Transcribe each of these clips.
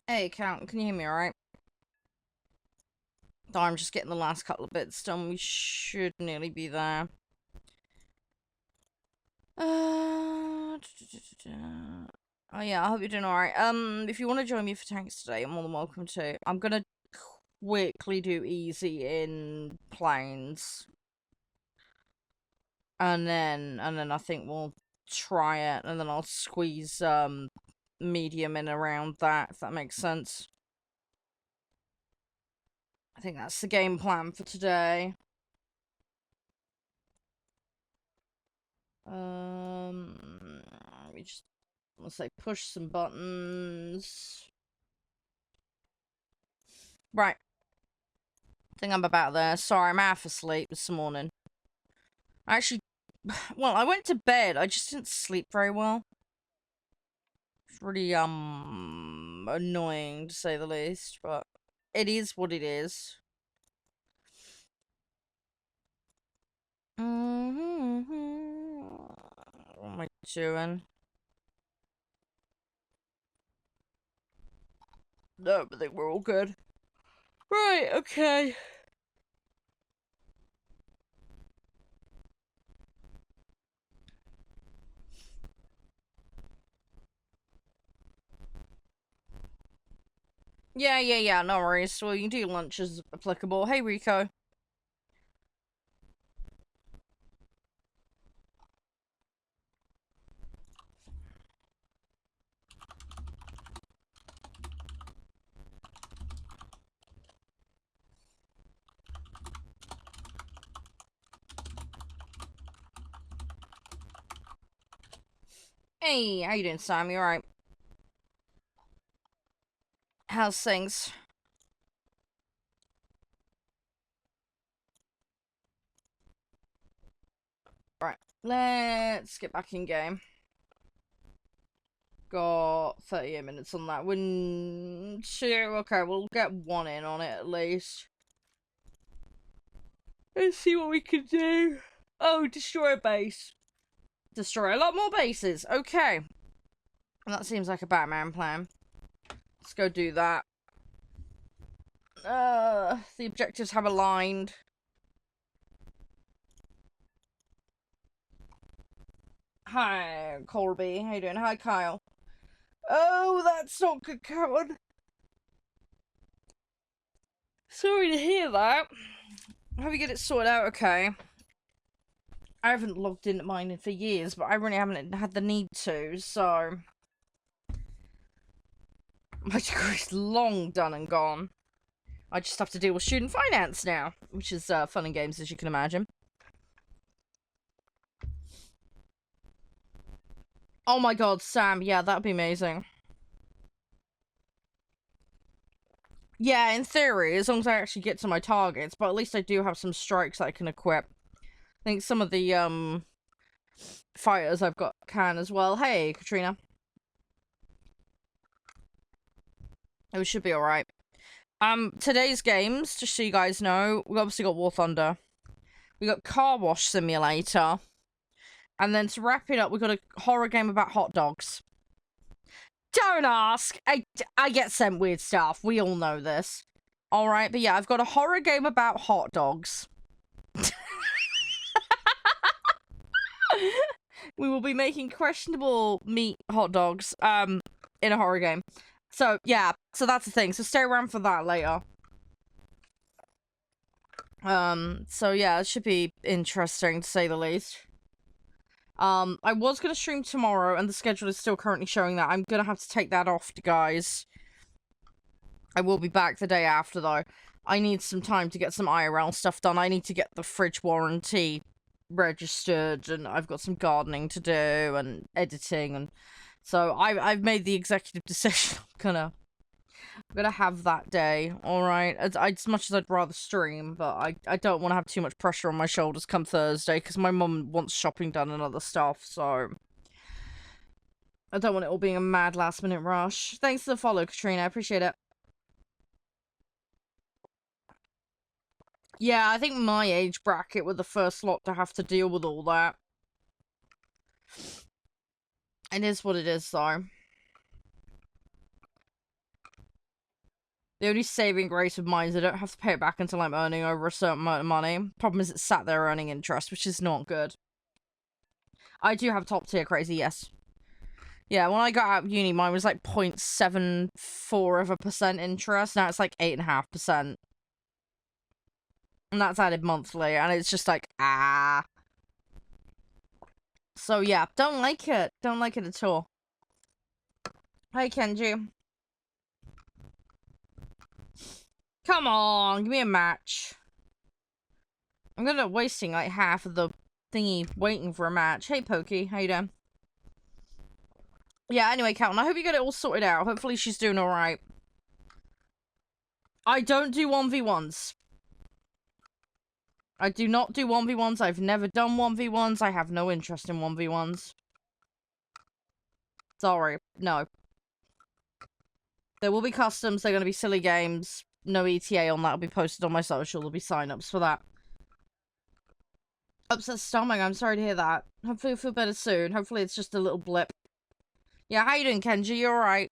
Hey, Count, can you hear me alright? Oh, I'm just getting the last couple of bits done. We should nearly be there. Oh yeah, I hope you're doing alright. If you want to join me for tanks today, you're more than welcome to. I'm gonna quickly do easy in planes. And then I think we'll try it, and then I'll squeeze, medium in around that, if that makes sense. I think that's the game plan for today. Let me just, let's say, push some buttons. Right. I think I'm about there. Sorry, I'm half asleep this morning. Actually, well, I went to bed. I just didn't sleep very well. It's really, annoying, to say the least, but it is what it is. What am I doing? No, but I think we're all good. Right, okay. Yeah, no worries. Well, you can do lunch as applicable. Hey, Rico. Hey, how you doing, Sam? You alright? How's things? Right, let's get back in game. Got 38 minutes on that. Win 2. Okay, we'll get 1 in on it at least. Let's see what we can do. Oh, destroy a base. Destroy a lot more bases. Okay. That seems like a Batman plan. Let's go do that. The objectives have aligned. Hi, Colby. How you doing? Hi, Kyle. Oh, that's not good, Coward. Sorry to hear that. Hope you get it sorted out okay. I haven't logged into mine for years, but I really haven't had the need to, so... My degree's long done and gone. I just have to deal with student finance now, which is fun and games, as you can imagine. Oh my god, Sam, yeah, that'd be amazing. Yeah, in theory, as long as I actually get to my targets, but at least I do have some strikes I can equip. I think some of the, fighters I've got can as well. Hey, Katrina. It should be alright. Today's games, just so you guys know, we obviously got War Thunder. We got Car Wash Simulator. And then to wrap it up, we got a horror game about hot dogs. Don't ask! I get sent weird stuff. We all know this. Alright, but yeah, I've got a horror game about hot dogs. We will be making questionable meat hot dogs, in a horror game. So, yeah, so that's the thing. So stay around for that later. So yeah, it should be interesting to say the least. I was gonna stream tomorrow, and the schedule is still currently showing that. I'm gonna have to take that off, guys. I will be back the day after, though. I need some time to get some IRL stuff done. I need to get the fridge warranty registered, and I've got some gardening to do, and editing, and so I've made the executive decision. I'm gonna have that day, alright? As much as I'd rather stream, but I don't want to have too much pressure on my shoulders come Thursday, because my mum wants shopping done and other stuff, so... I don't want it all being a mad last-minute rush. Thanks for the follow, Katrina. I appreciate it. Yeah, I think my age bracket were the first lot to have to deal with all that. It is what it is, though. The only saving grace of mine is I don't have to pay it back until I'm earning over a certain amount of money. Problem is it's sat there earning interest, which is not good. I do have top tier crazy, yes. Yeah, when I got out of uni, mine was like 0.74% interest. Now it's like 8.5%. And that's added monthly, and it's just like, ah. So yeah, don't like it. Don't like it at all. Hey, Kenji. Come on, give me a match. I'm gonna end up wasting like half of the thingy waiting for a match. Hey, Pokey, how you doing? Yeah, anyway, Calvin, I hope you get it all sorted out. Hopefully she's doing alright. I don't do 1v1s. I do not do 1v1s. I've never done 1v1s. I have no interest in 1v1s. Sorry. No. There will be customs. They're going to be silly games. No ETA on that will be posted on my social. There'll be sign-ups for that. Upset stomach. I'm sorry to hear that. Hopefully you'll feel better soon. Hopefully it's just a little blip. Yeah, how you doing, Kenji? You alright?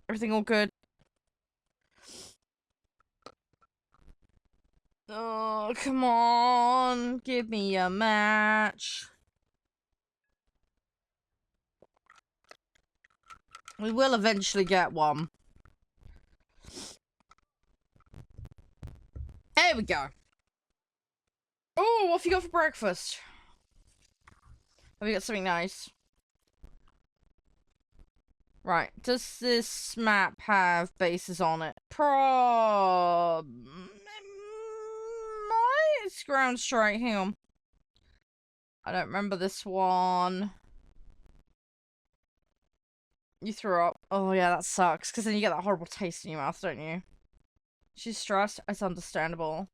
Everything all good? Oh, come on. Give me a match. We will eventually get one. There we go. Oh, what have you got for breakfast? Have you got something nice? Right. Does this map have bases on it? It's ground straight. Hang on. I don't remember this one. You threw up. Oh, yeah, that sucks. Because then you get that horrible taste in your mouth, don't you? She's stressed. It's understandable.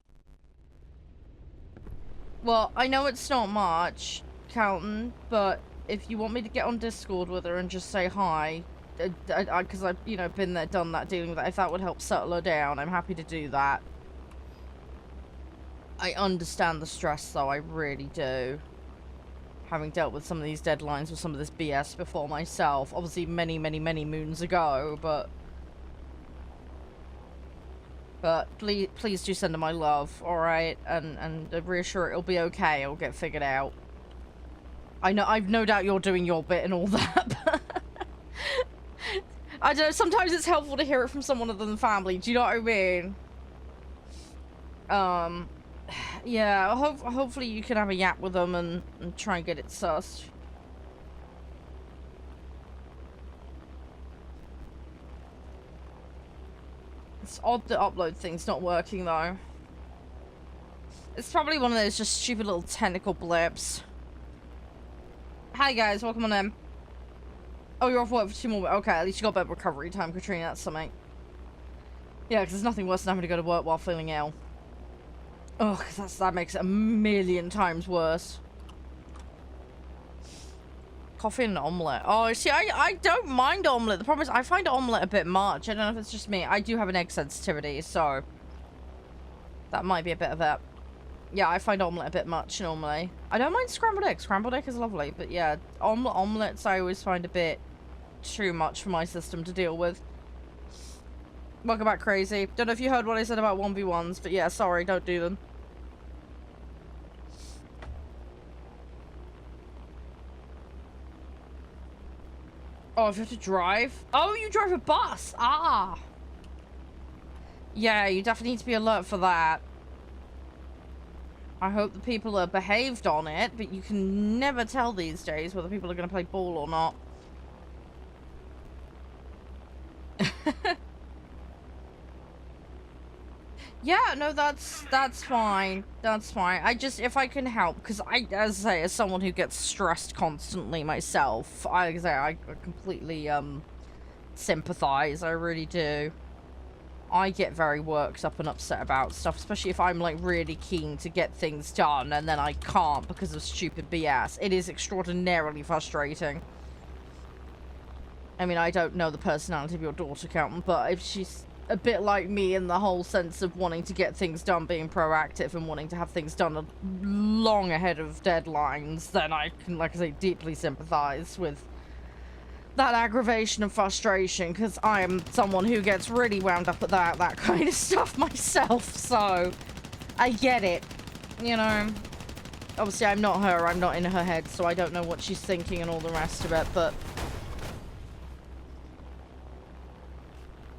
Well, I know it's not much, Calton, but if you want me to get on Discord with her and just say hi, because I've, you know, been there, done that, dealing with that, if that would help settle her down, I'm happy to do that. I understand the stress, though, I really do. Having dealt with some of these deadlines with some of this BS before myself. Obviously, many, many, many moons ago, but please do send her my love, alright? And reassure her it'll be okay, it'll get figured out. I've no doubt you're doing your bit and all that, but I don't know, sometimes it's helpful to hear it from someone other than family, do you know what I mean? Yeah, hopefully you can have a yap with them and try and get it sussed. It's odd the upload thing's not working, though. It's probably one of those just stupid little technical blips. Hi, guys. Welcome on in. Oh, you're off work for 2 more weeks. Okay, at least you got better recovery time, Katrina. That's something. Yeah, because there's nothing worse than having to go to work while feeling ill. Oh, because that makes it a million times worse. Coffee and an omelette. Oh, see, I don't mind omelette. The problem is I find omelette a bit much. I don't know if it's just me. I do have an egg sensitivity, so that might be a bit of it. Yeah, I find omelette a bit much normally. I don't mind scrambled egg. Scrambled egg is lovely, but yeah, omelettes I always find a bit too much for my system to deal with. Welcome back, Crazy. Don't know if you heard what I said about 1v1s, but yeah, sorry, don't do them. Oh, if you have to drive? Oh, you drive a bus! Ah! Yeah, you definitely need to be alert for that. I hope the people are behaved on it, but you can never tell these days whether people are going to play ball or not. Yeah, no, that's fine. That's fine. I just, if I can help, because as I say, as someone who gets stressed constantly myself, I completely, sympathize. I really do. I get very worked up and upset about stuff, especially if I'm, like, really keen to get things done, and then I can't because of stupid BS. It is extraordinarily frustrating. I mean, I don't know the personality of your daughter, Count, but if she's a bit like me in the whole sense of wanting to get things done, being proactive and wanting to have things done long ahead of deadlines, then I can, like I say, deeply sympathize with that aggravation and frustration, because I am someone who gets really wound up at that kind of stuff myself, so I get it, you know. Obviously, I'm not her, I'm not in her head, so I don't know what she's thinking and all the rest of it, but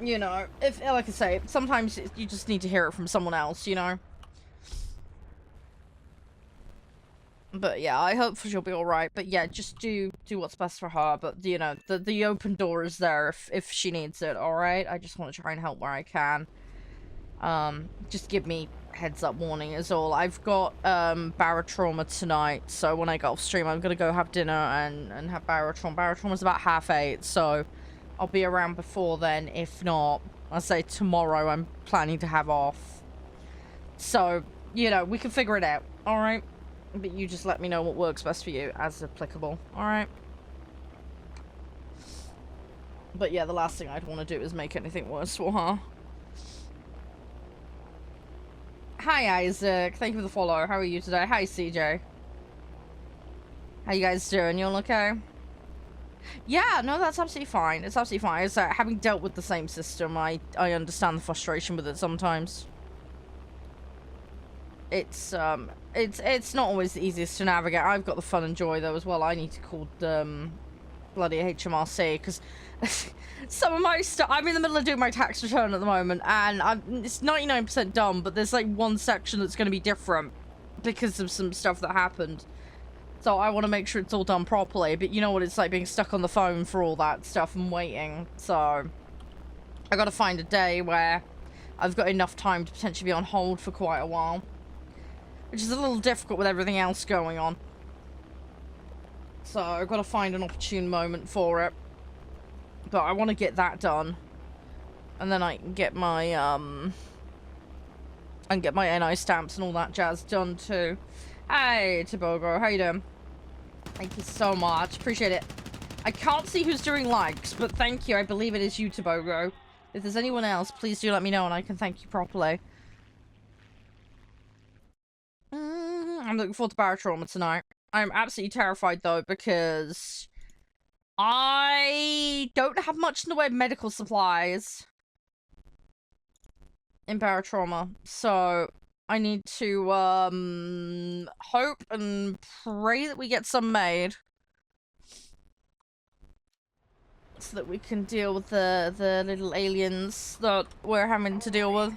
you know, if, like I say, sometimes you just need to hear it from someone else, you know. But yeah, I hope she'll be alright. But yeah, just do what's best for her. But, you know, the open door is there if she needs it, alright? I just want to try and help where I can. Just give me heads up warning is all. I've got, barotrauma tonight. So when I get off stream, I'm gonna go have dinner and have barotrauma. Barotrauma's about 8:30, so I'll be around before then. If not, I'll say tomorrow I'm planning to have off. So, you know, we can figure it out, alright? But you just let me know what works best for you, as applicable. Alright? But yeah, the last thing I'd want to do is make anything worse for her. Hi, Isaac. Thank you for the follow. How are you today? Hi, CJ. How you guys doing? You all okay? Yeah, no, that's absolutely fine. It's absolutely fine. It's having dealt with the same system, I understand the frustration with it sometimes. It's not always the easiest to navigate. I've got the fun and joy though as well. I need to call bloody HMRC because some of my stuff. I'm in the middle of doing my tax return at the moment, and it's 99% done. But there's like one section that's going to be different because of some stuff that happened. So I want to make sure it's all done properly. But you know what it's like being stuck on the phone for all that stuff and waiting. So I got to find a day where I've got enough time to potentially be on hold for quite a while. Which is a little difficult with everything else going on. So I've got to find an opportune moment for it. But I want to get that done. And then I can get my NI stamps and all that jazz done too. Hey, Tobogo, how you doing? Thank you so much. Appreciate it. I can't see who's doing likes, but thank you. I believe it is you, Tobogo. If there's anyone else, please do let me know and I can thank you properly. I'm looking forward to barotrauma tonight. I'm absolutely terrified though because I don't have much in the way of medical supplies in barotrauma, so I need to hope and pray that we get some made so that we can deal with the little aliens that we're having to deal with.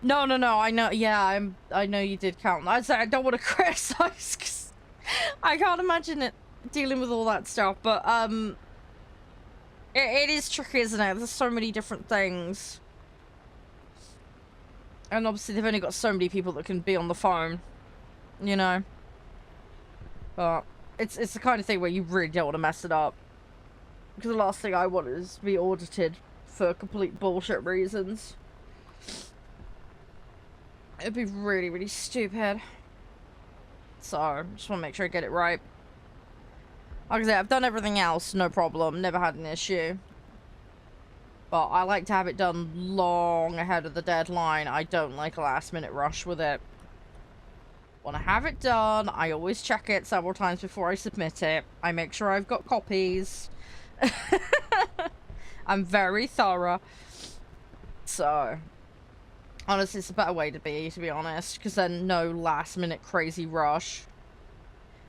No, I know, yeah, I know you did count. I said I don't want to criticize, because I can't imagine it dealing with all that stuff, but, it is tricky, isn't it? There's so many different things. And obviously they've only got so many people that can be on the phone, you know? But it's the kind of thing where you really don't want to mess it up. Because the last thing I want is to be audited for complete bullshit reasons. It'd be really, really stupid. So, just want to make sure I get it right. Like I said, I've done everything else, no problem. Never had an issue. But I like to have it done long ahead of the deadline. I don't like a last minute rush with it. Want to have it done. I always check it several times before I submit it. I make sure I've got copies. I'm very thorough. So... honestly, it's a better way to be honest, because then no last minute crazy rush.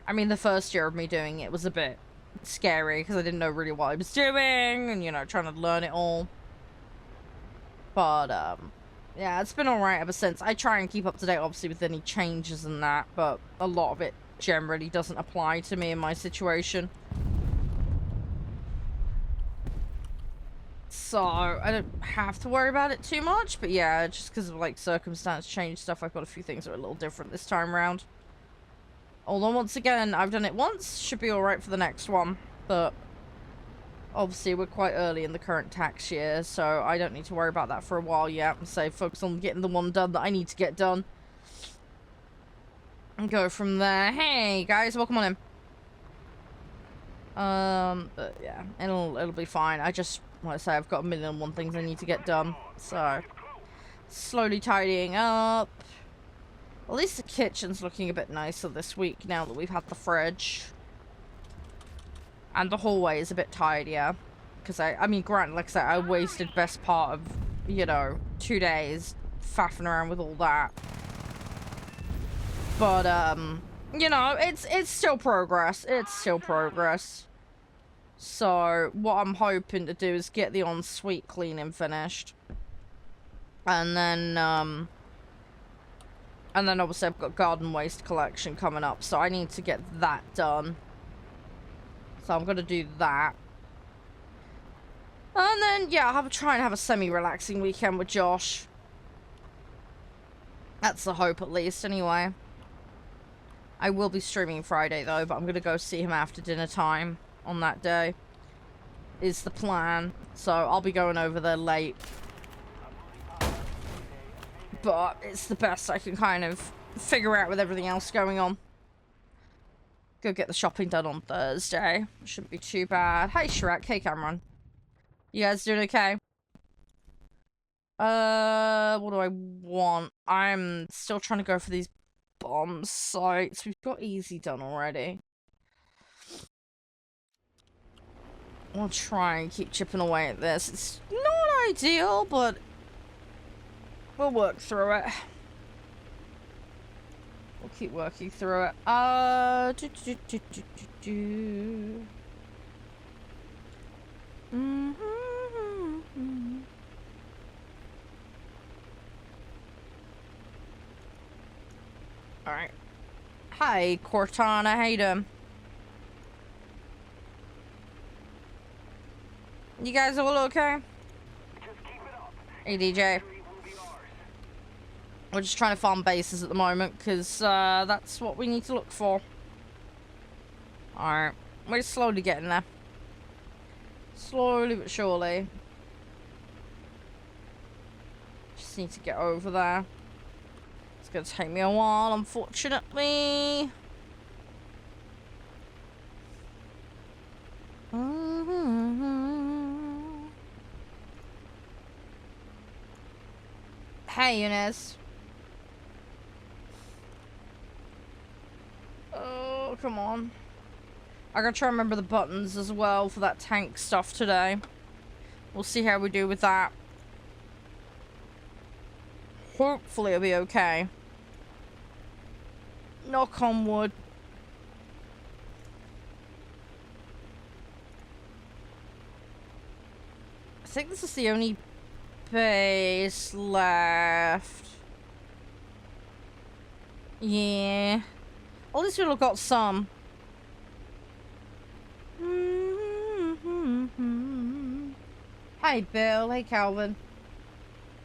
I mean, the first year of me doing it was a bit scary, because I didn't know really what I was doing, and, you know, trying to learn it all. But, yeah, it's been alright ever since. I try and keep up to date, obviously, with any changes and that, but a lot of it generally doesn't apply to me in my situation. So, I don't have to worry about it too much, but yeah, just because of, like, circumstance change stuff, I've got a few things that are a little different this time around. Although, once again, I've done it once, should be alright for the next one, but obviously we're quite early in the current tax year, so I don't need to worry about that for a while yet, so focus on getting the one done that I need to get done. And go from there. Hey, guys, welcome on in. But yeah, it'll be fine. I just... like I say, I've got 1,000,001 things I need to get done, so slowly tidying up. At least the kitchen's looking a bit nicer this week now that we've had the fridge. And the hallway is a bit tidier. Because I mean, granted, like I said, I wasted best part of, you know, 2 days faffing around with all that. But, you know, it's still progress. It's still progress. So, what I'm hoping to do is get the ensuite cleaning finished. And then obviously I've got garden waste collection coming up, so I need to get that done. So I'm gonna do that. And then, yeah, I'll try and have a semi-relaxing weekend with Josh. That's the hope, at least, anyway. I will be streaming Friday, though, but I'm gonna go see him after dinner time on that day. Is the plan. So, I'll be going over there late. But it's the best I can kind of figure out with everything else going on. Go get the shopping done on Thursday. Shouldn't be too bad. Hey, Shrek. Hey, Cameron. You guys doing okay? What do I want? I'm still trying to go for these bomb sites. We've got easy done already. I'll try and keep chipping away at this. It's not ideal, but we'll work through it. We'll keep working through it. Alright. Hi, Cortana. How you doing? You guys all okay? Hey, DJ. We're just trying to farm bases at the moment, because that's what we need to look for. Alright. We're slowly getting there. Slowly but surely. Just need to get over there. It's gonna take me a while, unfortunately. Hey, Eunice. Oh, come on. I gotta try and remember the buttons as well for that tank stuff today. We'll see how we do with that. Hopefully it'll be okay. Knock on wood. I think this is the only base left. Yeah. At least we'll have got some. Hey, Bill. Hey, Calvin.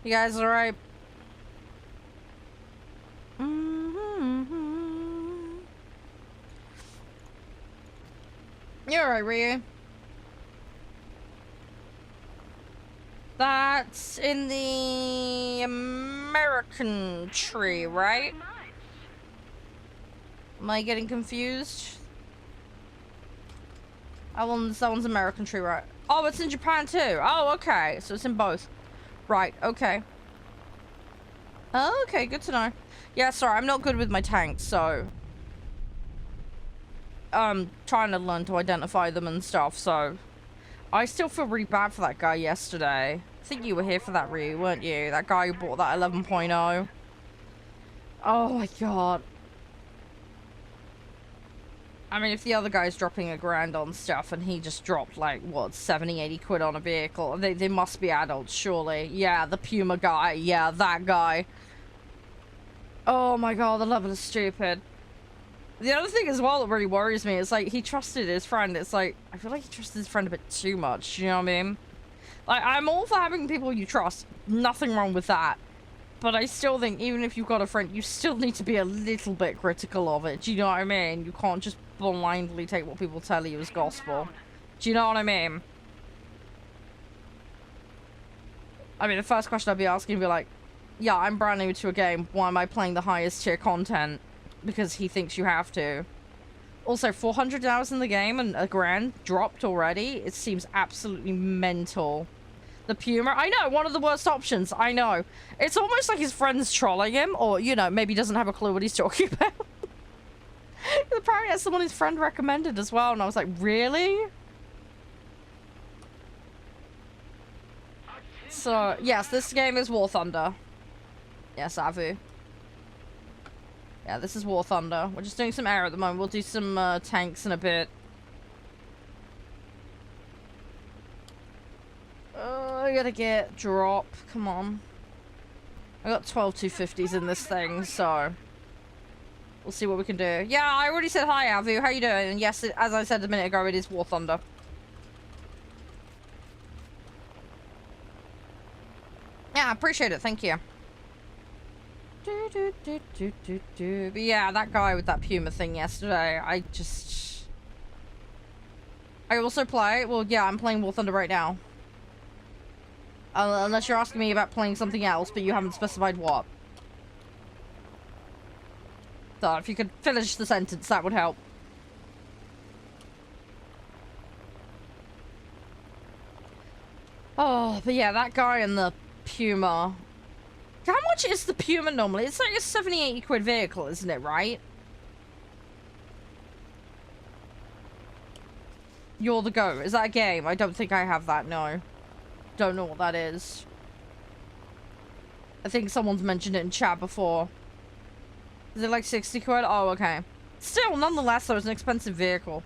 You guys alright? You're alright, Ryu. That's in the American tree, right? Am I getting confused? That one's American tree, right? Oh, it's in Japan too. Oh, okay. So it's in both. Right, okay. Oh, okay, good to know. Yeah, sorry, I'm not good with my tanks, so trying to learn to identify them and stuff, so I still feel really bad for that guy yesterday. I think you were here for that, Ryu, weren't you? That guy who bought that 11.0. Oh my god. I mean, if the other guy's dropping $1,000 on stuff and he just dropped, like, what, 70, 80 quid on a vehicle, they must be adults, surely. Yeah, the Puma guy. Yeah, that guy. Oh my god, the level is stupid. The other thing as well that really worries me is, like, he trusted his friend. It's like, I feel like he trusted his friend a bit too much, you know what I mean? Like, I'm all for having people you trust. Nothing wrong with that. But I still think, even if you've got a friend, you still need to be a little bit critical of it. Do you know what I mean? You can't just blindly take what people tell you as gospel. Do you know what I mean? I mean, the first question I'd be asking would be like, yeah, I'm brand new to a game. Why am I playing the highest tier content? Because he thinks you have to. Also, 400 hours in the game and $1,000 dropped already? It seems absolutely mental. The Puma? I know, one of the worst options. I know. It's almost like his friend's trolling him, or, you know, maybe doesn't have a clue what he's talking about. Apparently that's someone his friend recommended as well, and I was like, really? So, yes, this game is War Thunder. Yes, Avu. Yeah, this is War Thunder. We're just doing some air at the moment. We'll do some tanks in a bit. I gotta get drop. Come on. I got 12 250s in this thing, so we'll see what we can do. Yeah, I already said hi, Avu. How you doing? And yes, as I said a minute ago, it is War Thunder. Yeah, I appreciate it. Thank you. But yeah, that guy with that Puma thing yesterday, I also play. Well, yeah, I'm playing War Thunder right now. Unless you're asking me about playing something else, but you haven't specified what. So, if you could finish the sentence, that would help. Oh, but yeah, that guy in the Puma. How much is the Puma normally? It's like a 70-80 quid vehicle, isn't it, right? You're the Go. Is that a game? I don't think I have that, no. Don't know what that is. I think someone's mentioned it in chat before. Is it like 60 quid? Oh, okay. Still, nonetheless, though, it's an expensive vehicle.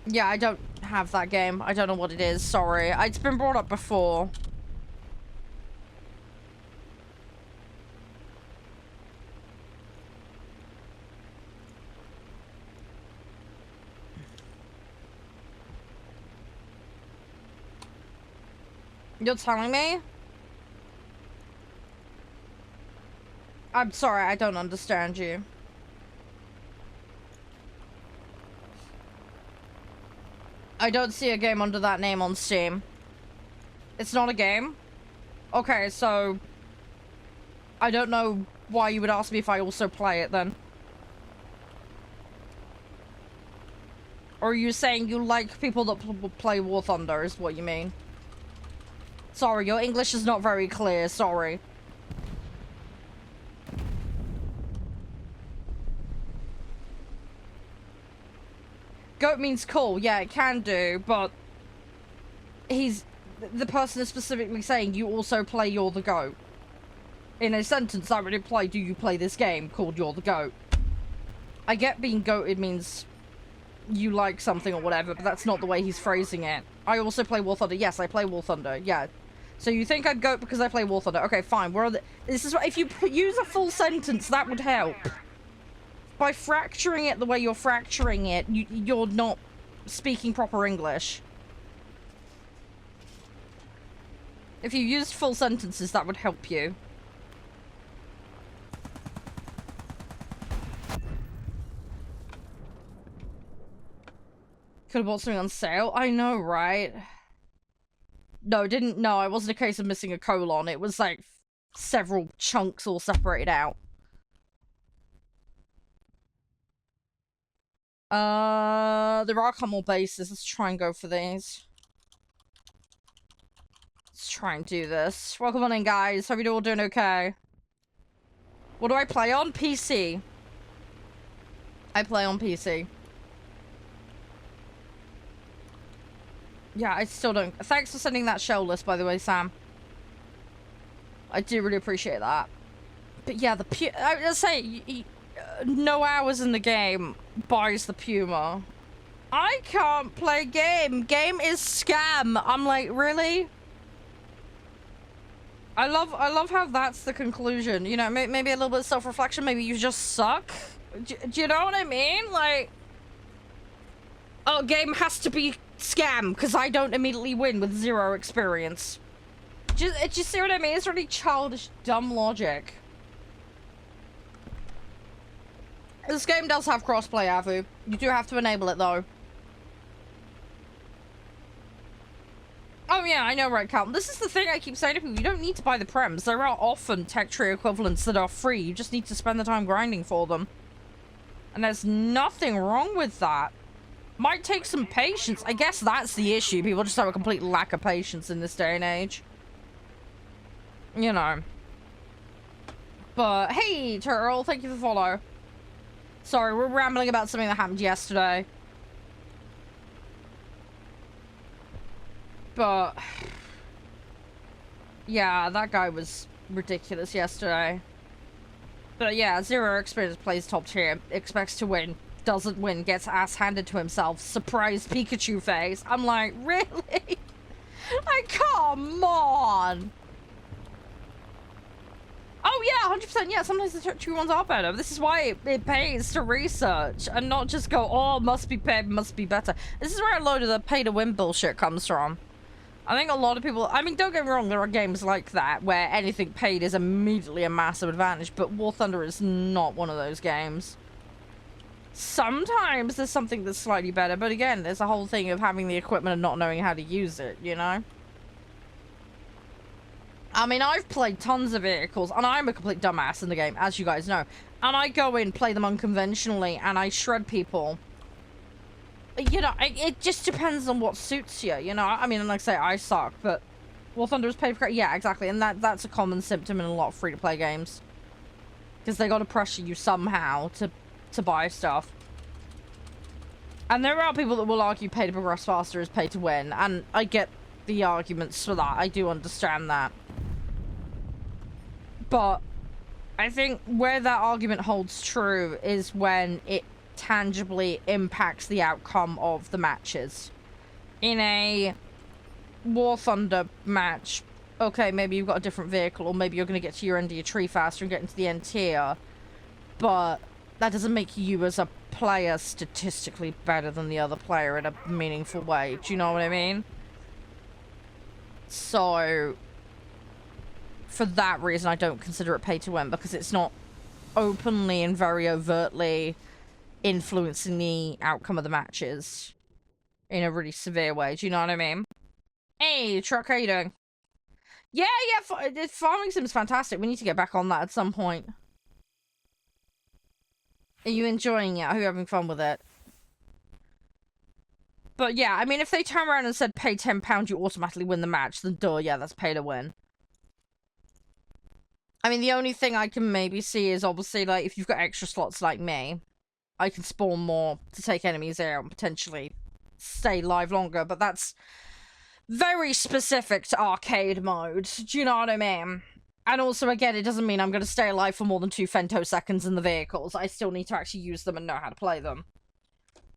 Yeah, I don't have that game. I don't know what it is. Sorry. It's been brought up before. You're telling me? I'm sorry, I don't understand you. I don't see a game under that name on Steam. It's not a game? Okay, so I don't know why you would ask me if I also play it then. Or are you saying you like people that play War Thunder is what you mean? Sorry, your English is not very clear, sorry. Goat means cool, yeah, it can do, but the person is specifically saying you also play You're the Goat. In a sentence that would imply, do you play this game called You're the Goat? I get being goated means you like something or whatever, but that's not the way he's phrasing it. I also play War Thunder. Yes, I play War Thunder, yeah. So you think I'd goat because I play War Thunder? Okay, fine. This is what, if you use a full sentence, that would help. By fracturing it the way you're fracturing it, you're not speaking proper English. If you used full sentences, that would help you. Could have bought something on sale. I know, right? No, no, it wasn't a case of missing a colon. It was like several chunks all separated out. There are a couple more bases. Let's try and go for these. Let's try and do this. Welcome on in, guys. Hope you're all doing okay. What do I play on? PC. I play on PC. Yeah, I still don't. Thanks for sending that shell list, by the way, Sam. I do really appreciate that. But yeah, I was say, no hours in the game buys the Puma. I can't play game. Game is scam. I'm like, really? I love how that's the conclusion. You know, maybe a little bit of self-reflection. Maybe you just suck. Do you know what I mean? Like, oh, game has to be scam because I don't immediately win with 0 experience. Just see what I mean? It's really childish, dumb logic. This game does have crossplay, Avu. You do have to enable it, though. Oh, yeah, I know, right, Cal. This is the thing I keep saying to people. You don't need to buy the prems. There are often tech tree equivalents that are free. You just need to spend the time grinding for them. And there's nothing wrong with that. Might take some patience. I guess that's the issue. People just have a complete lack of patience in this day and age. You know. But, hey, Turtle, thank you for the follow. Sorry, we're rambling about something that happened yesterday. But yeah, that guy was ridiculous yesterday. But yeah, zero experience, plays top tier, expects to win, doesn't win, gets ass handed to himself, surprise Pikachu face. I'm like, really? Like, come on! Oh yeah, 100%, yeah, sometimes the true ones are better. This is why it pays to research and not just go, oh, must be paid, must be better. This is where a load of the pay-to-win bullshit comes from. I think a lot of people, I mean, don't get me wrong, there are games like that where anything paid is immediately a massive advantage, but War Thunder is not one of those games. Sometimes there's something that's slightly better, but again, there's a whole thing of having the equipment and not knowing how to use it, you know? I mean, I've played tons of vehicles, and I'm a complete dumbass in the game, as you guys know. And I go in, play them unconventionally, and I shred people. You know, it just depends on what suits you, you know? I mean, like I say, I suck, but War Thunder is paid for... Yeah, exactly, and that's a common symptom in a lot of free-to-play games. Because they gotta pressure you somehow to buy stuff. And there are people that will argue pay to progress faster is pay to win, and I get the arguments for that. I do understand that. But I think where that argument holds true is when it tangibly impacts the outcome of the matches. In a War Thunder match, okay, maybe you've got a different vehicle, or maybe you're going to get to your end of your tree faster and get into the end tier, but that doesn't make you as a player statistically better than the other player in a meaningful way. Do you know what I mean? So, for that reason, I don't consider it pay to win, because it's not openly and very overtly influencing the outcome of the matches in a really severe way. Do you know what I mean? Hey, Truck, how you doing? Yeah, Farming Sim's fantastic. We need to get back on that at some point. Are you enjoying it? Are you having fun with it? But yeah, I mean, if they turn around and said pay £10, you automatically win the match, then duh, yeah, that's pay to win. I mean, the only thing I can maybe see is obviously, like, if you've got extra slots like me, I can spawn more to take enemies out and potentially stay live longer, but that's very specific to arcade mode. Do you know what I mean? And also, again, it doesn't mean I'm going to stay alive for more than 2 femtoseconds in the vehicles. I still need to actually use them and know how to play them.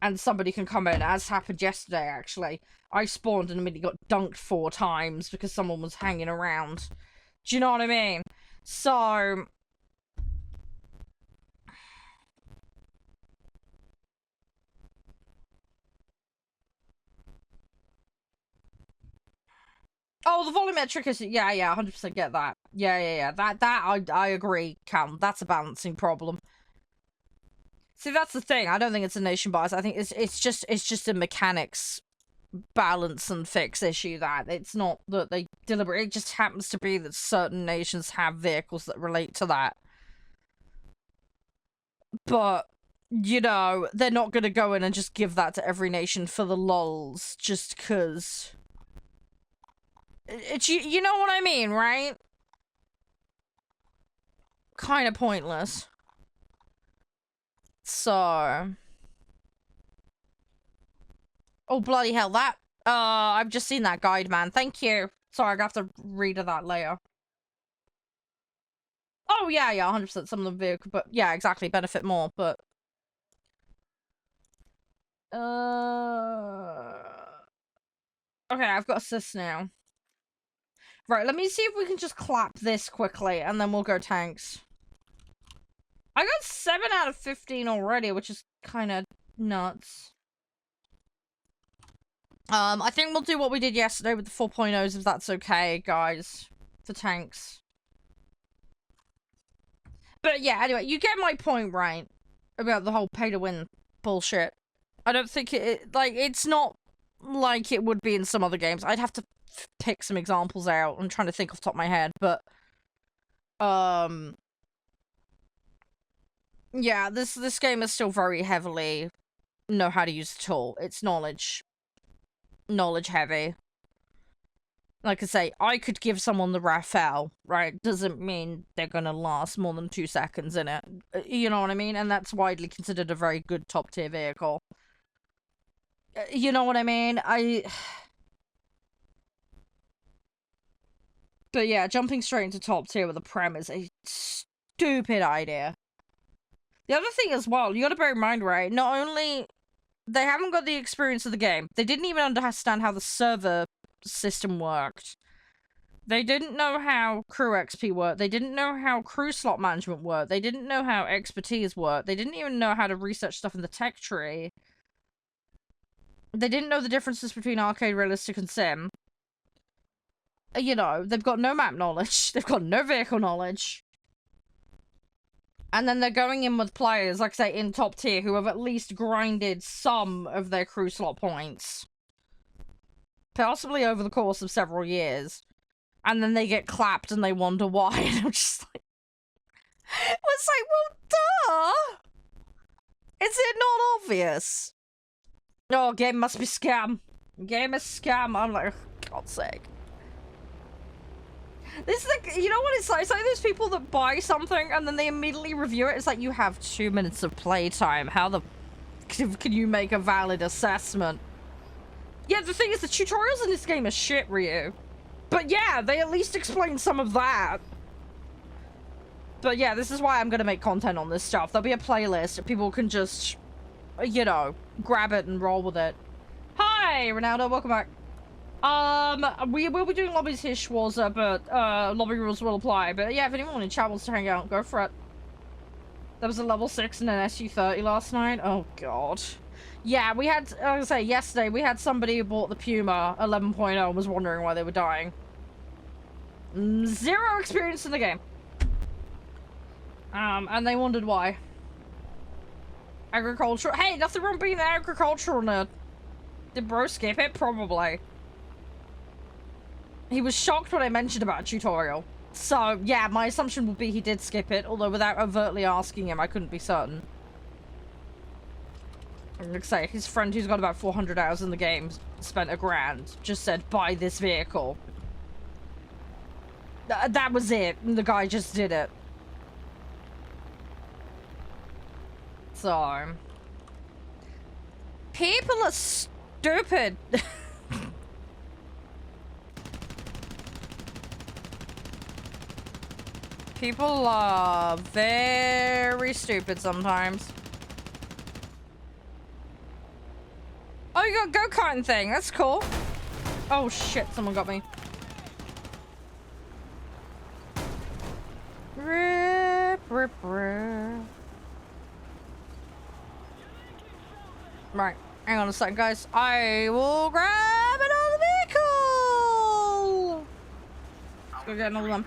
And somebody can come in, as happened yesterday, actually. I spawned and immediately got dunked 4 times because someone was hanging around. Do you know what I mean? So... Oh, the volumetric is... Yeah, 100% get that. Yeah. That I agree, Cam. That's a balancing problem. See, that's the thing. I don't think it's a nation bias. I think it's just a mechanics balance and fix issue that it's not that they deliberate. It just happens to be that certain nations have vehicles that relate to that. But, you know, they're not going to go in and just give that to every nation for the lulz just because... You know what I mean, right? Kind of pointless. So... Oh, bloody hell, that... I've just seen that guide, man. Thank you. Sorry, I'm gonna have to read that later. Oh, yeah, 100%. Some of the vehicle, but... Yeah, exactly. Benefit more, but... Okay, I've got assists now. Right, let me see if we can just clap this quickly, and then we'll go tanks. I got 7 out of 15 already, which is kind of nuts. I think we'll do what we did yesterday with the 4.0s, if that's okay, guys. For tanks. But yeah, anyway, you get my point, right? About the whole pay-to-win bullshit. I don't think it's not like it would be in some other games. I'd have to pick some examples out. I'm trying to think off the top of my head, but... Yeah, this game is still very heavily know how to use the tool. It's knowledge heavy. Like I say, I could give someone the Raphael, right? Doesn't mean they're gonna last more than 2 seconds in it. You know what I mean? And that's widely considered a very good top tier vehicle. You know what I mean? But yeah, jumping straight into top tier with a prem is a stupid idea. The other thing as well, you gotta bear in mind, right? Not only they haven't got the experience of the game, they didn't even understand how the server system worked. They didn't know how crew XP worked. They didn't know how crew slot management worked. They didn't know how expertise worked. They didn't even know how to research stuff in the tech tree. They didn't know the differences between arcade, realistic, and sim. You know, they've got no map knowledge. They've got no vehicle knowledge. And then they're going in with players, like I say, in top tier, who have at least grinded some of their crew slot points. Possibly over the course of several years. And then they get clapped and they wonder why. And I'm just like... It's like, well, duh! Is it not obvious? Oh, game must be scam. Game is scam. I'm like, oh, God's sake. This is like, you know what it's like? It's like those people that buy something and then they immediately review it. It's like, you have 2 minutes of playtime. How the can you make a valid assessment? Yeah, the thing is, the tutorials in this game are shit, Ryu. But yeah, they at least explain some of that. But yeah, this is why I'm gonna make content on this stuff. There'll be a playlist. People can just, you know, grab it and roll with it. Hi, Ronaldo. Welcome back. We will be doing lobbies here, Schwarzer, but, lobby rules will apply. But yeah, if anyone in chat wants to hang out, go for it. There was a level 6 and an SU-30 last night. Oh, God. Yeah, we had, like I say, yesterday, we had somebody who bought the Puma 11.0 and was wondering why they were dying. Zero experience in the game. And they wondered why. Agricultural. Hey, nothing wrong being an agricultural nerd. Did bro skip it? Probably. He was shocked when I mentioned about a tutorial. So, yeah, my assumption would be he did skip it, although without overtly asking him, I couldn't be certain. Like I say, his friend who's got about 400 hours in the game spent $1,000, just said, buy this vehicle. That was it. And the guy just did it. So... people are stupid. People are very stupid sometimes. Oh, you got a go-karting thing. That's cool. Oh, shit. Someone got me. Rip, rip, rip. Right. Hang on a second, guys. I will grab another vehicle. Let's go get another one.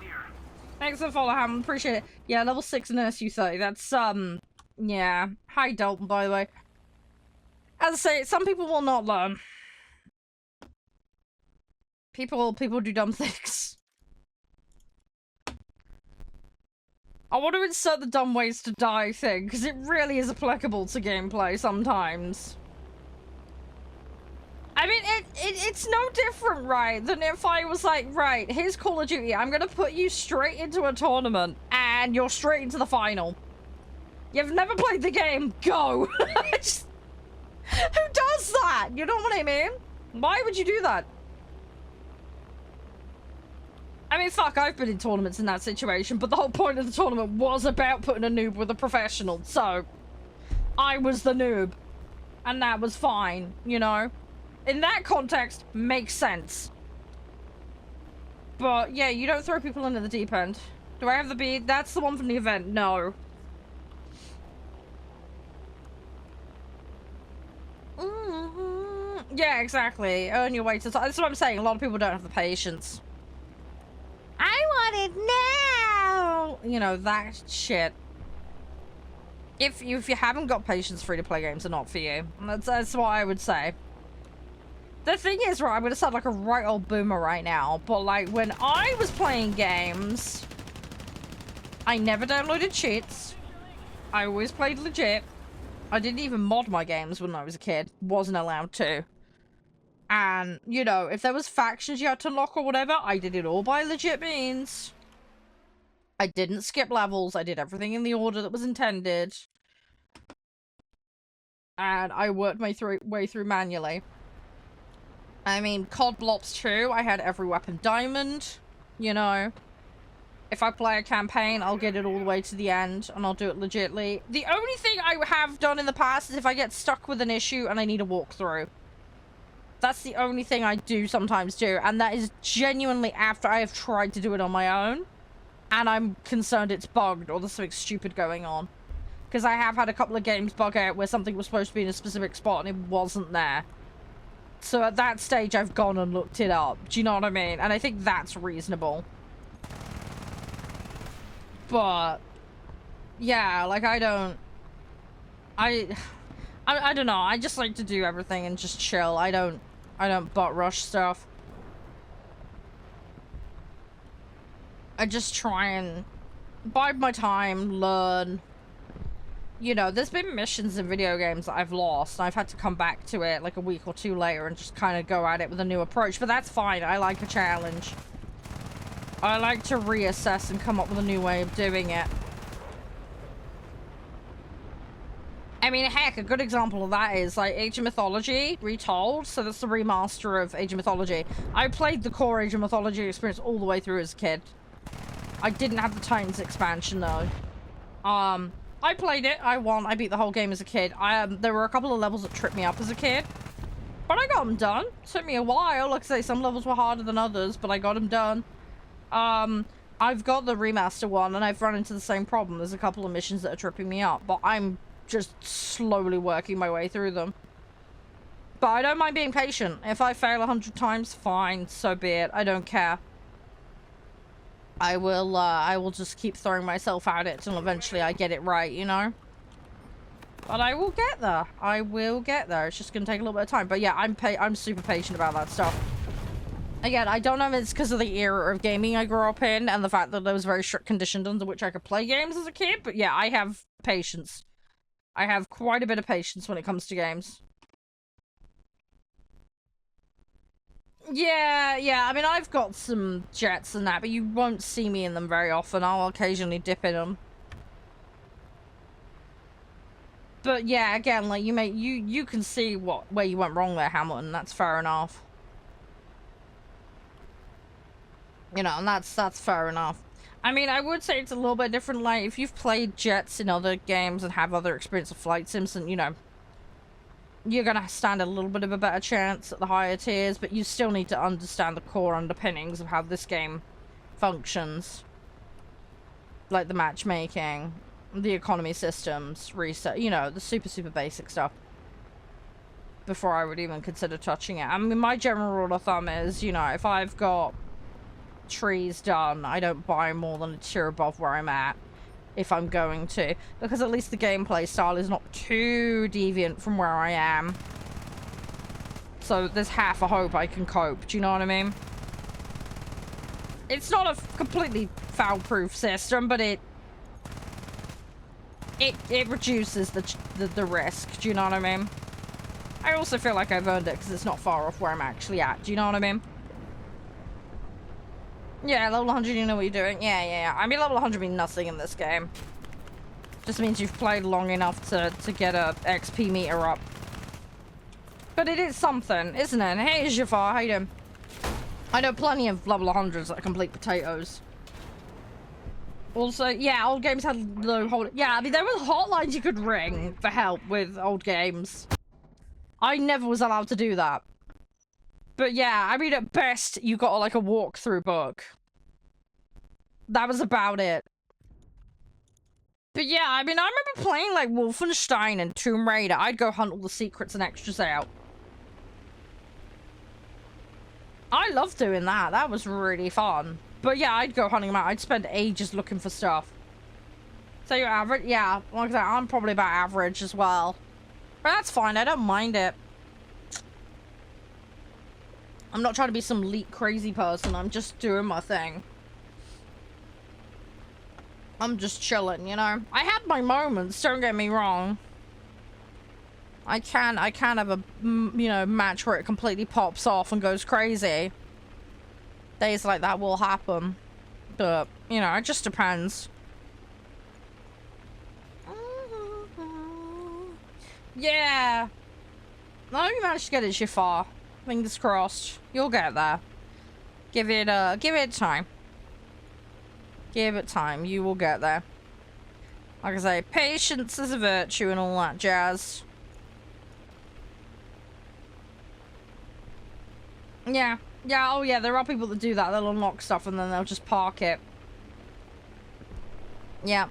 Thanks for the follow, Ham. Appreciate it. Yeah, level 6 in SU-30. That's, yeah. Hi, Dalton, by the way. As I say, some people will not learn. People do dumb things. I want to insert the dumb ways to die thing, because it really is applicable to gameplay sometimes. I mean, it's no different, right, than if I was like, right, here's Call of Duty, I'm gonna put you straight into a tournament, and you're straight into the final. You've never played the game, go! Just, who does that? You know what I mean? Why would you do that? I mean, fuck, I've been in tournaments in that situation, but the whole point of the tournament was about putting a noob with a professional, so... I was the noob. And that was fine, you know? In that context, makes sense. But, yeah, you don't throw people into the deep end. Do I have the bead? That's the one from the event. No. Yeah, exactly. Earn your way to... That's what I'm saying. A lot of people don't have the patience. I want it now! You know, that shit. If you haven't got patience, free-to-play games are not for you. That's what I would say. The thing is, right, I'm gonna sound like a right old boomer right now, but like, when I was playing games, I never downloaded cheats. I always played legit. I didn't even mod my games when I was a kid. Wasn't allowed to. And, you know, if there was factions you had to unlock or whatever, I did it all by legit means. I didn't skip levels. I did everything in the order that was intended. And I worked my way through manually. I mean, COD Blops 2, I had every weapon diamond. you know? If I play a campaign, I'll get it all the way to the end, and I'll do it legitly. The only thing I have done in the past is if I get stuck with an issue and I need a walkthrough. That's the only thing I do sometimes do, and that is genuinely after I have tried to do it on my own, and I'm concerned it's bugged or there's something stupid going on. Because I have had a couple of games bug out where something was supposed to be in a specific spot and it wasn't there. So at that stage, I've gone and looked it up. Do you know what I mean? And I think that's reasonable. But yeah, like I don't know. I just like to do everything and just chill. I don't butt rush stuff. I just try and bide my time, learn. You know, there's been missions in video games that I've lost, and I've had to come back to it like a week or two later and just kind of go at it with a new approach, but that's fine. I like a challenge. I like to reassess and come up with a new way of doing it. I mean, heck, a good example of that is, like, Age of Mythology Retold. So that's the remaster of Age of Mythology. I played the core Age of Mythology experience all the way through as a kid. I didn't have the Titans expansion, though. I played it, I won, I beat the whole game as a kid. There were a couple of levels that tripped me up as a kid. But I got them done. Took me a while. Like I say, some levels were harder than others, but I got them done. I've got the remaster one, and I've run into the same problem. There's a couple of missions that are tripping me up, but I'm just slowly working my way through them. But I don't mind being patient. If I fail 100 times, fine, so be it. I don't care. I will just keep throwing myself at it until eventually I get it right, you know? But I will get there. I will get there. It's just gonna take a little bit of time. But yeah, I'm super patient about that stuff. Again, I don't know if it's because of the era of gaming I grew up in and the fact that there was very strict conditions under which I could play games as a kid, but yeah, I have patience. I have quite a bit of patience when it comes to games. Yeah, I mean, I've got some jets and that, but you won't see me in them very often. I'll occasionally dip in them. But yeah, again, like, you can see where you went wrong there, Hamilton. That's fair enough. You know, and that's fair enough. I mean, I would say it's a little bit different. Like, if you've played jets in other games and have other experience of flight sims, and, you know, you're gonna stand a little bit of a better chance at the higher tiers, but you still need to understand the core underpinnings of how this game functions. Like the matchmaking, the economy systems, reset, you know, the super basic stuff. Before I would even consider touching it. I mean, my general rule of thumb is, you know, if I've got trees done, I don't buy more than a tier above where I'm at if I'm going to, because at least the gameplay style is not too deviant from where I am, so there's half a hope I can cope. Do you know what I mean? It's not a completely foul-proof system, but it reduces the risk. Do you know what I mean? I also feel like I've earned it because it's not far off where I'm actually at. Do you know what I mean? Yeah, level 100, you know what you're doing. Yeah. I mean, level 100 means nothing in this game. Just means you've played long enough to get a XP meter up. But it is something, isn't it? Hey, Jafar, how you doing? I know plenty of level 100s that are complete potatoes. Also, yeah, old games had low hold. Yeah, I mean, there were hotlines you could ring for help with old games. I never was allowed to do that. But yeah, I mean, at best, you got like a walkthrough book. That was about it. But yeah, I mean, I remember playing like Wolfenstein and Tomb Raider. I'd go hunt all the secrets and extras out. I loved doing that. That was really fun. But yeah, I'd go hunting them out. I'd spend ages looking for stuff. So you're average? Yeah, like I said, I'm probably about average as well. But that's fine. I don't mind it. I'm not trying to be some leak crazy person. I'm just doing my thing. I'm just chilling, you know? I had my moments, don't get me wrong. I can have a, you know, match where it completely pops off and goes crazy. Days like that will happen. But, you know, it just depends. Yeah. I hope you managed to get it, Jafar. Fingers crossed. You'll get there. Give it time. Give it time. You will get there. Like I say, patience is a virtue and all that jazz. Yeah. Yeah, oh yeah, there are people that do that. They'll unlock stuff and then they'll just park it. Yeah.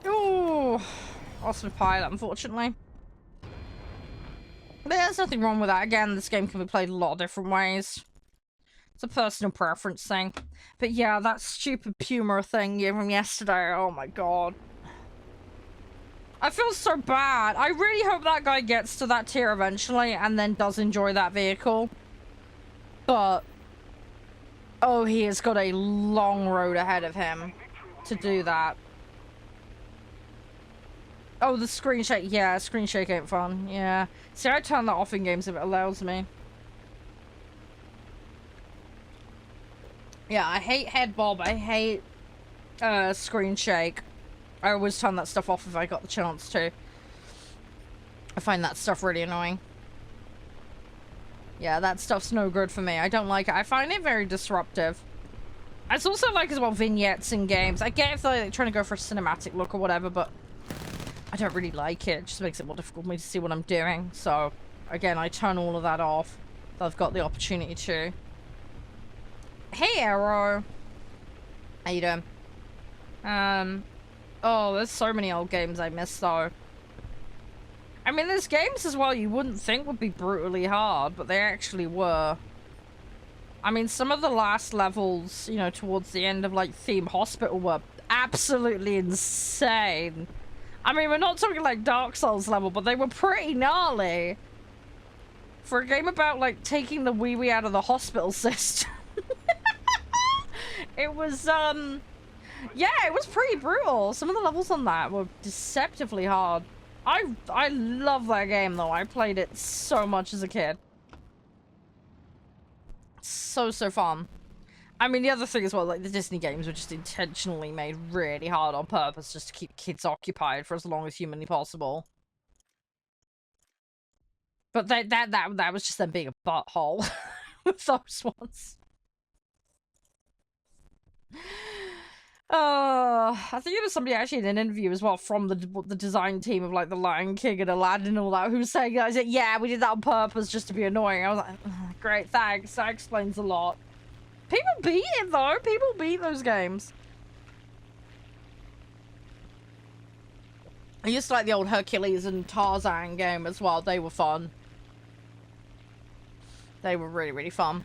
Ooh. Awesome pilot, unfortunately. But there's nothing wrong with that. Again, this game can be played a lot of different ways. It's a personal preference thing. But yeah, that stupid Puma thing from yesterday, oh my god. I feel so bad. I really hope that guy gets to that tier eventually and then does enjoy that vehicle. But, oh, he has got a long road ahead of him to do that. Oh, the screen shake. Yeah, screen shake ain't fun. Yeah. See, I turn that off in games if it allows me. Yeah, I hate head bob. I hate screen shake. I always turn that stuff off if I got the chance to. I find that stuff really annoying. Yeah, that stuff's no good for me. I don't like it. I find it very disruptive. It's also like as well vignettes in games. I get if they're like, trying to go for a cinematic look or whatever, but I don't really like it. It just makes it more difficult for me to see what I'm doing. So, again, I turn all of that off. If I've got the opportunity to. Hey, Arrow. How you doing? Oh, there's so many old games I miss, though. I mean, there's games as well you wouldn't think would be brutally hard, but they actually were. I mean, some of the last levels, you know, towards the end of, like, Theme Hospital were absolutely insane. I mean, we're not talking, like, Dark Souls level, but they were pretty gnarly. For a game about, like, taking the wee-wee out of the hospital system. It was, yeah, it was pretty brutal. Some of the levels on that were deceptively hard. I love that game, though. I played it so much as a kid. So fun. I mean, the other thing as well, like, the Disney games were just intentionally made really hard on purpose just to keep kids occupied for as long as humanly possible. But that was just them being a butthole with those ones. I think it was somebody actually in an interview as well from the design team of like the Lion King and Aladdin and all that who was saying, I said, yeah, we did that on purpose just to be annoying. I was like, oh, great, thanks. That explains a lot. People beat it though. People beat those games. I used to like the old Hercules and Tarzan game as well. They were fun. They were really, really fun.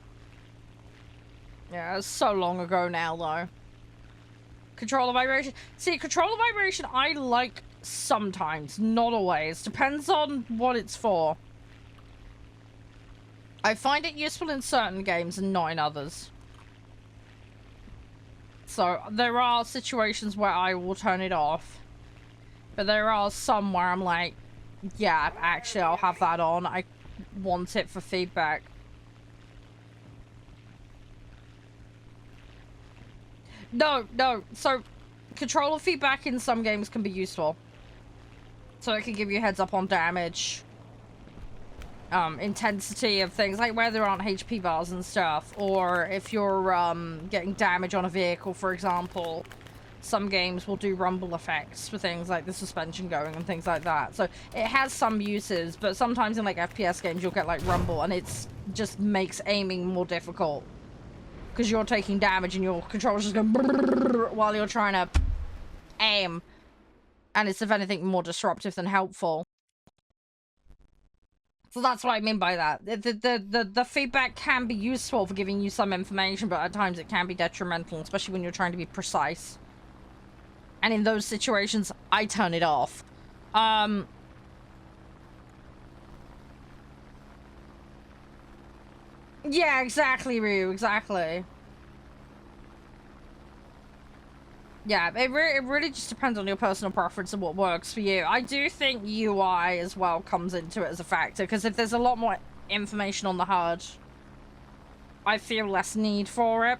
Yeah, it was so long ago now though. Controller vibration. See, controller vibration I like sometimes, not always. Depends on what it's for. I find it useful in certain games and not in others. So, there are situations where I will turn it off. But there are some where I'm like, yeah, actually I'll have that on. I want it for feedback. No. So, controller feedback in some games can be useful. So it can give you a heads up on damage. Intensity of things, like where there aren't HP bars and stuff. Or if you're, getting damage on a vehicle, for example. Some games will do rumble effects for things like the suspension going and things like that. So it has some uses, but sometimes in, like, FPS games you'll get, like, rumble, and it's just makes aiming more difficult. Because you're taking damage and your controller's just going while you're trying to aim. And it's, if anything, more disruptive than helpful. So that's what I mean by that. The feedback can be useful for giving you some information, but at times it can be detrimental, especially when you're trying to be precise. And in those situations, I turn it off. Yeah, exactly, Ryu, exactly. Yeah, it really just depends on your personal preference and what works for you. I do think UI as well comes into it as a factor, because if there's a lot more information on the HUD, I feel less need for it.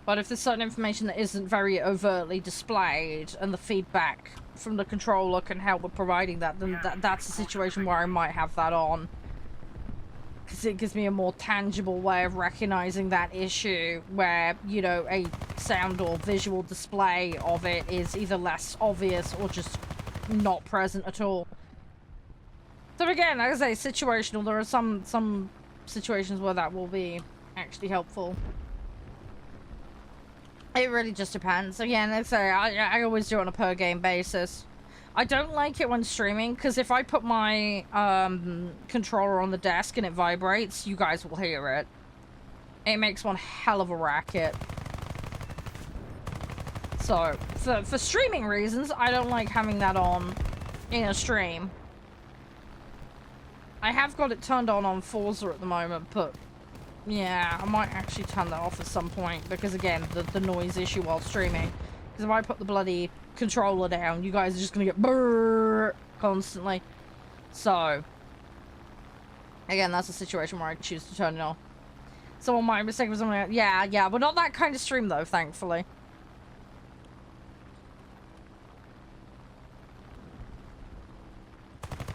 But if there's certain information that isn't very overtly displayed, and the feedback from the controller can help with providing that, then that's a situation where I might have that on. because it gives me a more tangible way of recognizing that issue where, you know, a sound or visual display of it is either less obvious or just not present at all. So again, like I say, situational. There are some situations where that will be actually helpful. It really just depends. Again, like I say, I always do it on a per game basis. I don't like it when streaming, because if I put my controller on the desk and it vibrates, you guys will hear it. It makes one hell of a racket. So, for streaming reasons, I don't like having that on in a stream. I have got it turned on Forza at the moment, but yeah, I might actually turn that off at some point, because again, the noise issue while streaming. Because if I put the bloody controller down, you guys are just gonna get brrrr constantly. So, again, that's a situation where I choose to turn it off. Someone might mistake for something like, yeah, we're not that kind of stream though, thankfully.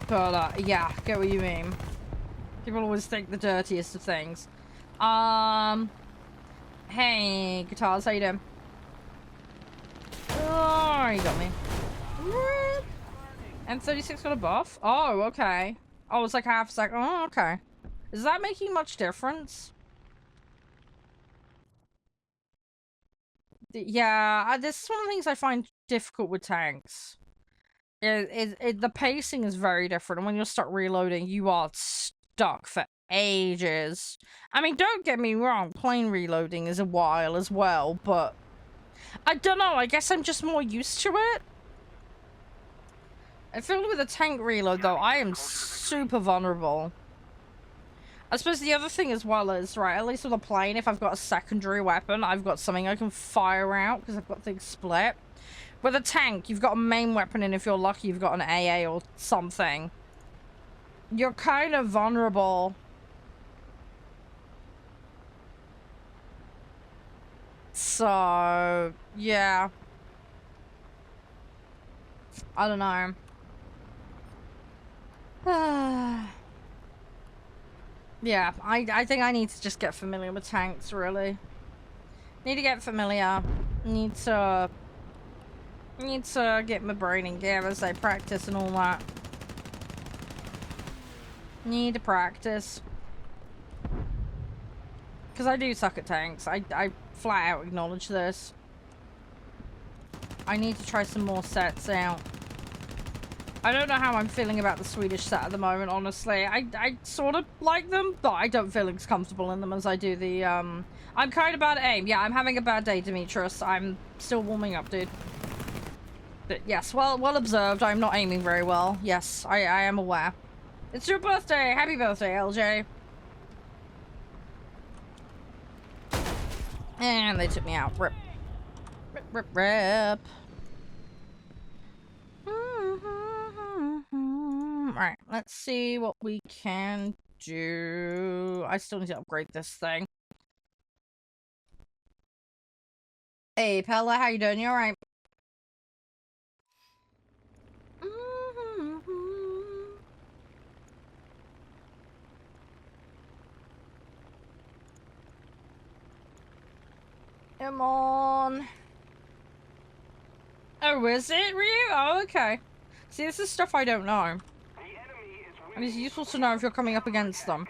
But, yeah, get what you mean. People always think the dirtiest of things. Hey, guitars, how you doing? Oh, you got me. M36 got a buff? Oh, okay. Oh, it's like half a second. Oh, okay. Is that making much difference? Yeah, this is one of the things I find difficult with tanks. The pacing is very different, and when you start reloading, you are stuck for ages. I mean, don't get me wrong, plane reloading is a while as well, but I don't know, I guess I'm just more used to it. I feel with a tank reload, though, I am super vulnerable. I suppose the other thing as well is, right, at least with a plane, if I've got a secondary weapon, I've got something I can fire out, because I've got things split. With a tank, you've got a main weapon, and if you're lucky, you've got an AA or something. You're kind of vulnerable. So, yeah. I don't know. Yeah, I think I need to just get familiar with tanks, really. Need to get familiar. Need to get my brain in gear as I practice and all that. Need to practice. Because I do suck at tanks. I flat out acknowledge this. I need to try some more sets out. I don't know how I'm feeling about the Swedish set at the moment, honestly. I sort of like them, but I don't feel as comfortable in them as I do the, I'm kind of bad at aim. Yeah, I'm having a bad day, Demetrius. I'm still warming up, dude. But yes, well observed. I'm not aiming very well. Yes, I am aware. It's your birthday! Happy birthday, LJ! And they took me out. Rip. Rip, rip, rip. Alright, let's see what we can do. I still need to upgrade this thing. Hey, Pella, how you doing? You alright? Come on. Oh, is it, Ryu? Oh, okay. See, this is stuff I don't know. And it's useful to know if you're coming up against them.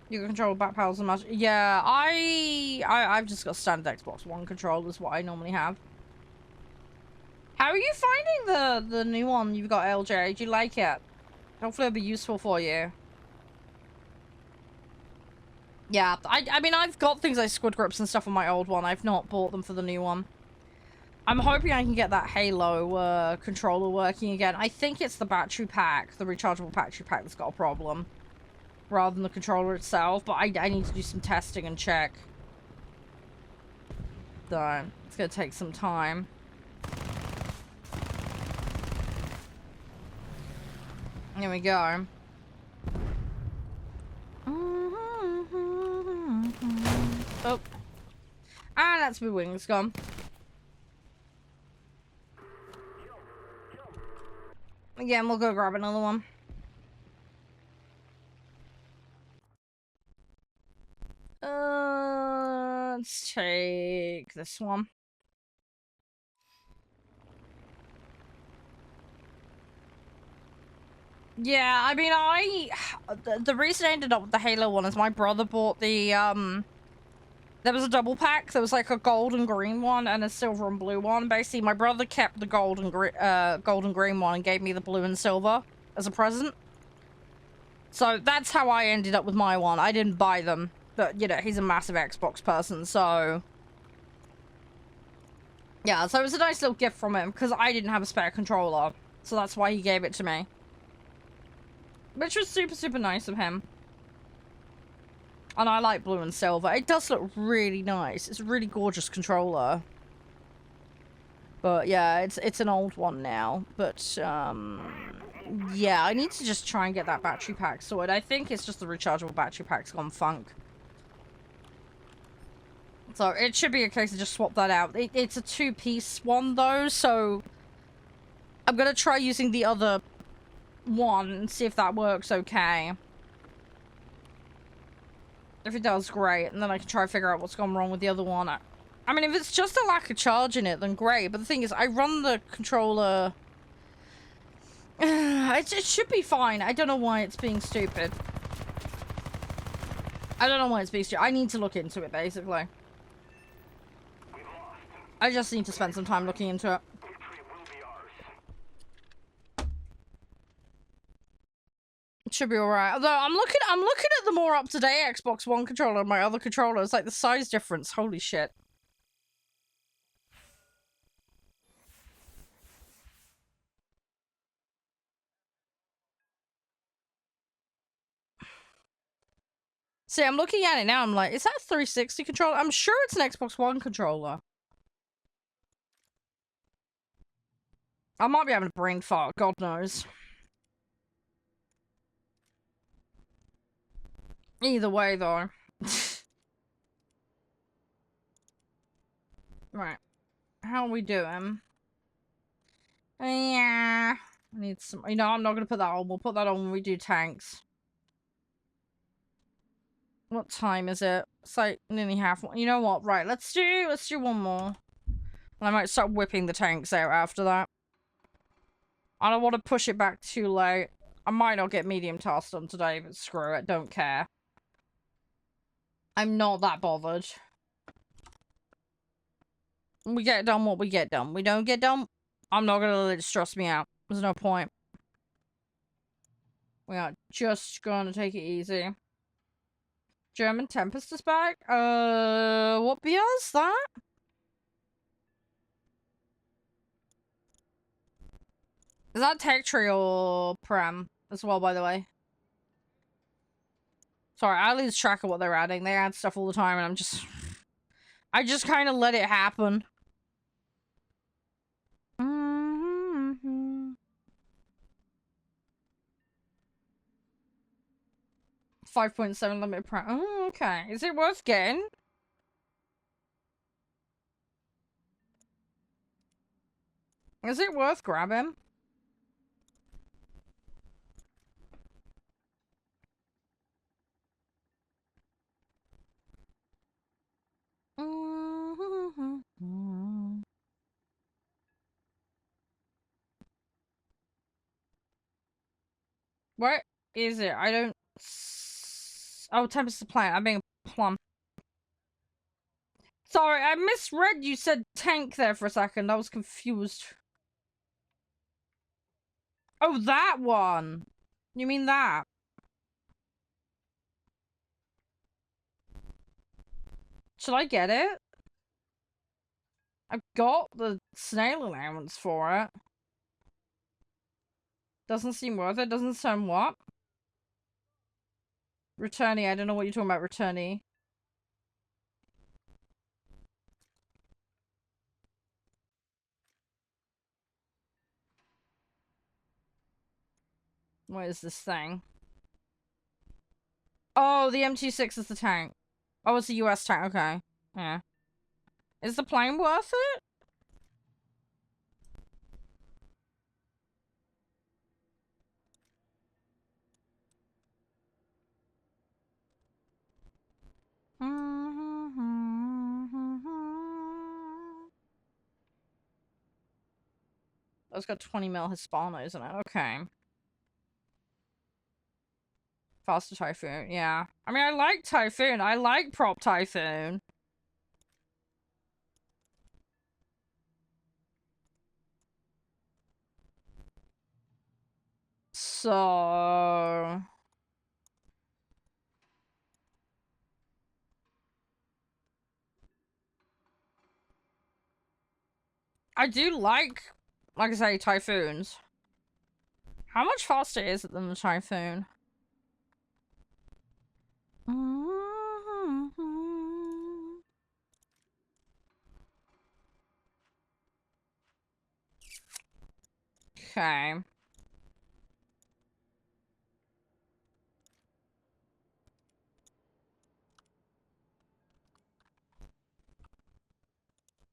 You can control back powers and much. Yeah, I've just got standard Xbox One controller is what I normally have. How are you finding the new one you've got, LJ? Do you like it? Hopefully it'll be useful for you. Yeah, I mean, I've got things like squid grips and stuff on my old one. I've not bought them for the new one. I'm hoping I can get that Halo controller working again. I think it's the battery pack, the rechargeable battery pack that's got a problem. Rather than the controller itself, but I need to do some testing and check. So, it's gonna take some time. Here we go. Oh. And that's my wings gone. Again, we'll go grab another one. let's take this one. Yeah, I mean, the reason I ended up with the Halo one is my brother bought the, there was a double pack. There was like a gold and green one and a silver and blue one. Basically, my brother kept the gold and green one and gave me the blue and silver as a present. So that's how I ended up with my one. I didn't buy them, but, you know, he's a massive Xbox person, so... Yeah, so it was a nice little gift from him, because I didn't have a spare controller. So that's why he gave it to me. Which was super, super nice of him. And I like blue and silver. It does look really nice. It's a really gorgeous controller. But yeah, it's an old one now. But, yeah, I need to just try and get that battery pack sorted. I think it's just the rechargeable battery pack's gone funk. So it should be a case of just swap that out. It's a two-piece one, though, so... I'm gonna try using the other one and see if that works okay. If it does, great. And then I can try to figure out what's gone wrong with the other one. I mean, if it's just a lack of charge in it, then great. But the thing is, I run the controller... it should be fine. I don't know why it's being stupid. I don't know why it's being stupid. I need to look into it, basically. I just need to spend some time looking into it. It should be alright. Although I'm looking at the more up-to-date Xbox One controller and my other controller. It's like the size difference. Holy shit. See, I'm looking at it now. I'm like, is that a 360 controller? I'm sure it's an Xbox One controller. I might be having a brain fart. God knows. Either way, though. Right. How are we doing? Yeah. I need some... You know, I'm not going to put that on. We'll put that on when we do tanks. What time is it? It's like nearly half. You know what? Right, let's do one more. And I might start whipping the tanks out after that. I don't want to push it back too late. I might not get medium tasks done today, but screw it. Don't care. I'm not that bothered. We get done what we get done. We don't get done, I'm not gonna let it stress me out. There's no point. We are just gonna take it easy. German Tempest is back? What BR is that? Is that Tech Tree or Prem as well, by the way? Sorry, I lose track of what they're adding. They add stuff all the time, and I just kind of let it happen. 5.7 limit Prem. Oh, okay. Is it worth getting? Is it worth grabbing? What is it? I don't... Oh, Tempest the plant. I'm being a plum. Sorry, I misread you said tank there for a second. I was confused. Oh, that one! You mean that? Should I get it? I've got the snail allowance for it. Doesn't seem worth it. Doesn't sound what? Returnee. I don't know what you're talking about, returnee. What is this thing? Oh, the M26 is the tank. Oh, it's a US tank. Okay. Yeah. Is the plane worth it? It's got 20 mil Hispanos in it. Okay. Faster Typhoon, yeah. I mean, I like Typhoon. I like Prop Typhoon. So... I do like I say, Typhoons. How much faster is it than the Typhoon? Okay.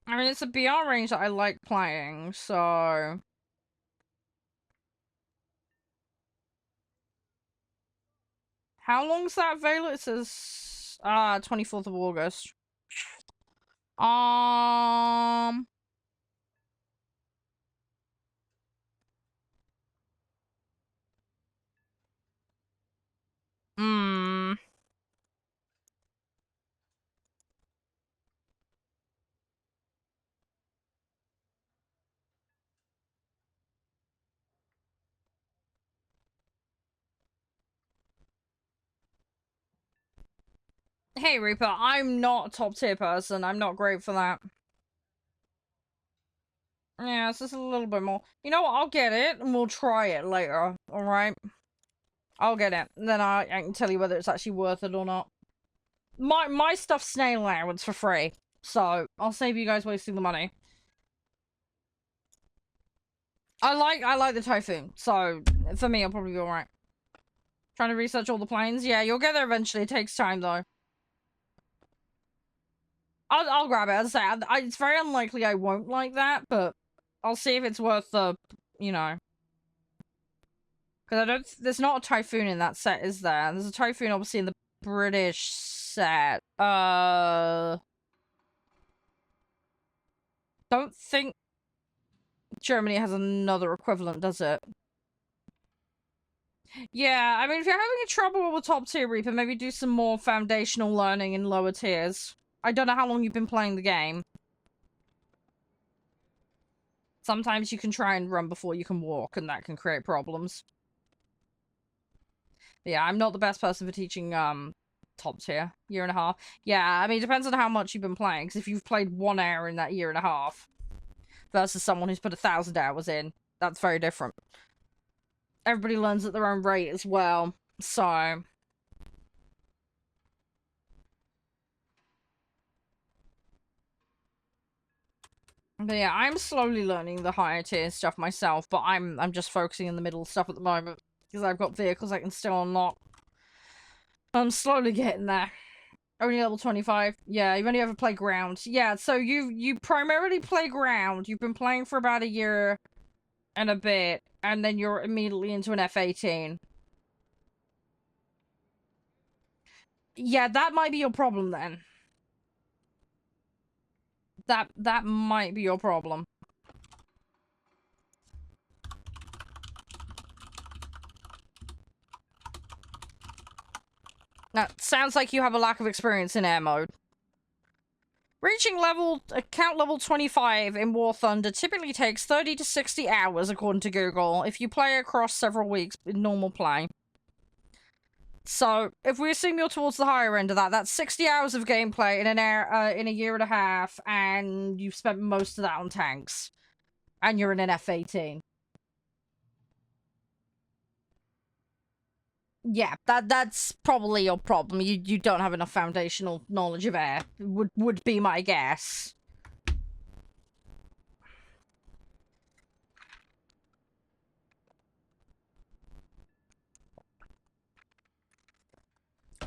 I mean, it's a BR range that I like playing, so... How long's that veil? It says... 24th of August. Um... Hmm... Hey, Reaper, I'm not a top tier person. I'm not great for that. Yeah, it's just a little bit more. You know what? I'll get it, and we'll try it later, alright? I'll get it, and then I can tell you whether it's actually worth it or not. My stuff's snail allowance for free, so I'll save you guys wasting the money. I like the Typhoon, so for me, I'll probably be alright. Trying to research all the planes? Yeah, you'll get there eventually. It takes time, though. I'll grab it. As I say, it's very unlikely I won't like that, but I'll see if it's worth the, you know. Because there's not a Typhoon in that set, is there? There's a Typhoon, obviously, in the British set. Don't think Germany has another equivalent, does it? Yeah, I mean, if you're having trouble with top tier Reaper, maybe do some more foundational learning in lower tiers. I don't know how long you've been playing the game. Sometimes you can try and run before you can walk, and that can create problems. Yeah, I'm not the best person for teaching, top tier. Year and a half. Yeah, I mean, it depends on how much you've been playing, because if you've played 1 hour in that year and a half, versus someone who's put 1,000 hours in, that's very different. Everybody learns at their own rate as well, so... But yeah, I'm slowly learning the higher tier stuff myself, but I'm just focusing in the middle stuff at the moment, because I've got vehicles I can still unlock. I'm slowly getting there. Only level 25. Yeah, you've only ever played ground. Yeah, so you primarily play ground. You've been playing for about a year and a bit, and then you're immediately into an F-18. Yeah, that might be your problem then. That might be your problem. Now, sounds like you have a lack of experience in air mode. Reaching account level 25 in War Thunder typically takes 30 to 60 hours, according to Google, if you play across several weeks in normal play. So, if we assume you're towards the higher end of that, that's 60 hours of gameplay in in a year and a half, and you've spent most of that on tanks. And you're in an F-18. Yeah, that's probably your problem. You don't have enough foundational knowledge of air. Would be my guess.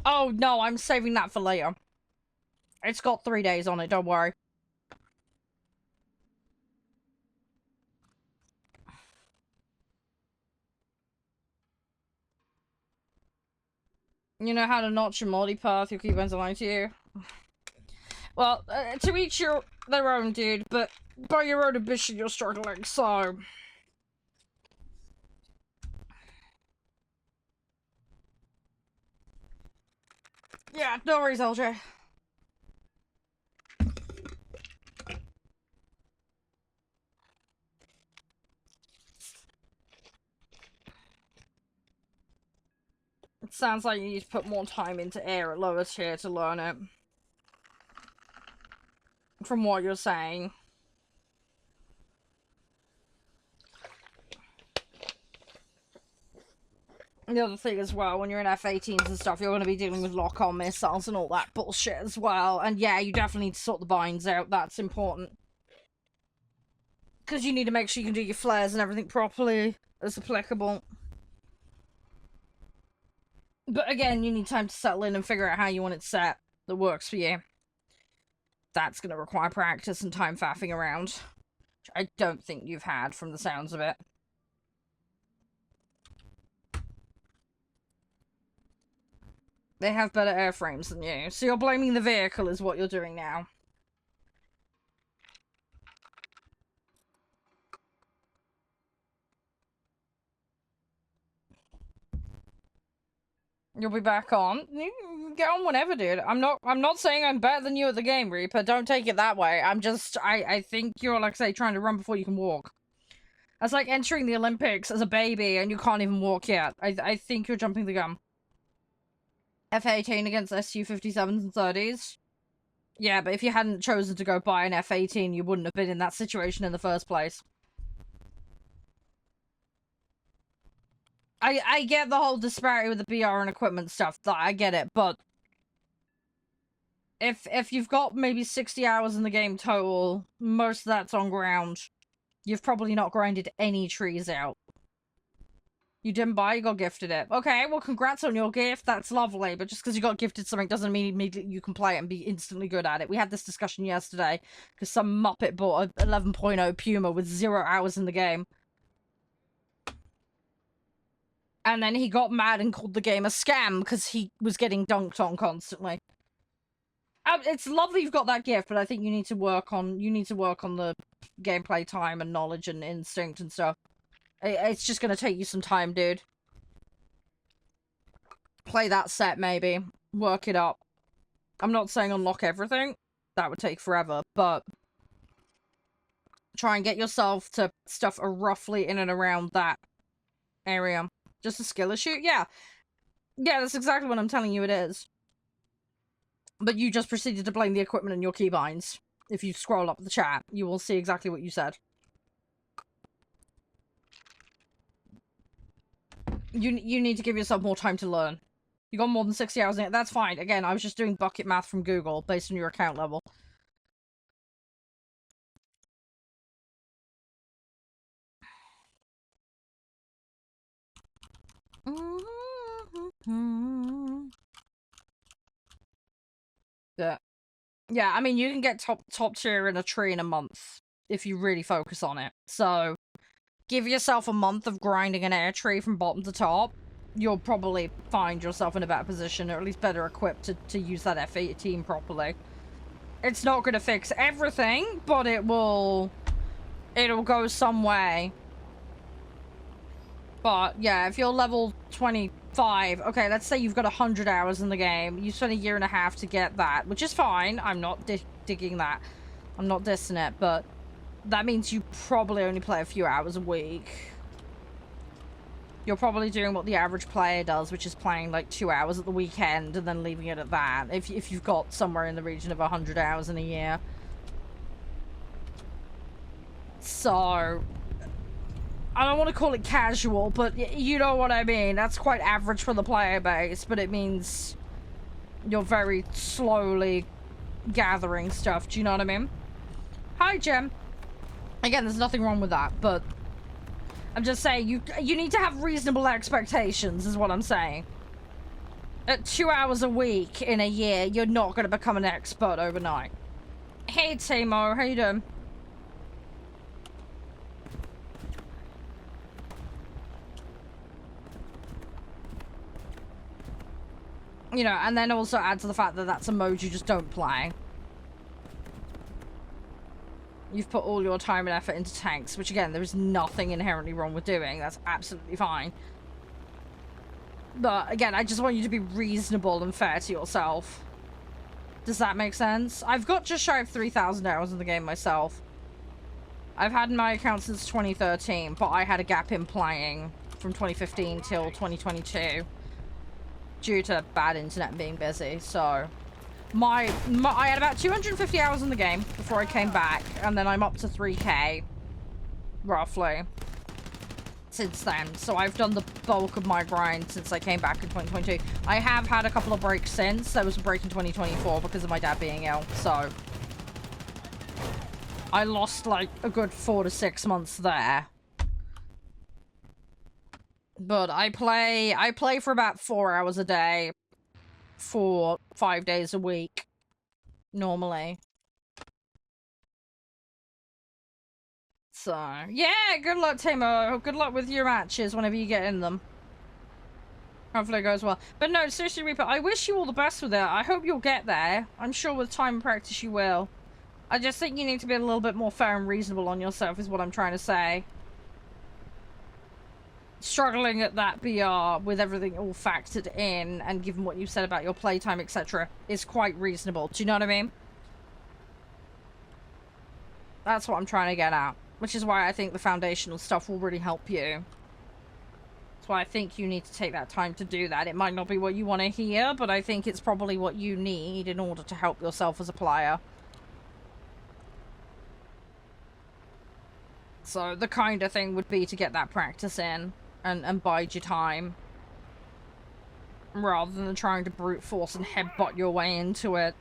Oh, no, I'm saving that for later. It's got 3 days on it, don't worry. You know how to notch your multipath, your keyboard's aligned to you. Well, to each their own, dude, but by your own admission, you're struggling, so... Yeah, no worries, LJ. It sounds like you need to put more time into air at lower tier to learn it. From what you're saying. The other thing as well, when you're in F-18s and stuff, you're going to be dealing with lock-on missiles and all that bullshit as well. And yeah, you definitely need to sort the binds out. That's important. Because you need to make sure you can do your flares and everything properly as applicable. But again, you need time to settle in and figure out how you want it set that works for you. That's going to require practice and time faffing around. Which I don't think you've had from the sounds of it. They have better airframes than you. So you're blaming the vehicle is what you're doing now. You'll be back on. You can get on whenever, dude. I'm not saying I'm better than you at the game, Reaper. Don't take it that way. I think you're, like I say, trying to run before you can walk. That's like entering the Olympics as a baby and you can't even walk yet. I think you're jumping the gun. F-18 against Su-57s and 30s. Yeah, but if you hadn't chosen to go buy an F-18, you wouldn't have been in that situation in the first place. I get the whole disparity with the BR and equipment stuff. I get it, but if you've got maybe 60 hours in the game total, most of that's on ground, you've probably not grinded any trees out. You didn't buy, you got gifted it. Okay, well, congrats on your gift. That's lovely. But just because you got gifted something doesn't mean immediately you can play it and be instantly good at it. We had this discussion yesterday because some muppet bought a 11.0 Puma with 0 hours in the game. And then he got mad and called the game a scam because he was getting dunked on constantly. It's lovely you've got that gift, but I think you need to work on the gameplay time and knowledge and instinct and stuff. It's just gonna take you some time, dude. Play that set, maybe. Work it up. I'm not saying unlock everything. That would take forever, but try and get yourself to stuff roughly in and around that area. Just a skill issue? Yeah. Yeah, that's exactly what I'm telling you it is. But you just proceeded to blame the equipment and your keybinds. If you scroll up the chat, you will see exactly what you said. You need to give yourself more time to learn. You got more than 60 hours in it. That's fine. Again, I was just doing bucket math from Google based on your account level. Yeah, I mean, you can get top tier in a tree in a month if you really focus on it. So, give yourself a month of grinding an air tree from bottom to top. You'll probably find yourself in a better position, or at least better equipped to use that F-18 properly. It's not going to fix everything, but it'll go some way. But, yeah, if you're level 25, okay, let's say you've got 100 hours in the game. You spent a year and a half to get that, which is fine. I'm not digging that. I'm not dissing it, but that means you probably only play a few hours a week. You're probably doing what the average player does, which is playing like 2 hours at the weekend and then leaving it at that. If you've got somewhere in the region of 100 hours in a year. So, I don't want to call it casual, but you know what I mean. That's quite average for the player base, but it means you're very slowly gathering stuff. Do you know what I mean? Hi, Jem. Again, there's nothing wrong with that, but I'm just saying you need to have reasonable expectations, is what I'm saying. At 2 hours a week in a year, you're not going to become an expert overnight. Hey, Timo, how you doing? You know, and then also add to the fact that that's a mode you just don't play. You've put all your time and effort into tanks, which again, there is nothing inherently wrong with doing. That's absolutely fine. But again, I just want you to be reasonable and fair to yourself. Does that make sense? I've got just shy of 3,000 hours in the game myself. I've had my account since 2013, but I had a gap in playing from 2015 till 2022 due to bad internet and being busy. So I had about 250 hours in the game before I came back, and then I'm up to 3K roughly since then. So I've done the bulk of my grind since I came back in 2022. I have had a couple of breaks since. There was a break in 2024 because of my dad being ill, so I lost like a good 4 to 6 months there. But I play for about 4 hours a day for 5 days a week normally. So, yeah, good luck, Timo. Good luck with your matches whenever you get in them. Hopefully it goes well. But no, seriously, Reaper, I wish you all the best with it. I hope you'll get there. I'm sure with time and practice you will. I just think you need to be a little bit more fair and reasonable on yourself is what I'm trying to say. Struggling at that BR with everything all factored in and given what you said about your playtime, etc. is quite reasonable. Do you know what I mean? That's what I'm trying to get at. Which is why I think the foundational stuff will really help you. That's why I think you need to take that time to do that. It might not be what you want to hear, but I think it's probably what you need in order to help yourself as a player. So the kind of thing would be to get that practice in and bide your time. Rather than trying to brute force and headbutt your way into it.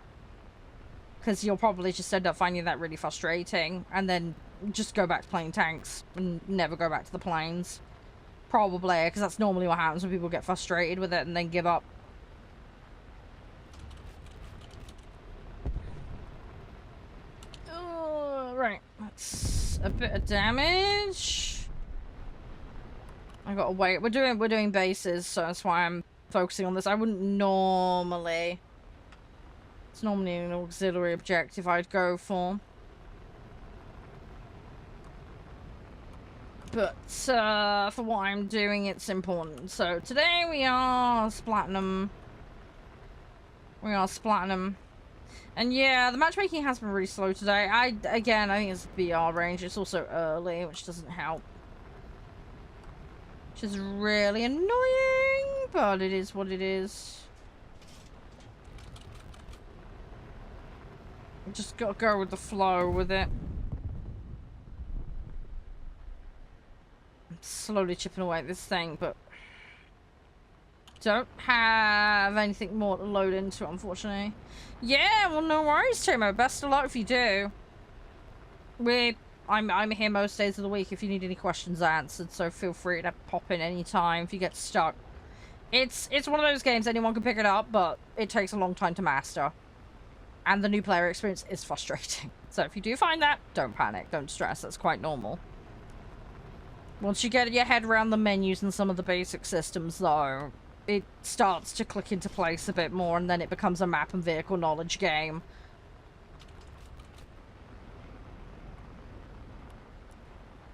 Because you'll probably just end up finding that really frustrating. And then just go back to playing tanks and never go back to the planes. Probably, because that's normally what happens when people get frustrated with it and then give up. Right, that's a bit of damage. I gotta wait. We're doing bases, so that's why I'm focusing on this. I wouldn't normally. It's normally an auxiliary objective I'd go for. But for what I'm doing, it's important. So today we are Splatinum. We are Splatinum. And yeah, the matchmaking has been really slow today. Again, I think it's BR range. It's also early, which doesn't help. Which is really annoying, but it is what it is. Just gotta go with the flow with it. I'm slowly chipping away at this thing, but don't have anything more to load into, unfortunately. Yeah, well, no worries, Timo. Best of luck if you do. I'm here most days of the week if you need any questions answered, so feel free to pop in anytime if you get stuck. It's one of those games anyone can pick it up, but it takes a long time to master. And the new player experience is frustrating. So if you do find that, don't panic, don't stress, that's quite normal. Once you get your head around the menus and some of the basic systems, though, it starts to click into place a bit more, and then it becomes a map and vehicle knowledge game.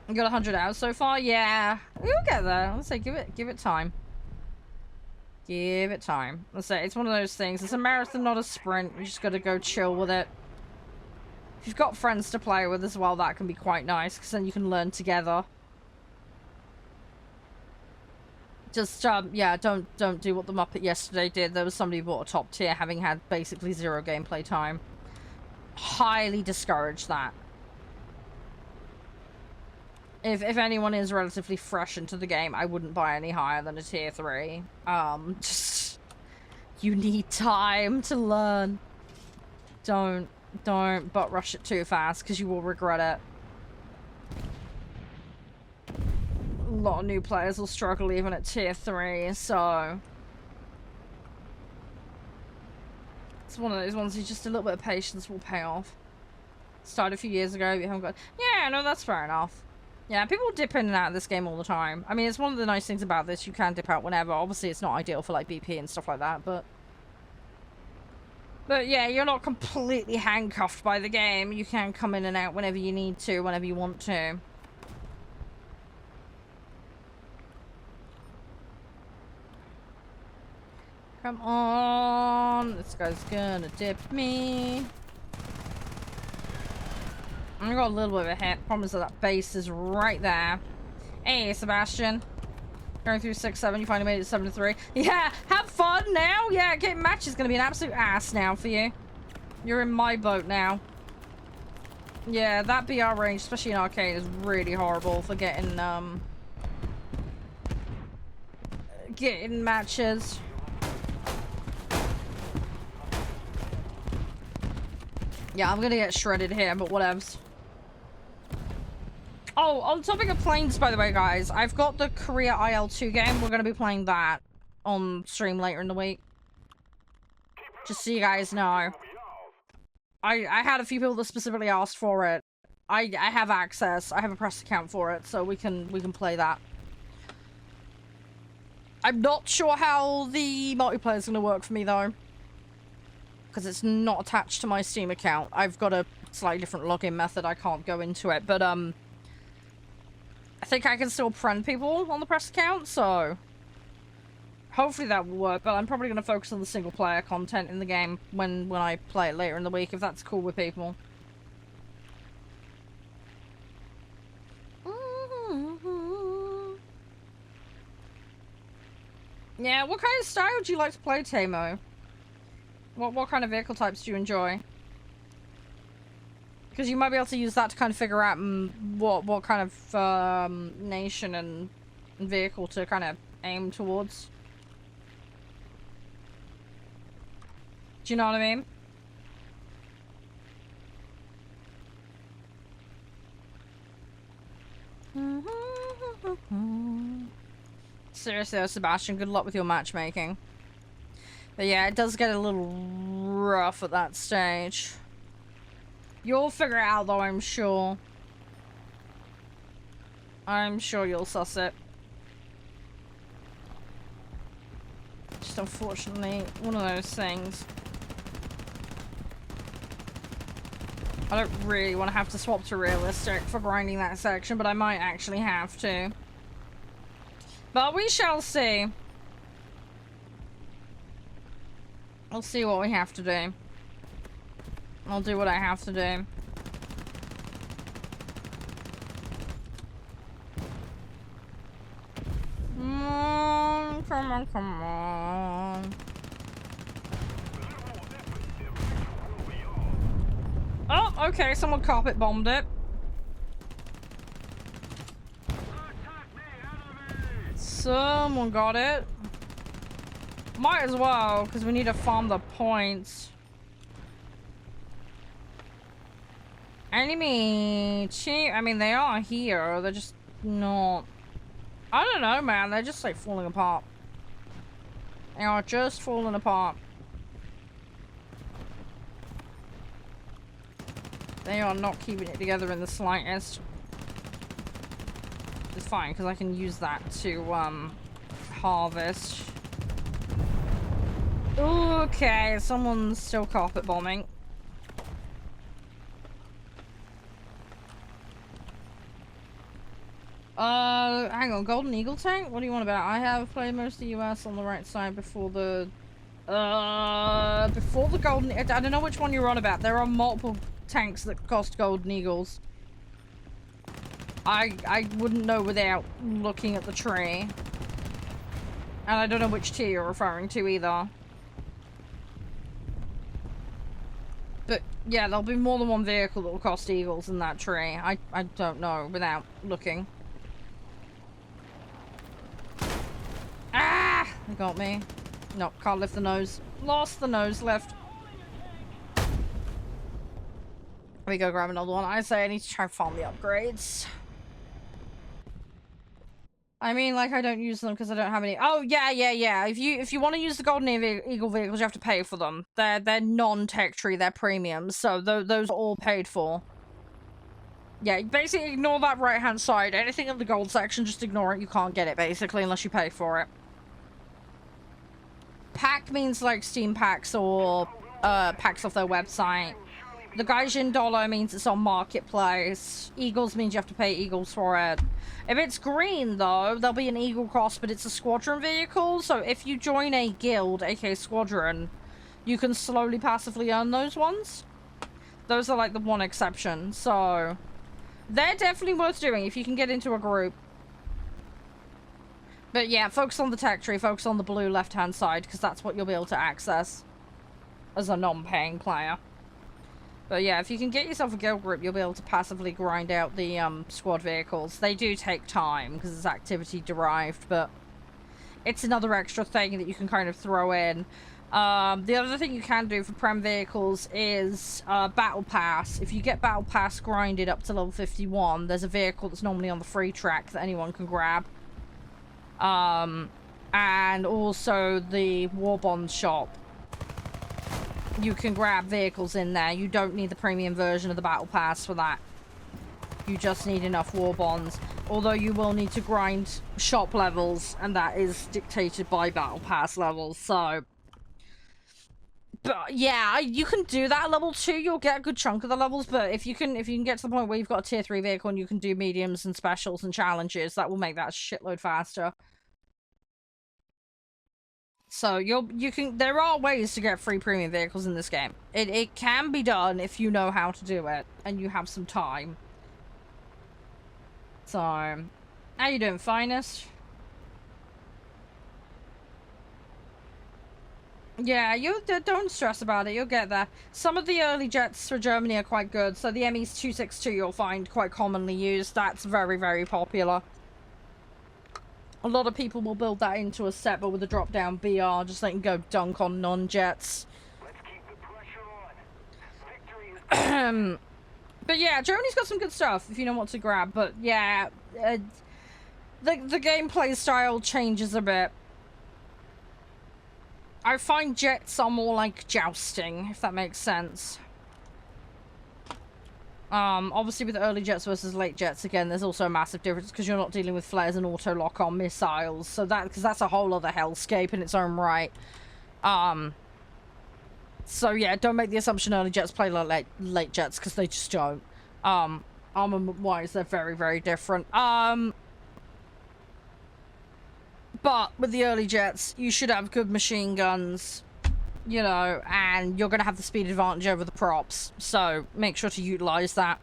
You got 100 hours so far? Yeah. We'll get there. Let's say give it time. Give it time. Let's say it's one of those things. It's a marathon, not a sprint. You just gotta go chill with it. If you've got friends to play with as well, that can be quite nice, because then you can learn together. Just, yeah, don't do what the Muppet yesterday did. There was somebody who bought a top tier having had basically 0 gameplay time. Highly discourage that. If anyone is relatively fresh into the game, I wouldn't buy any higher than a tier 3. Just... You need time to learn. Don't butt rush it too fast, because you will regret it. A lot of new players will struggle even at tier 3, so... It's one of those ones who just a little bit of patience will pay off. Started a few years ago, you haven't got... Yeah, no, that's fair enough. Yeah, people dip in and out of this game all the time. I mean, it's one of the nice things about this. You can dip out whenever. Obviously, it's not ideal for, like, BP and stuff like that, but... But, yeah, you're not completely handcuffed by the game. You can come in and out whenever you need to, whenever you want to. Come on. This guy's gonna dip me. I got a little bit of a hit. Problem is that base is right there. Hey, Sebastian. Going through 6-7, you finally made it 7-3. Yeah, have fun now. Yeah, getting match is gonna be an absolute ass now for you. You're in my boat now. Yeah, that BR range, especially in arcade, is really horrible for getting matches. Yeah, I'm gonna get shredded here, but whatevs. Oh, on topic of planes, by the way, guys, I've got the Korea IL-2 game. We're going to be playing that on stream later in the week. Just so you guys know. I had a few people that specifically asked for it. I have access. I have a press account for it, so we can play that. I'm not sure how the multiplayer is going to work for me, though. Because it's not attached to my Steam account. I've got a slightly different login method. I can't go into it, but, I think I can still friend people on the press account, so hopefully that will work, but I'm probably going to focus on the single player content in the game when I play it later in the week, if that's cool with people. Yeah, what kind of style do you like to play, Tamo? What kind of vehicle types do you enjoy? Because you might be able to use that to kind of figure out what kind of nation and vehicle to kind of aim towards. Do you know what I mean? Seriously though, Sebastian, good luck with your matchmaking. But yeah, it does get a little rough at that stage. You'll figure it out, though, I'm sure. I'm sure you'll suss it. Just unfortunately, one of those things. I don't really want to have to swap to realistic for grinding that section, but I might actually have to. But we shall see. We'll see what we have to do. I'll do what I have to do. Come on, come on. Oh, okay, someone carpet bombed it. Someone got it. Might as well, because we need to farm the points. Enemy team, I mean, they are here. They're just not... I don't know, man. They're just, like, falling apart. They are just falling apart. They are not keeping it together in the slightest. It's fine, because I can use that to, harvest. Okay, someone's still carpet bombing. Hang on, Golden Eagle tank? What do you want about? I have played most of the US on the right side before the Golden... I don't know which one you're on about. There are multiple tanks that cost Golden Eagles. I wouldn't know without looking at the tree. And I don't know which tier you're referring to either. But, yeah, there'll be more than one vehicle that will cost Eagles in that tree. I don't know without looking. Ah! They got me. No, can't lift the nose. Lost the nose left. There we go, grab another one. I say I need to try and farm the upgrades. I mean, like, I don't use them because I don't have any. Oh, yeah. If you want to use the Golden Eagle vehicles, you have to pay for them. They're non-tech tree, they're premiums, so those are all paid for. Yeah, basically ignore that right-hand side. Anything in the gold section, just ignore it. You can't get it, basically, unless you pay for it. Pack means, like, Steam packs or packs off their website. The Gaijin dollar means it's on marketplace. Eagles means you have to pay Eagles for it. If it's green, though, there'll be an Eagle Cross, but it's a squadron vehicle. So if you join a guild, aka squadron, you can slowly passively earn those ones. Those are like the one exception. So they're definitely worth doing if you can get into a group. But yeah, focus on the tech tree, focus on the blue left-hand side, because that's what you'll be able to access as a non-paying player. But yeah, if you can get yourself a guild group, you'll be able to passively grind out the squad vehicles. They do take time, because it's activity-derived, but it's another extra thing that you can kind of throw in. The other thing you can do for Prem vehicles is Battle Pass. If you get Battle Pass grinded up to level 51, there's a vehicle that's normally on the free track that anyone can grab. And also the War Bond shop. You can grab vehicles in there. You don't need the premium version of the Battle Pass for that. You just need enough War Bonds. Although you will need to grind shop levels, and that is dictated by Battle Pass levels, so... But yeah, you can do that at level 2. You'll get a good chunk of the levels, but if you can get to the point where you've got a tier 3 vehicle and you can do mediums and specials and challenges, that will make that a shitload faster. So there are ways to get free premium vehicles in this game. It can be done if you know how to do it and you have some time. So, how you doing, Finest? Yeah, don't stress about it. You'll get there. Some of the early jets for Germany are quite good. So the ME's 262 you'll find quite commonly used. That's very, very popular. A lot of people will build that into a set, but with a drop-down BR, just letting go dunk on non-jets. Let's keep the pressure on. Victory is... But yeah, Germany's got some good stuff if you know what to grab. But yeah, the gameplay style changes a bit. I find jets are more like jousting, if that makes sense. Obviously with early jets versus late jets, again, there's also a massive difference because you're not dealing with flares and auto-lock-on missiles. So because that's a whole other hellscape in its own right. So yeah, don't make the assumption early jets play like late jets, because they just don't. Armor-wise, they're very, very different. But with the early jets, you should have good machine guns, you know, and you're going to have the speed advantage over the props. So make sure to utilize that.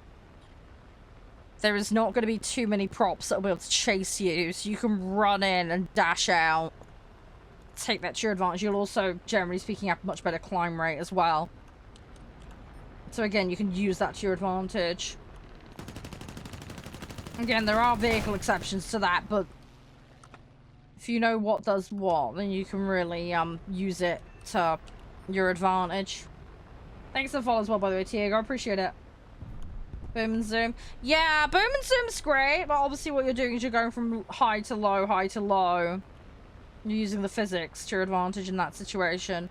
There is not going to be too many props that will be able to chase you, so you can run in and dash out. Take that to your advantage. You'll also, generally speaking, have a much better climb rate as well. So again, you can use that to your advantage. Again, there are vehicle exceptions to that, but if you know what does what, then you can really use it to your advantage. Thanks for the follow as well, by the way, Tiago. I appreciate it. Boom and zoom. Yeah, boom and zoom's great, but obviously what you're doing is you're going from high to low, high to low. You're using the physics to your advantage in that situation.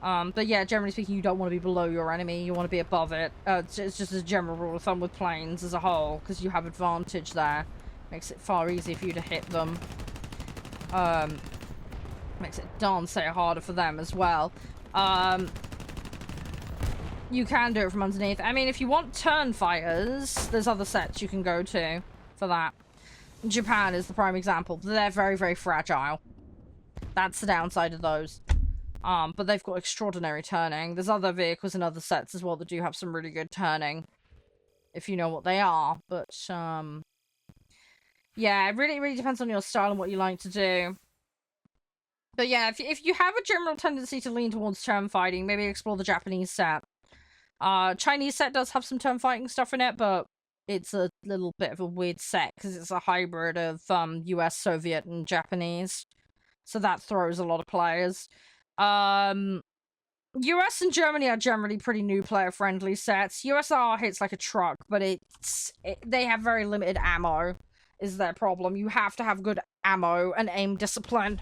But yeah, generally speaking, you don't want to be below your enemy. You want to be above it. It's just a general rule of thumb with planes as a whole, because you have advantage there. Makes it far easier for you to hit them. Makes it darn say harder for them as well. You can do it from underneath. I mean, if you want turn fighters, there's other sets you can go to for that. Japan is the prime example. They're very, very fragile. That's the downside of those. But they've got extraordinary turning. There's other vehicles and other sets as well that do have some really good turning, if you know what they are. But, yeah, it really, really depends on your style and what you like to do. But yeah, if you have a general tendency to lean towards turn fighting, maybe explore the Japanese set. Chinese set does have some turn fighting stuff in it, but it's a little bit of a weird set because it's a hybrid of US, Soviet, and Japanese. So that throws a lot of players. US and Germany are generally pretty new player-friendly sets. USR hits like a truck, but they have very limited ammo, is their problem. You have to have good ammo and aim discipline.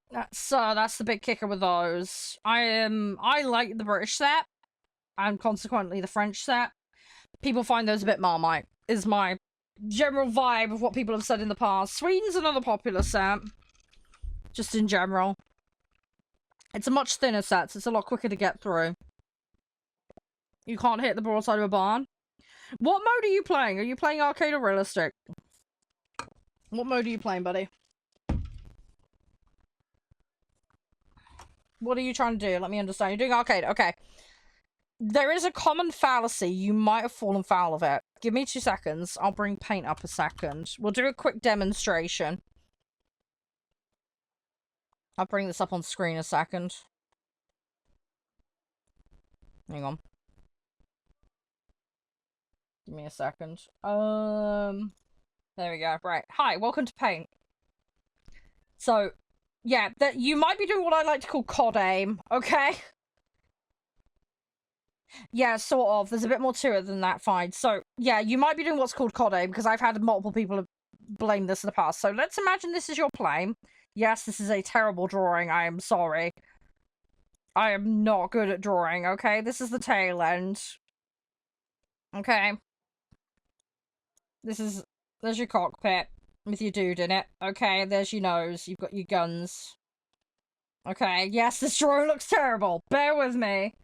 That's the big kicker with those. I like the British set, and consequently the French set. People find those a bit Marmite, is my general vibe of what people have said in the past. Sweden's another popular set, just in general. It's a much thinner set, so it's a lot quicker to get through. You can't hit the broadside of a barn. What mode are you playing? Are you playing arcade or realistic? What mode are you playing, buddy? What are you trying to do? Let me understand. You're doing arcade. Okay. There is a common fallacy. You might have fallen foul of it. Give me 2 seconds. I'll bring paint up a second. We'll do a quick demonstration. I'll bring this up on screen a second. Hang on. Give me a second. There we go. Right. Hi, welcome to Paint. So, yeah, you might be doing what I like to call COD aim, okay? Yeah, sort of. There's a bit more to it than that, fine. So, yeah, you might be doing what's called COD aim, because I've had multiple people blame this in the past. So, let's imagine this is your plane. Yes, this is a terrible drawing. I am sorry. I am not good at drawing, okay? This is the tail end. Okay. There's your cockpit with your dude in it. Okay, there's your nose. You've got your guns. Okay, yes, this drawing looks terrible. Bear with me.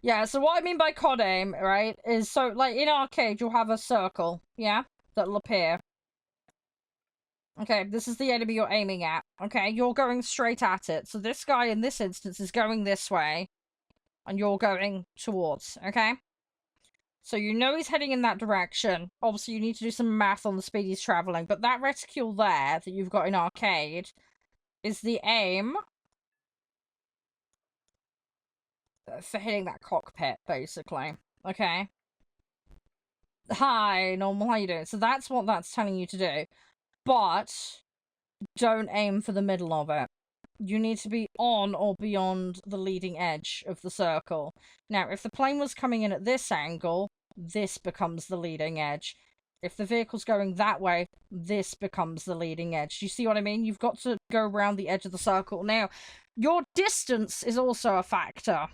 Yeah, so what I mean by COD aim, right, is so, like, in arcade, you'll have a circle, yeah, that'll appear. Okay, this is the enemy you're aiming at. Okay, you're going straight at it. So this guy, in this instance, is going this way, and you're going towards, okay? So you know he's heading in that direction. Obviously, you need to do some math on the speed he's traveling, but that reticule there that you've got in arcade is the aim for hitting that cockpit, basically. Okay? Hi, normal, how you doing? So that's what that's telling you to do. But don't aim for the middle of it. You need to be on or beyond the leading edge of the circle. Now, if the plane was coming in at this angle, this becomes the leading edge. If the vehicle's going that way, this becomes the leading edge. Do you see what I mean? You've got to go around the edge of the circle. Now, your distance is also a factor.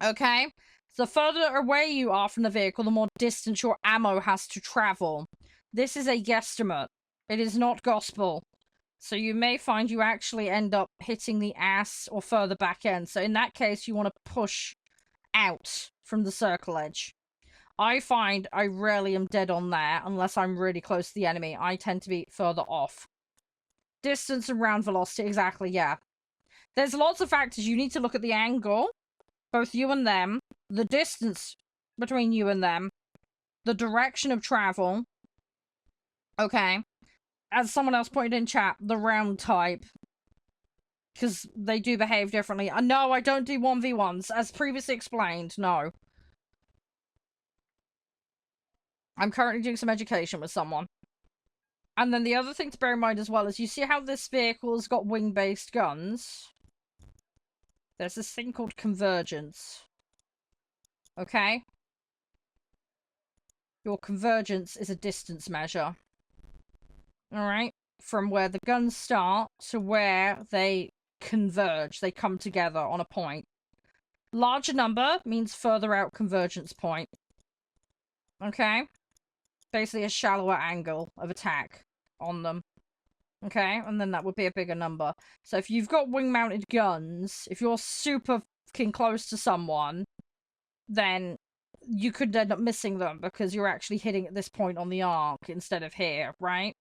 Okay? The further away you are from the vehicle, the more distance your ammo has to travel. This is a guesstimate. It is not gospel. So you may find you actually end up hitting the ass or further back end. So in that case, you want to push out from the circle edge. I find I rarely am dead on there unless I'm really close to the enemy. I tend to be further off. Distance and round velocity, exactly, yeah. There's lots of factors. You need to look at the angle, both you and them, the distance between you and them, the direction of travel. Okay. As someone else pointed in chat, the round type. Because they do behave differently. No, I don't do 1v1s. As previously explained, no. I'm currently doing some education with someone. And then the other thing to bear in mind as well is you see how this vehicle's got wing-based guns? There's this thing called convergence. Okay? Your convergence is a distance measure. Alright? From where the guns start to where they converge. They come together on a point. Larger number means further out convergence point. Okay? Basically a shallower angle of attack on them. Okay? And then that would be a bigger number. So if you've got wing-mounted guns, if you're super fucking close to someone, then you could end up missing them because you're actually hitting at this point on the arc instead of here, right?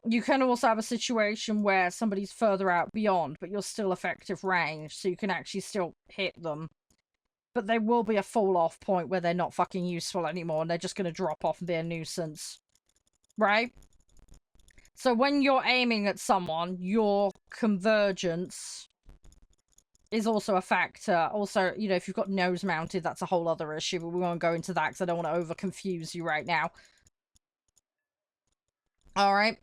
You can also have a situation where somebody's further out beyond, but you're still effective range, so you can actually still hit them. But there will be a fall-off point where they're not fucking useful anymore, and they're just going to drop off and be a nuisance. Right? So when you're aiming at someone, your convergence is also a factor. Also, you know, if you've got nose-mounted, that's a whole other issue, but we won't go into that because I don't want to over-confuse you right now. Alright?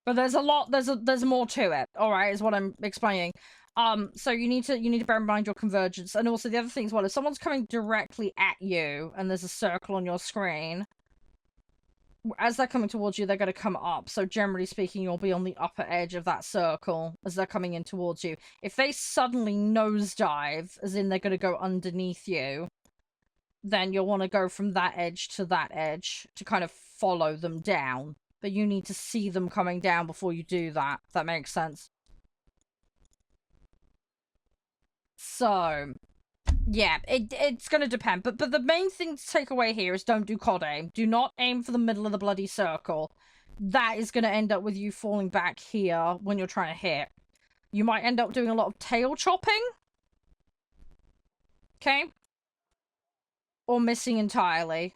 But there's a lot, there's more to it, alright, is what I'm explaining. So you need to bear in mind your convergence. And also the other thing as well, if someone's coming directly at you and there's a circle on your screen, as they're coming towards you, they're going to come up. So generally speaking, you'll be on the upper edge of that circle as they're coming in towards you. If they suddenly nosedive, as in they're going to go underneath you, then you'll want to go from that edge to kind of follow them down. But you need to see them coming down before you do that. If that makes sense. So, yeah, it's gonna depend. But the main thing to take away here is don't do COD aim. Do not aim for the middle of the bloody circle. That is gonna end up with you falling back here when you're trying to hit. You might end up doing a lot of tail chopping. Okay? Or missing entirely.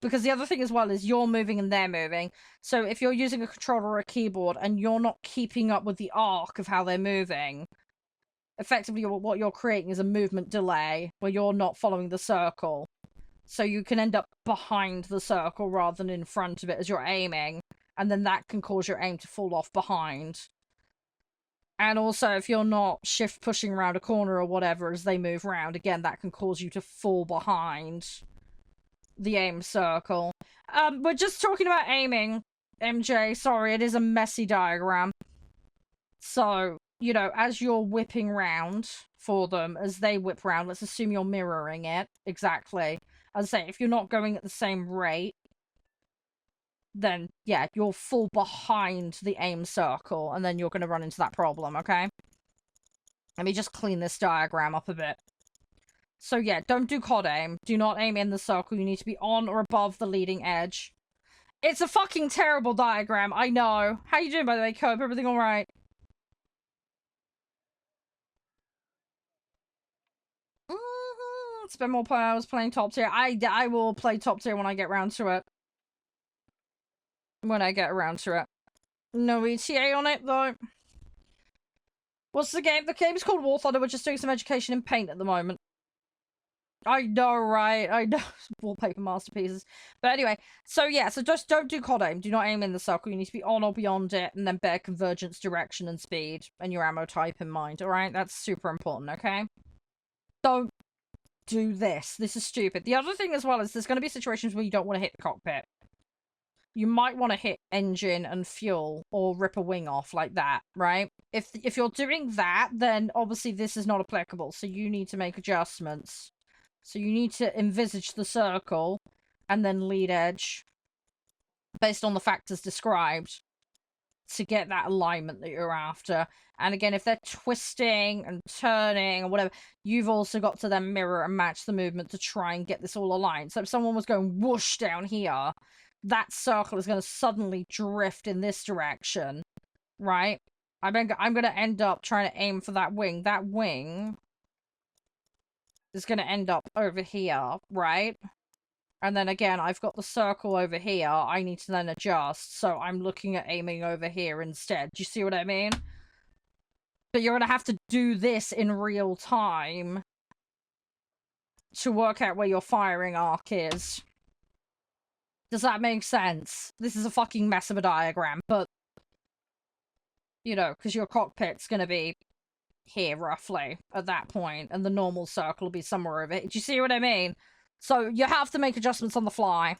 Because the other thing as well is you're moving and they're moving. So if you're using a controller or a keyboard and you're not keeping up with the arc of how they're moving, effectively what you're creating is a movement delay where you're not following the circle. So you can end up behind the circle rather than in front of it as you're aiming. And then that can cause your aim to fall off behind. And also, if you're not shift pushing around a corner or whatever as they move around, again, that can cause you to fall behind the aim circle. We're just talking about aiming, MJ. Sorry, it is a messy diagram. So, you know, as you're whipping round for them, as they whip round, let's assume you're mirroring it. Exactly. As I say, if you're not going at the same rate, then, yeah, you'll fall behind the aim circle, and then you're going to run into that problem, okay? Let me just clean this diagram up a bit. So, yeah, don't do COD aim. Do not aim in the circle. You need to be on or above the leading edge. It's a fucking terrible diagram, I know. How you doing, by the way, Cope? Everything alright? Spend more hours playing top tier. I will play top tier when I get around to it. When I get around to it. No ETA on it, though. What's the game? The game's called War Thunder. We're just doing some education in paint at the moment. I know, right? I know. Wallpaper masterpieces. But anyway, so yeah, so just don't do COD aim. Do not aim in the circle. You need to be on or beyond it, and then bear convergence, direction, and speed, and your ammo type in mind, alright? That's super important, okay? Don't do this. This is stupid. The other thing as well is there's going to be situations where you don't want to hit the cockpit. You might want to hit engine and fuel or rip a wing off like that, right? If you're doing that, then obviously this is not applicable, so you need to make adjustments. So you need to envisage the circle and then lead edge based on the factors described to get that alignment that you're after. And again, if they're twisting and turning or whatever, you've also got to then mirror and match the movement to try and get this all aligned. So if someone was going whoosh down here, that circle is going to suddenly drift in this direction, right? I'm going to end up trying to aim for that wing. That wing is going to end up over here, right? And then again, I've got the circle over here. I need to then adjust. So I'm looking at aiming over here instead. Do you see what I mean? But you're going to have to do this in real time to work out where your firing arc is. Does that make sense? This is a fucking mess of a diagram, but, you know, because your cockpit's going to be here, roughly, at that point, and the normal circle will be somewhere over it. Do you see what I mean? So, you have to make adjustments on the fly.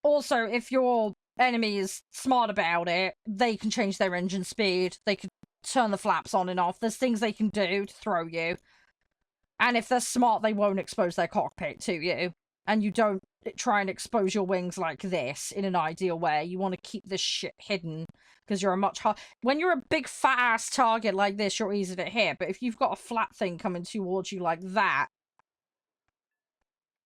Also, if your enemy is smart about it, they can change their engine speed, they can turn the flaps on and off, there's things they can do to throw you. And if they're smart, they won't expose their cockpit to you. And you don't try and expose your wings like this in an ideal way. You want to keep this shit hidden because you're a much hard. When you're a big fat ass target like this, you're easy to hit. But if you've got a flat thing coming towards you like that,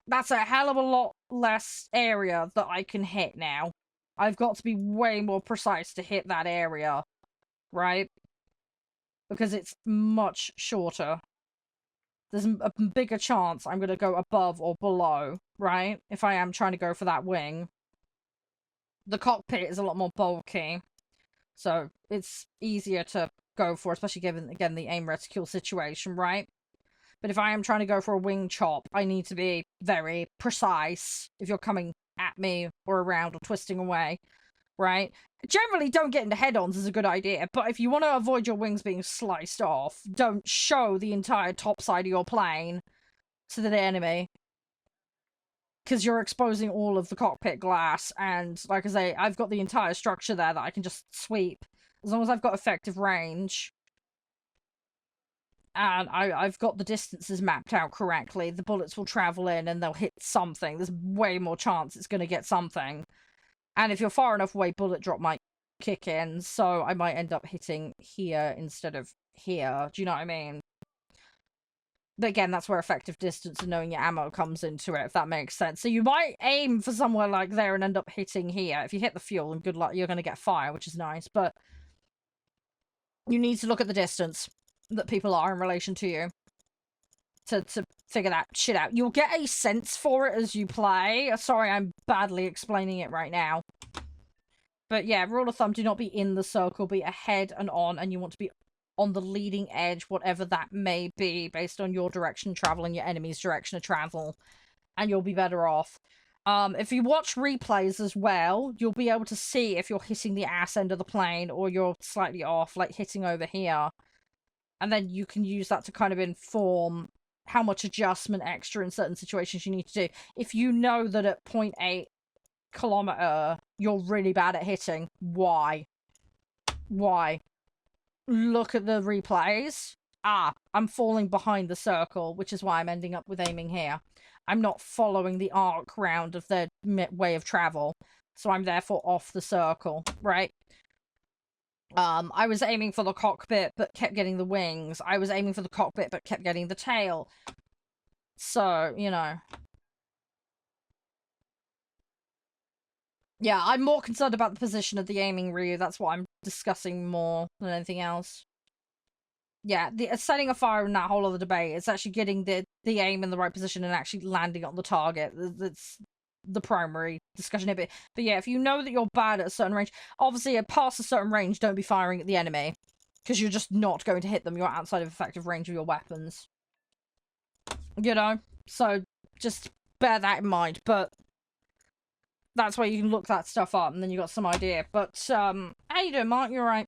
that's a hell of a lot less area that I can hit now. I've got to be way more precise to hit that area, right? Because it's much shorter. There's a bigger chance I'm going to go above or below, right? If I am trying to go for that wing. The cockpit is a lot more bulky. So it's easier to go for, especially given, again, the aim reticule situation, right? But if I am trying to go for a wing chop, I need to be very precise if you're coming at me or around or twisting away, right? Generally, don't get into head-ons is a good idea, but if you want to avoid your wings being sliced off, don't show the entire top side of your plane to the enemy. Because you're exposing all of the cockpit glass, and, like I say, I've got the entire structure there that I can just sweep. As long as I've got effective range. And I've got the distances mapped out correctly, the bullets will travel in and they'll hit something. There's way more chance it's going to get something. And if you're far enough away, bullet drop might kick in, so I might end up hitting here instead of here. Do you know what I mean? But again, that's where effective distance and knowing your ammo comes into it, if that makes sense. So you might aim for somewhere like there and end up hitting here. If you hit the fuel, and good luck, you're going to get fire, which is nice. But you need to look at the distance that people are in relation to you to figure that shit out. You'll get a sense for it as you play. Sorry, I'm badly explaining it right now. But yeah, rule of thumb, do not be in the circle, be ahead and on, and you want to be on the leading edge, whatever that may be, based on your direction of travel and your enemy's direction of travel, and you'll be better off. If you watch replays as well, you'll be able to see if you're hitting the ass end of the plane or you're slightly off, like hitting over here. And then you can use that to kind of inform how much adjustment extra in certain situations you need to do. If you know that at 0.8 kilometer, you're really bad at hitting, why? Why? Look at the replays. I'm falling behind the circle, which is why I'm ending up with aiming here. I'm not following the arc round of their way of travel, so I'm therefore off the circle, right? I was aiming for the cockpit, but kept getting the wings. I was aiming for the cockpit, but kept getting the tail. So, you know. Yeah, I'm more concerned about the position of the aiming Ryu. That's what I'm discussing more than anything else. Yeah, setting a fire in that whole other debate. It's actually getting the aim in the right position and actually landing on the target. That's the primary discussion here. But yeah, if you know that you're bad at a certain range, obviously past a certain range, don't be firing at the enemy. Because you're just not going to hit them. You're outside of effective range of your weapons. You know? So, just bear that in mind. But that's where you can look that stuff up, and then you got some idea. But, how you doing, Mark? You alright?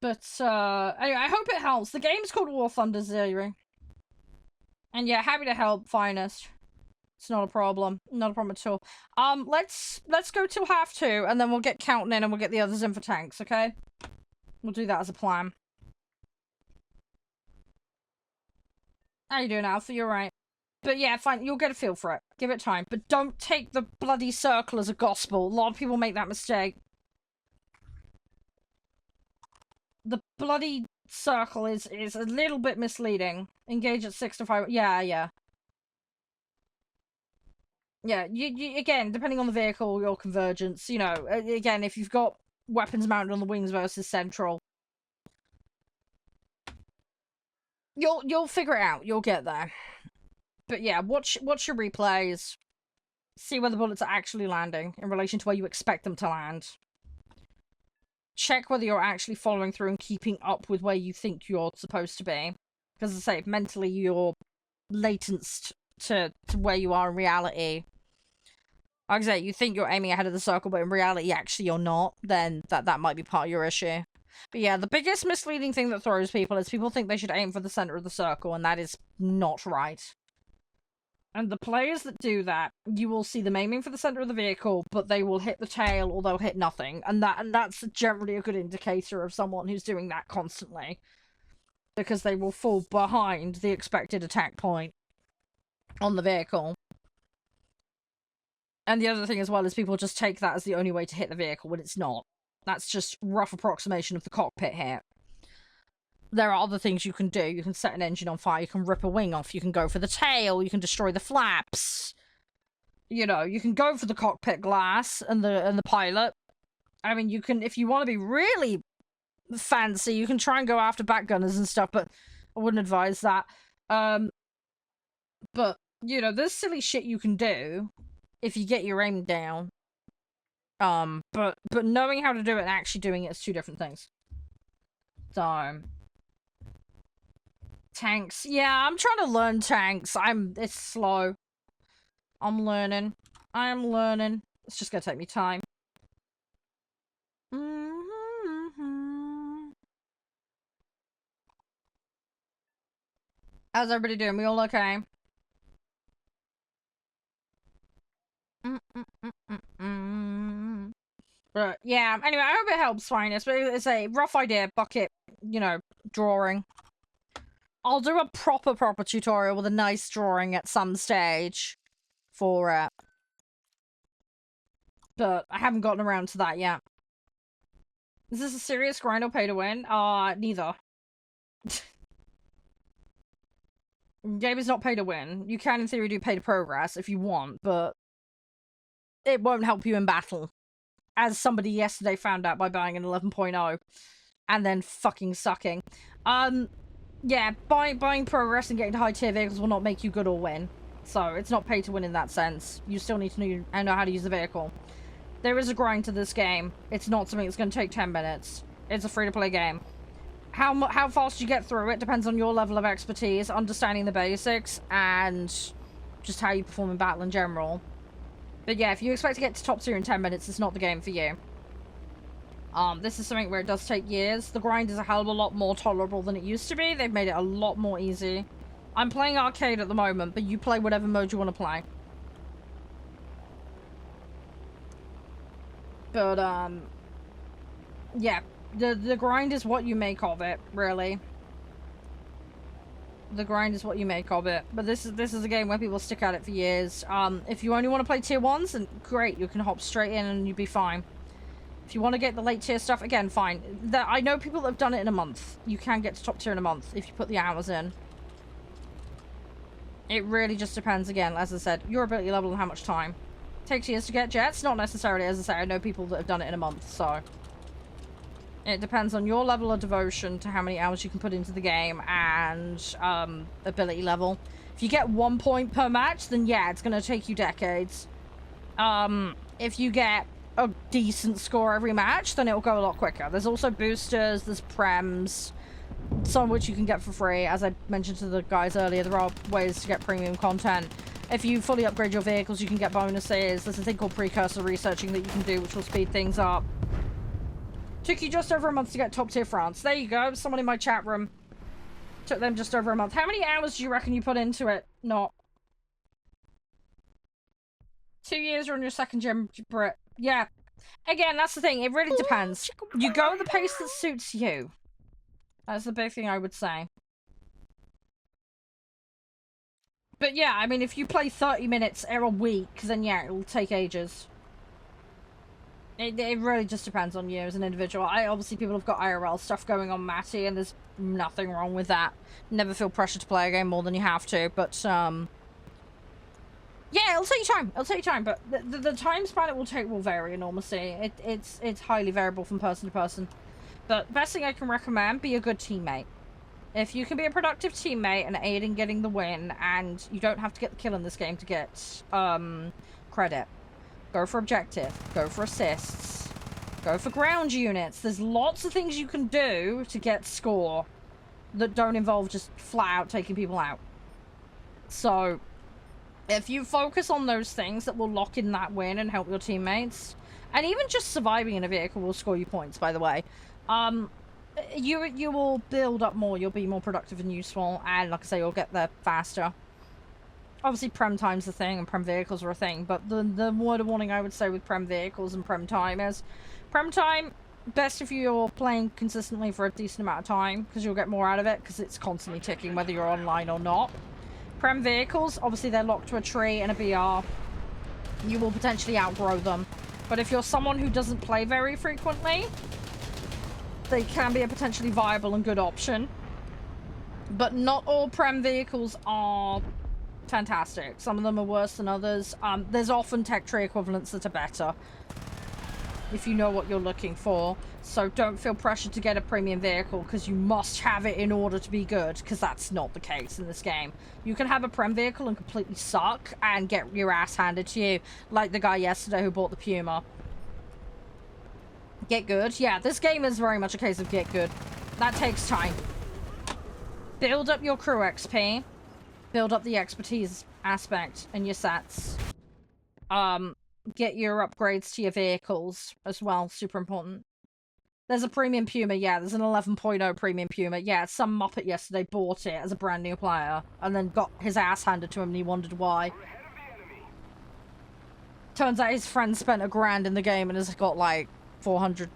But, anyway, I hope it helps. The game's called War Thunder Zero. And yeah, happy to help, Finest. It's not a problem. Not a problem at all. Let's go till 2:30, and then we'll get counting in, and we'll get the others in for tanks, okay? We'll do that as a plan. How you doing, Alpha? You're right. But yeah, fine. You'll get a feel for it. Give it time. But don't take the bloody circle as a gospel. A lot of people make that mistake. The bloody circle is a little bit misleading. Engage at 6 to 5. Yeah. Yeah, you again, depending on the vehicle, your convergence, you know, again, if you've got weapons mounted on the wings versus central, you'll figure it out. You'll get there. But yeah, watch your replays. See where the bullets are actually landing in relation to where you expect them to land. Check whether you're actually following through and keeping up with where you think you're supposed to be. Because as I say, if mentally you're latenced to where you are in reality, like I say, you think you're aiming ahead of the circle, but in reality, actually, you're not, then that might be part of your issue. But yeah, the biggest misleading thing that throws people is people think they should aim for the center of the circle, and that is not right. And the players that do that, you will see them aiming for the center of the vehicle, but they will hit the tail or they'll hit nothing. And that's generally a good indicator of someone who's doing that constantly. Because they will fall behind the expected attack point on the vehicle. And the other thing as well is people just take that as the only way to hit the vehicle when it's not. That's just rough approximation of the cockpit hit. There are other things you can do. You can set an engine on fire, you can rip a wing off, you can go for the tail, you can destroy the flaps. You know, you can go for the cockpit glass and the pilot. I mean, you can, if you want to be really fancy, you can try and go after backgunners and stuff, but I wouldn't advise that. But, you know, there's silly shit you can do if you get your aim down. But knowing how to do it and actually doing it is two different things. So, tanks. Yeah, I'm trying to learn tanks. It's slow. I'm learning. It's just gonna take me time. How's everybody doing? We all okay? But yeah, anyway, I hope it helps, Finest. But it's a rough idea, bucket, you know, drawing. I'll do a proper tutorial with a nice drawing at some stage for it. But I haven't gotten around to that yet. Is this a serious grind or pay to win? Neither. Game is not pay to win. You can, in theory, do pay to progress if you want, but it won't help you in battle. As somebody yesterday found out by buying an 11.0 and then fucking sucking. Yeah, buying progress and getting to high tier vehicles will not make you good or win. So, it's not pay to win in that sense. You still need to know how to use the vehicle. There is a grind to this game. It's not something that's going to take 10 minutes. It's a free-to-play game. How fast you get through it depends on your level of expertise, understanding the basics, and just how you perform in battle in general. But yeah, if you expect to get to top tier in 10 minutes, it's not the game for you. This is something where it does take years. The grind is a hell of a lot more tolerable than it used to be. They've made it a lot more easy. I'm playing arcade at the moment, but you play whatever mode you want to play. But, yeah. The grind is what you make of it, really. The grind is what you make of it. But this is a game where people stick at it for years. If you only want to play tier 1s, then great, you can hop straight in and you'll be fine. If you want to get the late tier stuff, again, fine. I know people that have done it in a month. You can get to top tier in a month if you put the hours in. It really just depends, again, as I said, your ability level and how much time. It takes years to get jets, not necessarily, as I say, I know people that have done it in a month, so... It depends on your level of devotion to how many hours you can put into the game and ability level. If you get 1 point per match, then yeah, it's going to take you decades. If you get a decent score every match, then it'll go a lot quicker. There's also boosters, there's prems, some of which you can get for free. As I mentioned to the guys earlier, there are ways to get premium content. If you fully upgrade your vehicles, you can get bonuses. There's a thing called precursor researching that you can do, which will speed things up. Took you just over a month to get top tier France. There you go. Someone in my chat room. Took them just over a month. How many hours do you reckon you put into it? Not. 2 years or on your second gen Brit. Yeah. Again, that's the thing. It really depends. You go at the pace that suits you. That's the big thing I would say. But yeah, I mean, if you play 30 minutes a week, then yeah, it'll take ages. It really just depends on you as an individual. Obviously, people have got IRL stuff going on, Matty, and there's nothing wrong with that. Never feel pressure to play a game more than you have to, but, yeah, it'll take you time. It'll take you time, but the time span it will take will vary enormously. It's highly variable from person to person. But best thing I can recommend, be a good teammate. If you can be a productive teammate and aid in getting the win, and you don't have to get the kill in this game to get, credit. Go for objective. Go for assists. Go for ground units. There's lots of things you can do to get score that don't involve just flat out taking people out. So, if you focus on those things that will lock in that win and help your teammates, and even just surviving in a vehicle will score you points, by the way, you will build up more. You'll be more productive and useful, and like I say, you'll get there faster. Obviously, prem time's a thing, and prem vehicles are a thing, but the word of warning I would say with prem vehicles and prem time is, prem time, best if you're playing consistently for a decent amount of time, because you'll get more out of it, because it's constantly ticking whether you're online or not. Prem vehicles, obviously they're locked to a tree and a BR. You will potentially outgrow them. But if you're someone who doesn't play very frequently, they can be a potentially viable and good option. But not all prem vehicles are fantastic. Some of them are worse than others. There's often tech tree equivalents that are better if you know what you're looking for. So don't feel pressured to get a premium vehicle because you must have it in order to be good, because that's not the case in this game. You can have a prem vehicle and completely suck and get your ass handed to you, like the guy yesterday who bought the Puma. Get good? Yeah, this game is very much a case of get good. That takes time. Build up your crew XP. Build up the expertise aspect in your sets. Get your upgrades to your vehicles as well. Super important. There's a premium Puma. Yeah, there's an 11.0 premium Puma. Yeah, some muppet yesterday bought it as a brand new player and then got his ass handed to him and he wondered why. Turns out his friend spent $1,000 in the game and has got like 400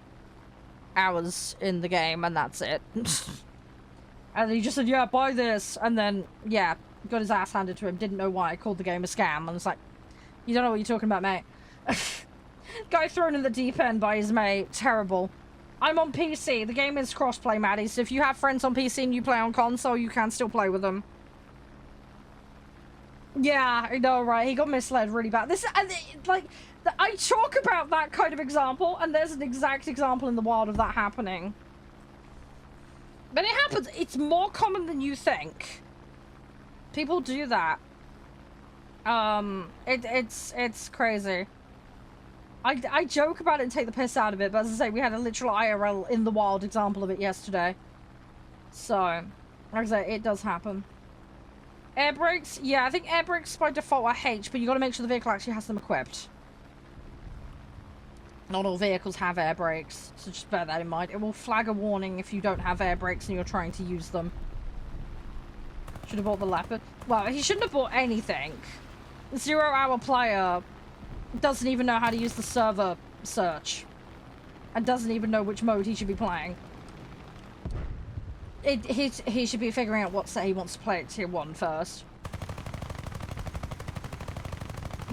hours in the game and that's it. And he just said, yeah, buy this. And then, yeah, got his ass handed to him. Didn't know why. Called the game a scam. And was like, you don't know what you're talking about, mate. Guy thrown in the deep end by his mate. Terrible. I'm on PC. The game is crossplay, Maddie, so if you have friends on PC and you play on console, you can still play with them. Yeah, I know, right? He got misled really bad. This, like, I talk about that kind of example, and there's an exact example in the wild of that happening. But it happens. It's more common than you think. People do that. It's crazy. I joke about it and take the piss out of it, but as I say, we had a literal IRL in the wild example of it yesterday. So, like I say, it does happen. Air brakes? Yeah, I think air brakes by default are H, but you gotta make sure the vehicle actually has them equipped. Not all vehicles have air brakes, so just bear that in mind. It will flag a warning if you don't have air brakes and you're trying to use them. Should have bought the Leopard. Well, he shouldn't have bought anything. The 0-hour player doesn't even know how to use the server search. And doesn't even know which mode he should be playing. He should be figuring out what set he wants to play at tier 1 first.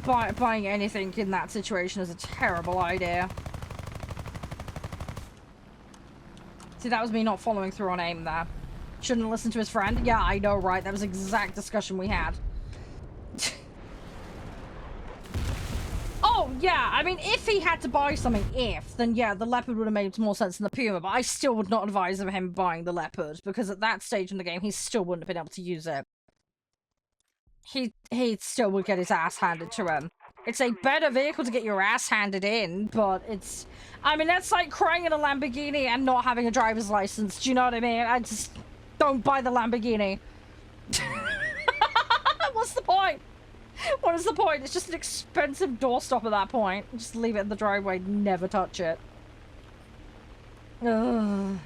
Buying anything in that situation is a terrible idea. See, that was me not following through on aim there. Shouldn't listen to his friend? Yeah, I know, right? That was the exact discussion we had. Oh, yeah, I mean, if he had to buy something, then yeah, the Leopard would have made more sense than the Puma, but I still would not advise of him buying the Leopard, because at that stage in the game, he still wouldn't have been able to use it. He still would get his ass handed to him. It's a better vehicle to get your ass handed in, but it's... I mean, that's like crying in a Lamborghini and not having a driver's license, do you know what I mean? I just... Don't buy the Lamborghini. What's the point? What is the point? It's just an expensive doorstop at that point. Just leave it in the driveway, never touch it. Ugh.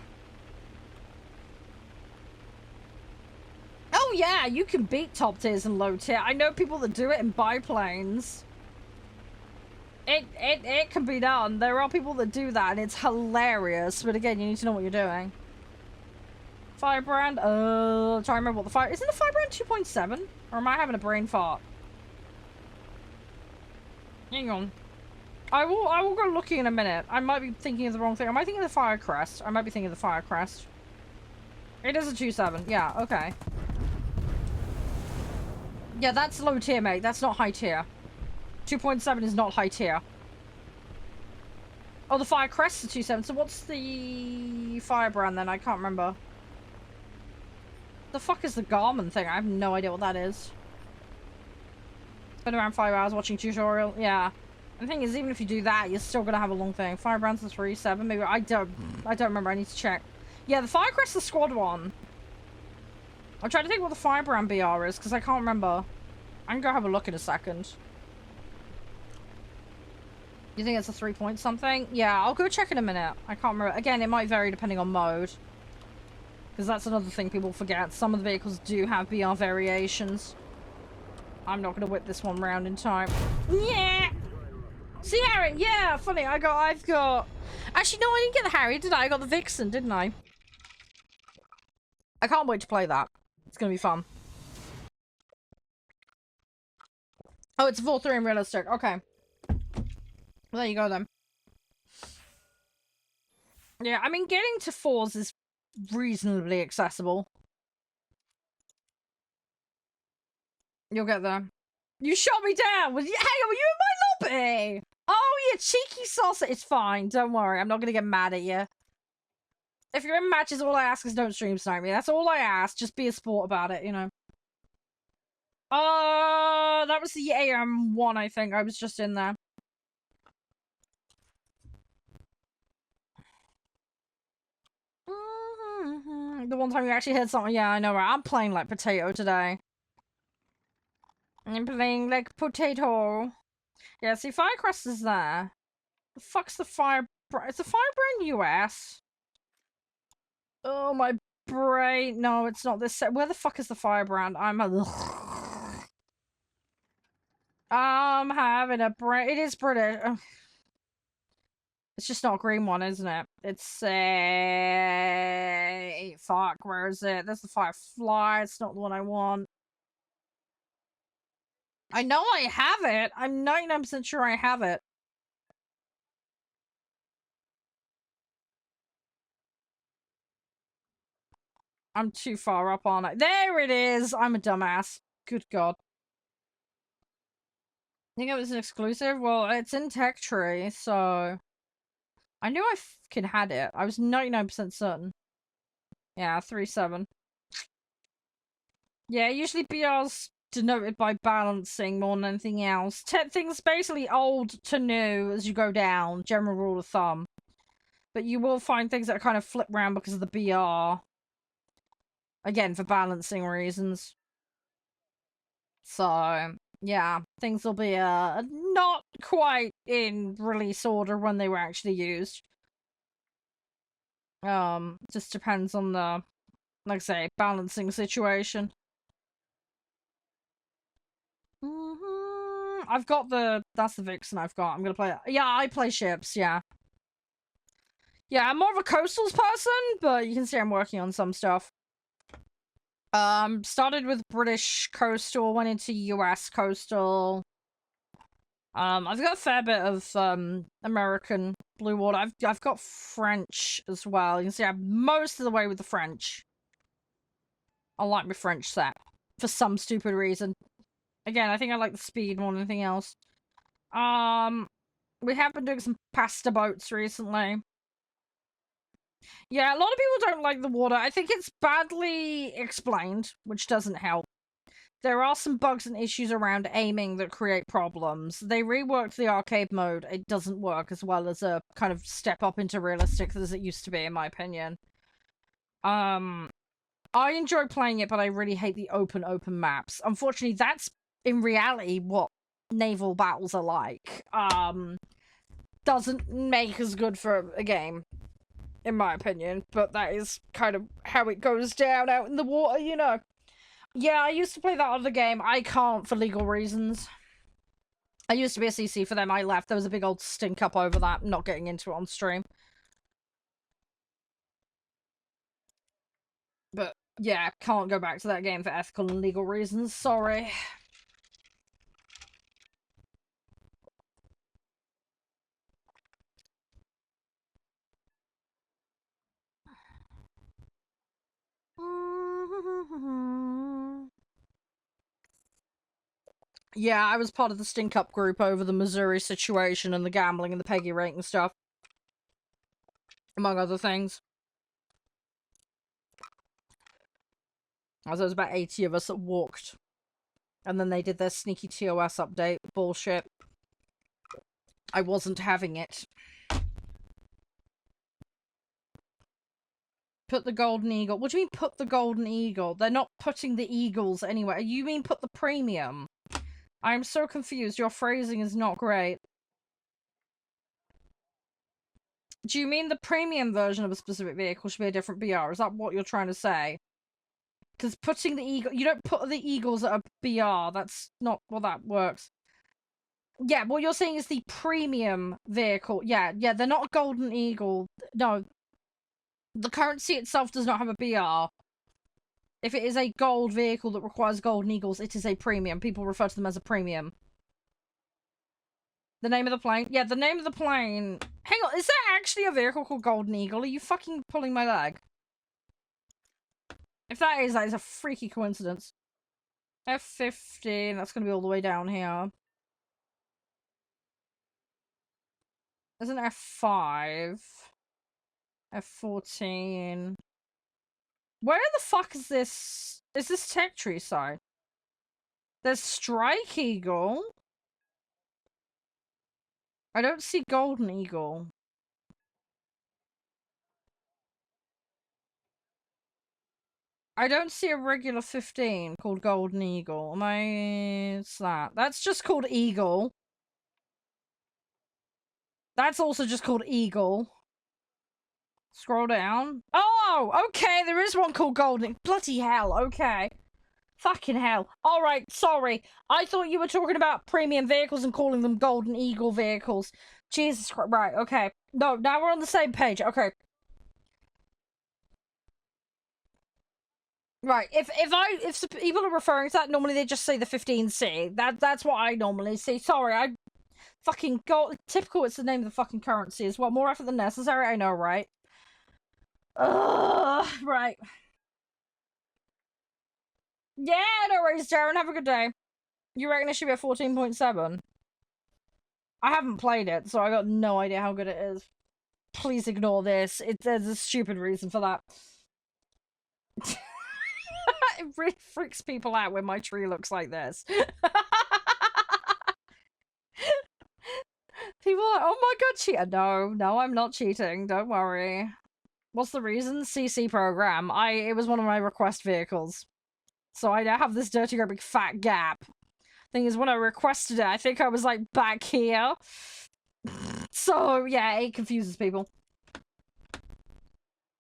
Oh yeah, you can beat top tiers and low tier. I know people that do it in biplanes. It can be done. There are people that do that and it's hilarious. But again, you need to know what you're doing. Firebrand? Trying to remember what the fire... Isn't the Firebrand 2.7? Or am I having a brain fart? Hang on. I will go looking in a minute. I might be thinking of the wrong thing. Am I thinking of the Firecrest? I might be thinking of the Firecrest. It is a 2.7. Yeah, okay. Yeah, that's low tier, mate. That's not high tier. 2.7 is not high tier. Oh, the Firecrest is 2.7. So what's the Firebrand then? I can't remember. The fuck is the Garmin thing? I have no idea what that is. Spend around 5 hours watching tutorial. Yeah. And the thing is, even if you do that, you're still gonna have a long thing. Firebrand's the 3.7. Maybe I don't remember. I need to check. Yeah, the Firecrest is the squad one. I'm trying to think what the Firebrand BR is because I can't remember. I can go have a look in a second. You think it's a 3 point something? Yeah, I'll go check in a minute. I can't remember. Again, it might vary depending on mode. Because that's another thing people forget. Some of the vehicles do have BR variations. I'm not going to whip this one round in time. Yeah! See, Harry? Yeah, funny. I've got... Actually, no, I didn't get the Harry, did I? I got the Vixen, didn't I? I can't wait to play that. It's going to be fun. Oh, it's full 3 and realistic. Okay. Well, there you go, then. Yeah, I mean, getting to 4s is reasonably accessible. You'll get there. You shot me down! Hey, were you in my lobby? Oh, you cheeky saucer. It's fine. Don't worry. I'm not going to get mad at you. If you're in matches, all I ask is don't stream snipe me. That's all I ask. Just be a sport about it, you know. That was the AM one, I think. I was just in there. The one time you actually hit something. Yeah, I know, right? I'm playing like potato today. I'm playing like potato. Yeah, see, Firecrest is there. The fuck's the Firebrand? It's the Firebrand US. Oh, my brain. No, it's not this set. Where the fuck is the Firebrand? I'm having a brain. It is British. It's just not a green one, isn't it? It's a... Fuck, where is it? There's the Firefly. It's not the one I want. I know I have it. I'm 99% sure I have it. I'm too far up, aren't I? There it is! I'm a dumbass. Good God. I think it was an exclusive? Well, it's in Tech Tree, so... I knew I fucking had it. I was 99% certain. Yeah, 3-7. Yeah, usually BR's denoted by balancing more than anything else. Things basically old to new as you go down, general rule of thumb. But you will find things that kind of flip around because of the BR. Again, for balancing reasons. So, yeah, things will be not quite in release order when they were actually used. Just depends on the, like I say, balancing situation. I've got that's the Vixen I've got. I'm gonna play it. Yeah, I play ships, yeah. Yeah, I'm more of a coastals person, but you can see I'm working on some stuff. Started with British coastal, went into US coastal. I've got a fair bit of, American blue water. I've got French as well. You can see I'm most of the way with the French. I like my French set. For some stupid reason. Again, I think I like the speed more than anything else. We have been doing some pasta boats recently. Yeah, a lot of people don't like the water. I think it's badly explained, which doesn't help. There are some bugs and issues around aiming that create problems. They reworked the arcade mode. It doesn't work as well as a kind of step up into realistic as it used to be, in my opinion. I enjoy playing it, but I really hate the open maps. Unfortunately, that's in reality what naval battles are like. Doesn't make as good for a game, in my opinion, but that is kind of how it goes down out in the water, you know. Yeah, I used to play that other game. I can't for legal reasons. I used to be a CC for them. I left. There was a big old stink up over that. I'm not getting into it on stream. But yeah, can't go back to that game for ethical and legal reasons. Sorry. Yeah, I was part of the stink up group over the Missouri situation and the gambling and the Peggy rate and stuff. Among other things. As there was about 80 of us that walked. And then they did their sneaky TOS update. Bullshit. I wasn't having it. Put the Golden Eagle. What do you mean put the Golden Eagle? They're not putting the Eagles anywhere. You mean put the premium? I'm so confused. Your phrasing is not great. Do you mean the premium version of a specific vehicle should be a different BR? Is that what you're trying to say? Because putting the Eagle... You don't put the Eagles at a BR. That's not how that works. Yeah, what you're saying is the premium vehicle. Yeah, they're not a Golden Eagle. No. The currency itself does not have a BR. If it is a gold vehicle that requires Golden Eagles, it is a premium. People refer to them as a premium. The name of the plane? Yeah, the name of the plane... Hang on, is there actually a vehicle called Golden Eagle? Are you fucking pulling my leg? If that is a freaky coincidence. F15, that's gonna be all the way down here. There's an F5. F14. Where the fuck is this? Is this Tech Tree side? There's Strike Eagle. I don't see Golden Eagle. I don't see a regular 15 called Golden Eagle. Am I... It's that. That's just called Eagle. That's also just called Eagle. Scroll down. Oh! Okay, there is one called Golden... Bloody hell, okay. Fucking hell. Alright, sorry. I thought you were talking about premium vehicles and calling them Golden Eagle vehicles. Jesus Christ. Right, okay. No, now we're on the same page. Okay. Right, if people are referring to that, normally they just say the 15C. That's what I normally see. Sorry, I fucking got typical. It's the name of the fucking currency as well. More effort than necessary. I know, right? Right. Yeah, no worries, Darren. Have a good day. You reckon it should be at 14.7? I haven't played it, so I got no idea how good it is. Please ignore this. There's a stupid reason for that. It really freaks people out when my tree looks like this. People are like, oh my god, cheater. No, I'm not cheating. Don't worry. What's the reason? CC program. It was one of my request vehicles. So I now have this dirty, great big fat gap. Thing is, when I requested it, I think I was like back here. So yeah, it confuses people.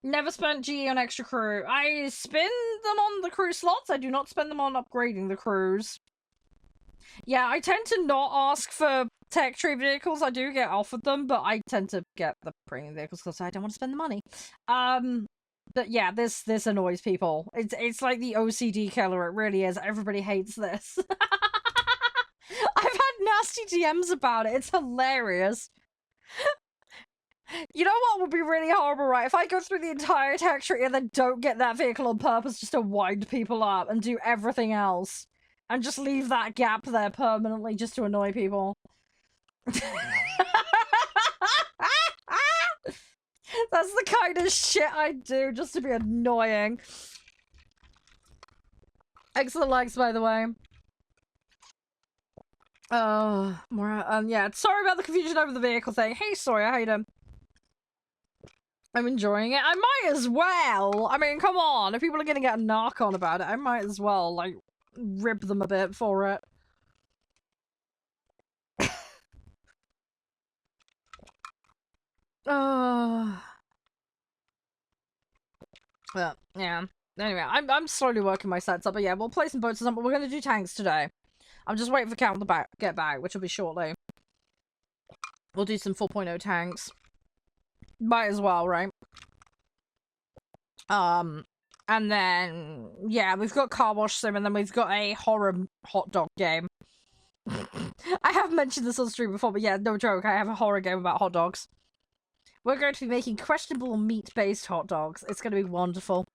Never spent GE on extra crew. I spend them on the crew slots. I do not spend them on upgrading the crews. Yeah, I tend to not ask for tech tree vehicles. I do get offered them, but I tend to get the premium vehicles because I don't want to spend the money. But yeah, this annoys people. It's like the OCD killer. It really is. Everybody hates this. I've had nasty DMs about it. It's hilarious. You know what would be really horrible, right? If I go through the entire tech tree and then don't get that vehicle on purpose just to wind people up and do everything else. And just leave that gap there permanently just to annoy people. That's the kind of shit I do just to be annoying. Excellent likes, by the way. Yeah, sorry about the confusion over the vehicle thing. Hey, Sawyer, how you doing? I'm enjoying it. I might as well. I mean, come on. If people are gonna get a knock on about it, I might as well, like, rib them a bit for it. Well, yeah. Anyway, I'm slowly working my sets up, but yeah, we'll play some boats or something. We're gonna do tanks today. I'm just waiting for Count to get back, which will be shortly. We'll do some 4.0 tanks. Might as well, right? And then, yeah, we've got Car Wash Sim, and then we've got a horror hot dog game. I have mentioned this on stream before, but yeah, no joke, I have a horror game about hot dogs. We're going to be making questionable meat-based hot dogs. It's going to be wonderful.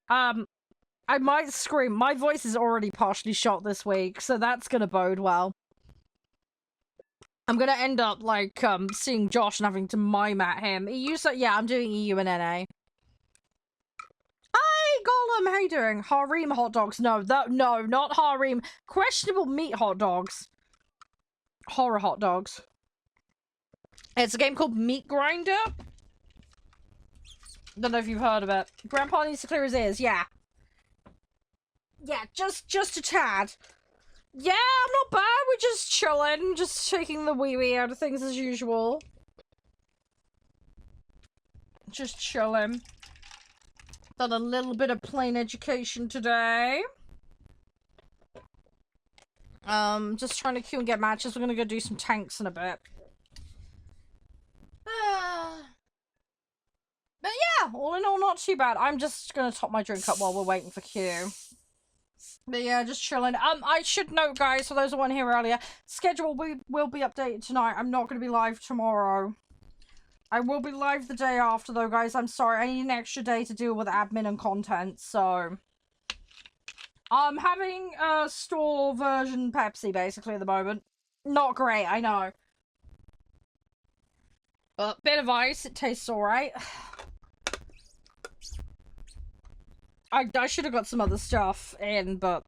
I might scream. My voice is already partially shot this week, so that's going to bode well. I'm going to end up, like, seeing Josh and having to mime at him. Yeah, I'm doing EU and NA. Hi, Golem, how you doing? Harem hot dogs. No, not harem. Questionable meat hot dogs. Horror hot dogs. It's a game called Meat Grinder. Don't know if you've heard of it. Grandpa needs to clear his ears, yeah. Yeah, just a tad. Yeah, I'm not bad. We're just chilling, just taking the wee out of things as usual. Just chilling. Done a little bit of plain education today. Just trying to queue and get matches. We're gonna go do some tanks in a bit. But yeah, all in all, not too bad. I'm just gonna top my drink up while we're waiting for Q. But yeah, just chilling. I should note, guys, for those who weren't here earlier, schedule will be updated tonight. I'm not gonna be live tomorrow. I will be live the day after, though, guys. I'm sorry. I need an extra day to deal with admin and content, so I'm having a store version Pepsi, basically, at the moment. Not great, I know. But bit of ice, it tastes alright. I should have got some other stuff in, but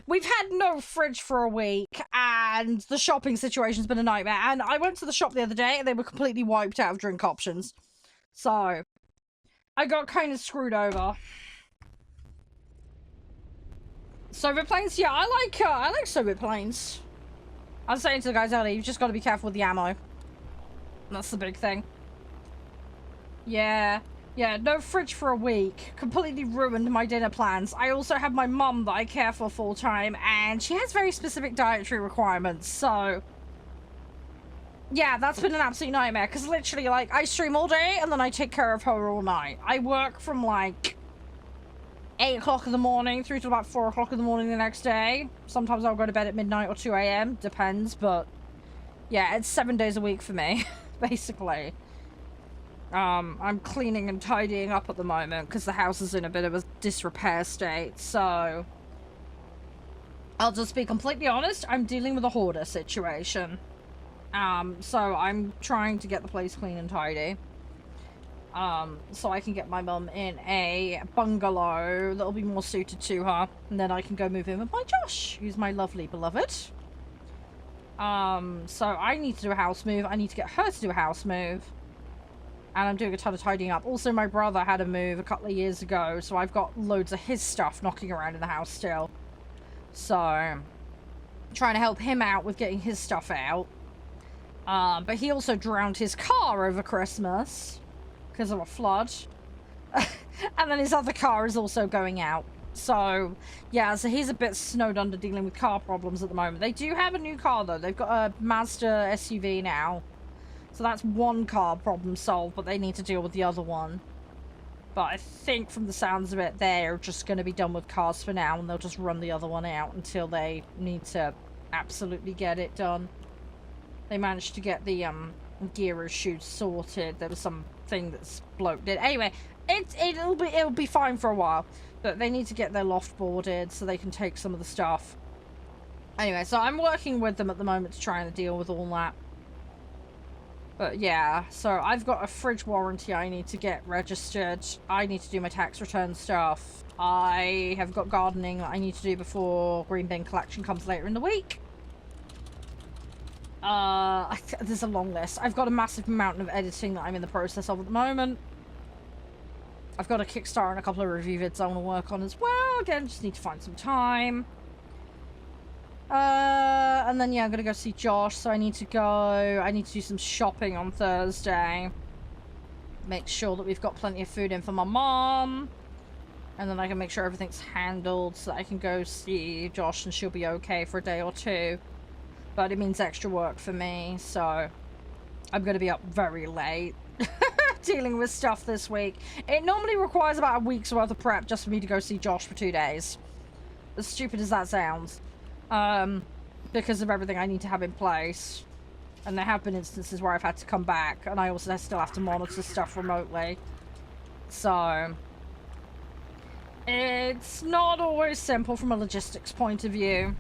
we've had no fridge for a week, and the shopping situation's been a nightmare. And I went to the shop the other day, and they were completely wiped out of drink options. So, I got kind of screwed over. Soviet planes? Yeah, I like Soviet planes. I was saying to the guys earlier, you've just got to be careful with the ammo. That's the big thing. Yeah. Yeah, no fridge for a week. Completely ruined my dinner plans. I also have my mum that I care for full time, and she has very specific dietary requirements, so yeah, that's been an absolute nightmare, because literally, like, I stream all day, and then I take care of her all night. I work from, like, 8 o'clock in the morning through to about 4 o'clock in the morning the next day. Sometimes I'll go to bed at midnight or 2 a.m, depends, but yeah, it's 7 days a week for me, basically. I'm cleaning and tidying up at the moment because the house is in a bit of a disrepair state, so I'll just be completely honest, I'm dealing with a hoarder situation. So I'm trying to get the place clean and tidy. So I can get my mum in a bungalow that'll be more suited to her. And then I can go move in with my Josh, who's my lovely beloved. So I need to do a house move. I need to get her to do a house move. And I'm doing a ton of tidying up. Also, my brother had a move a couple of years ago, so I've got loads of his stuff knocking around in the house still. So, trying to help him out with getting his stuff out. But he also drowned his car over Christmas because of a flood. And then his other car is also going out. So, yeah, so he's a bit snowed under dealing with car problems at the moment. They do have a new car, though. They've got a Mazda SUV now. So that's one car problem solved, but they need to deal with the other one. But I think from the sounds of it, they're just going to be done with cars for now, and they'll just run the other one out until they need to absolutely get it done. They managed to get the gear issues sorted. There was something that's bloke did. Anyway, it'll be fine for a while. But they need to get their loft boarded so they can take some of the stuff. Anyway, so I'm working with them at the moment to try and deal with all that. But yeah, so I've got a fridge warranty I need to get registered. I need to do my tax return stuff. I have got gardening that I need to do before green bin collection comes later in the week. There's a long list. I've got a massive amount of editing that I'm in the process of at the moment. I've got a Kickstarter and a couple of review vids I want to work on as well. Again, just need to find some time. And then, yeah, I'm gonna go see Josh, so I need to do some shopping on Thursday. Make sure that we've got plenty of food in for my mom. And then I can make sure everything's handled so that I can go see Josh and she'll be okay for a day or two. But it means extra work for me, so I'm gonna be up very late dealing with stuff this week. It normally requires about a week's worth of prep just for me to go see Josh for 2 days. As stupid as that sounds. Because of everything I need to have in place. And there have been instances where I've had to come back, and I also still have to monitor stuff remotely. So, it's not always simple from a logistics point of view.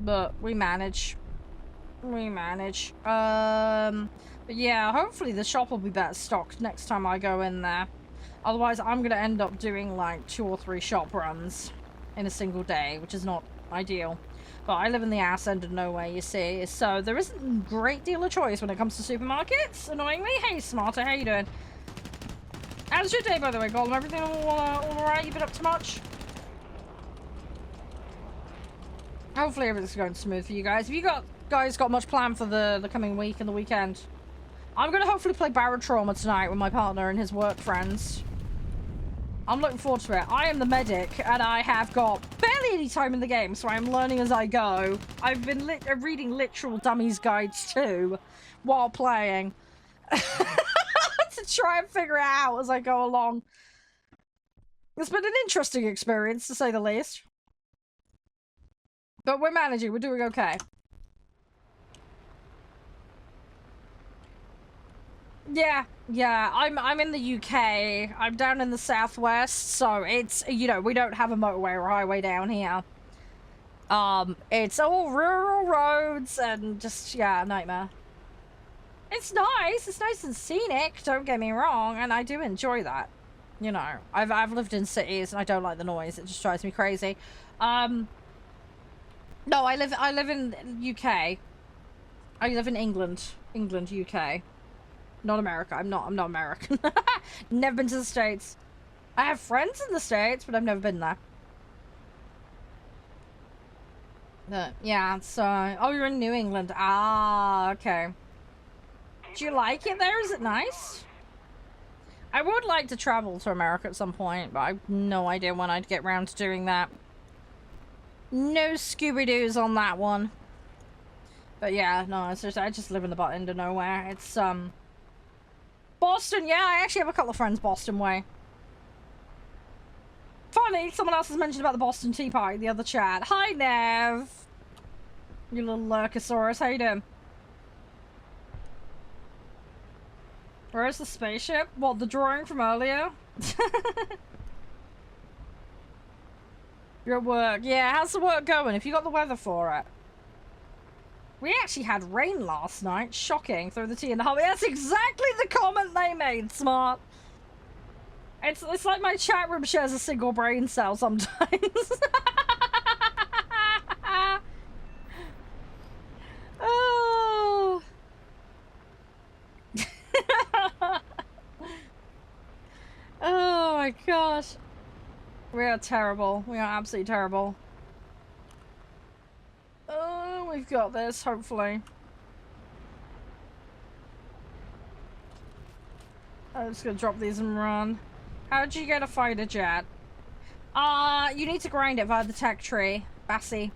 But we manage. We manage. But yeah, hopefully the shop will be better stocked next time I go in there. Otherwise, I'm going to end up doing like 2 or 3 shop runs in a single day, which is not ideal. But I live in the ass end of nowhere, you see, so there isn't a great deal of choice when it comes to supermarkets, annoyingly. Hey, Smarter, how you doing? How's your day, by the way, Golem? Everything all alright? You been up to much? Hopefully everything's going smooth for you guys. Have you guys got much planned for the coming week and the weekend? I'm going to hopefully play Barotrauma tonight with my partner and his work friends. I'm looking forward to it. I am the medic, and I have got barely any time in the game, so I'm learning as I go. I've been reading literal dummies guides too, while playing. To try and figure it out as I go along. It's been an interesting experience, to say the least. But we're managing, we're doing okay. Yeah, I'm in the UK. I'm down in the southwest, so it's, you know, we don't have a motorway or highway down here. It's all rural roads and just, yeah, nightmare. It's nice and scenic, don't get me wrong, and I do enjoy that. You know, I've lived in cities and I don't like the noise, it just drives me crazy. No, I live in UK. I live in England, UK. Not America. I'm not American. Never been to the States. I have friends in the States, but I've never been there. But, yeah, so... Oh, you're in New England. Ah, okay. Do you like it there? Is it nice? I would like to travel to America at some point, but I have no idea when I'd get round to doing that. No Scooby-Doos on that one. But yeah, no, it's just, I just live in the butt end of nowhere. It's, Boston, yeah, I actually have a couple of friends Boston way. Funny, someone else has mentioned about the Boston Tea Party in the other chat. Hi, Nev! You little Lurkosaurus, how you doing? Where's the spaceship? What, the drawing from earlier? You're at work. Yeah, how's the work going? Have you got the weather for it? We actually had rain last night. Shocking. Throw the tea in the hobby. That's exactly the comment they made, Smart. It's like my chat room shares a single brain cell sometimes. Oh. Oh my gosh. We are terrible. We are absolutely terrible. Oh, we've got this, hopefully. I'm just gonna drop these and run. How'd you get a fighter jet? You need to grind it via the tech tree, Bassie.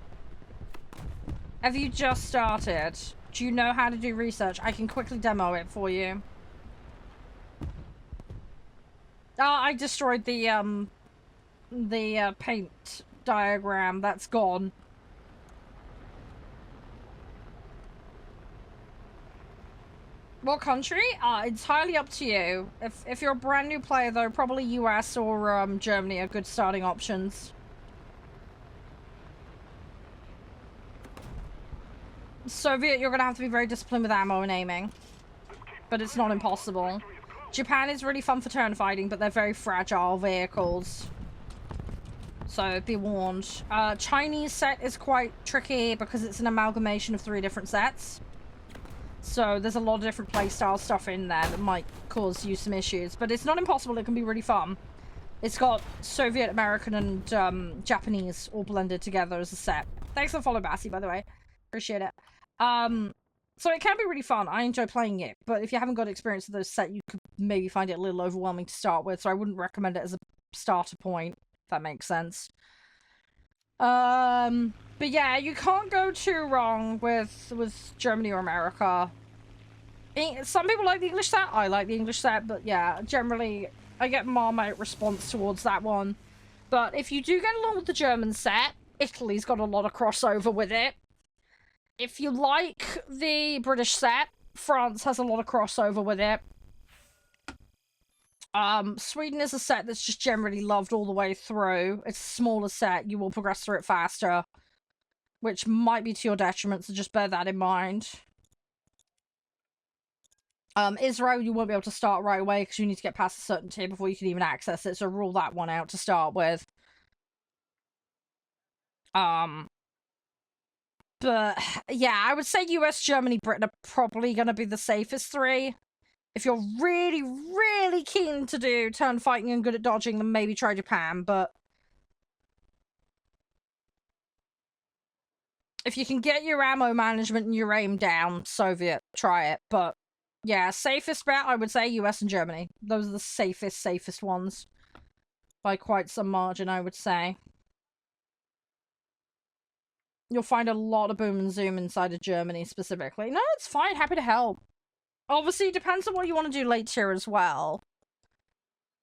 Have you just started? Do you know how to do research? I can quickly demo it for you. I destroyed the paint diagram. That's gone. What country? Entirely up to you. If you're a brand new player, though, probably US or Germany are good starting options. Soviet, you're gonna have to be very disciplined with ammo and aiming. But it's not impossible. Japan is really fun for turn fighting, but they're very fragile vehicles. So be warned. Chinese set is quite tricky because it's an amalgamation of 3 different sets. So there's a lot of different playstyle stuff in there that might cause you some issues. But it's not impossible, it can be really fun. It's got Soviet, American, and Japanese all blended together as a set. Thanks for the follow, Bassie, by the way. Appreciate it. So it can be really fun. I enjoy playing it. But if you haven't got experience with those set, you could maybe find it a little overwhelming to start with. So I wouldn't recommend it as a starter point, if that makes sense. But yeah, you can't go too wrong with Germany or America. Some people like the English set. I like the English set, but yeah, generally I get Marmite response towards that one. But if you do get along with the German set, Italy's got a lot of crossover with it. If you like the British set, France has a lot of crossover with it. Sweden is a set that's just generally loved all the way through. It's a smaller set. You will progress through it faster, which might be to your detriment, so just bear that in mind. Israel, you won't be able to start right away because you need to get past a certain tier before you can even access it, so rule that one out to start with. But yeah, I would say US, Germany, Britain are probably going to be the safest 3. If you're really, really keen to do turn fighting and good at dodging, then maybe try Japan, but if you can get your ammo management and your aim down, Soviet, try it. But yeah, safest bet, I would say US and Germany. Those are the safest ones. By quite some margin, I would say. You'll find a lot of boom and zoom inside of Germany, specifically. No, it's fine. Happy to help. Obviously, it depends on what you want to do later as well.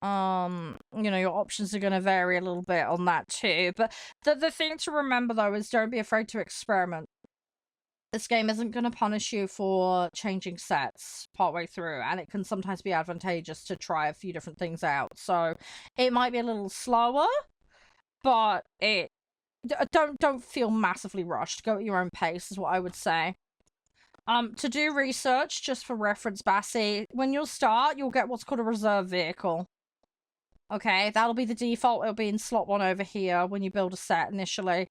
You know, your options are going to vary a little bit on that too. But the thing to remember, though, is don't be afraid to experiment. This game isn't going to punish you for changing sets partway through, and it can sometimes be advantageous to try a few different things out. So it might be a little slower, but don't feel massively rushed. Go at your own pace is what I would say. To do research, just for reference, Bassie, when you'll start, you'll get what's called a reserve vehicle. Okay, that'll be the default. It'll be in slot 1 over here when you build a set initially.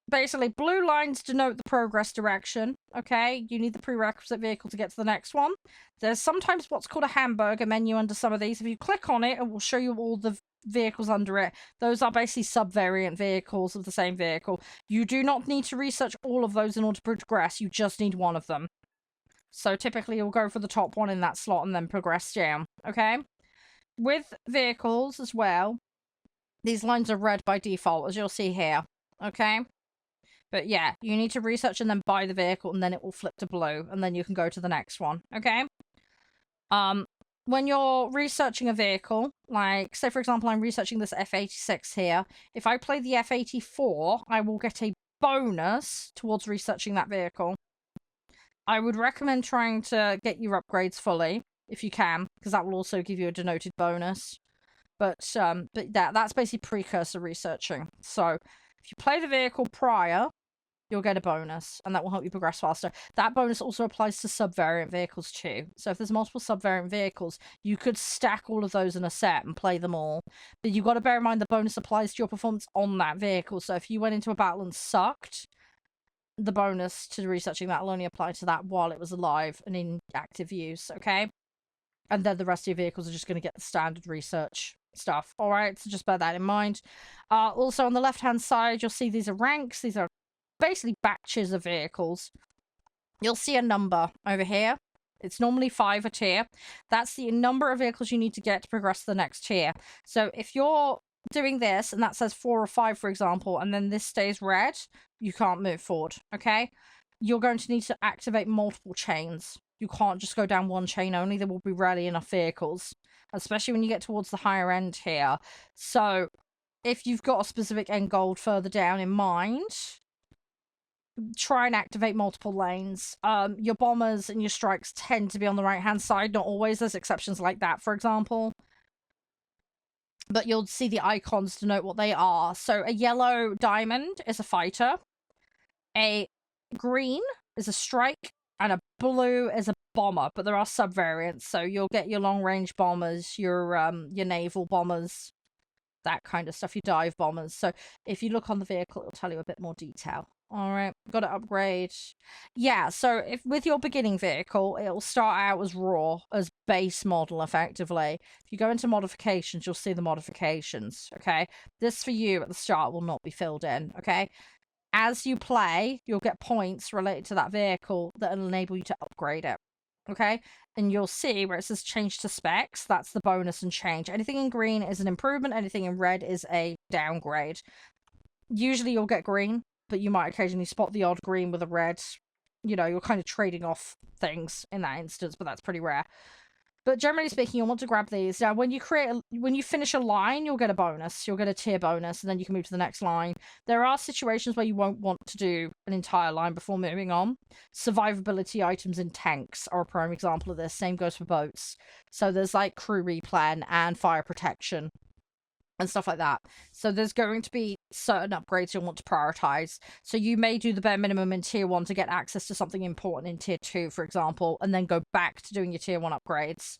Basically, blue lines denote the progress direction, okay? You need the prerequisite vehicle to get to the next one. There's sometimes what's called a hamburger menu under some of these. If you click on it, it will show you all the vehicles under it. Those are basically sub-variant vehicles of the same vehicle. You do not need to research all of those in order to progress. You just need one of them. So typically, you'll go for the top one in that slot and then progress down, okay? With vehicles as well, these lines are red by default, as you'll see here, okay? But yeah, you need to research and then buy the vehicle, and then it will flip to blue, and then you can go to the next one, okay? When you're researching a vehicle, like, say for example, I'm researching this F-86 here. If I play the F-84, I will get a bonus towards researching that vehicle. I would recommend trying to get your upgrades fully, if you can, because that will also give you a denoted bonus. But that's basically precursor researching. So if you play the vehicle prior, you'll get a bonus, and that will help you progress faster. That bonus also applies to subvariant vehicles too. So if there's multiple subvariant vehicles, you could stack all of those in a set and play them all. But you've got to bear in mind the bonus applies to your performance on that vehicle. So if you went into a battle and sucked, the bonus to researching that will only apply to that while it was alive and in active use, okay? And then the rest of your vehicles are just going to get the standard research stuff. All right, so just bear that in mind. Also, on the left-hand side, you'll see these are ranks. These are basically batches of vehicles. You'll see a number over here. It's normally 5 a tier. That's the number of vehicles you need to get to progress to the next tier. So if you're doing this and that says 4 or 5, for example, and then this stays red, you can't move forward, okay? You're going to need to activate multiple chains. You can't just go down one chain only. There will be rarely enough vehicles, especially when you get towards the higher end here. So if you've got a specific end goal further down in mind, try and activate multiple lanes. Your bombers and your strikes tend to be on the right-hand side. Not always. There's exceptions like that, for example. But you'll see the icons to note what they are. So a yellow diamond is a fighter. A green is a strike. And a blue is a bomber. But there are subvariants. So you'll get your long-range bombers, your naval bombers, that kind of stuff, your dive bombers. So if you look on the vehicle, it'll tell you a bit more detail. All right, got to upgrade. Yeah, so if with your beginning vehicle, it'll start out as raw, as base model, effectively. If you go into modifications, you'll see the modifications, okay? This for you at the start will not be filled in, okay? As you play, you'll get points related to that vehicle that will enable you to upgrade it, okay? And you'll see where it says change to specs, that's the bonus and change. Anything in green is an improvement, anything in red is a downgrade. Usually you'll get green, but you might occasionally spot the odd green with a red. You know, you're kind of trading off things in that instance, but that's pretty rare. But generally speaking, you'll want to grab these. Now, when you finish a line, you'll get a bonus. You'll get a tier bonus, and then you can move to the next line. There are situations where you won't want to do an entire line before moving on. Survivability items in tanks are a prime example of this. Same goes for boats. So there's like crew replan and fire protection and stuff like that. So there's going to be certain upgrades you'll want to prioritize. So you may do the bare minimum in tier 1 to get access to something important in tier 2, for example, and then go back to doing your tier 1 upgrades.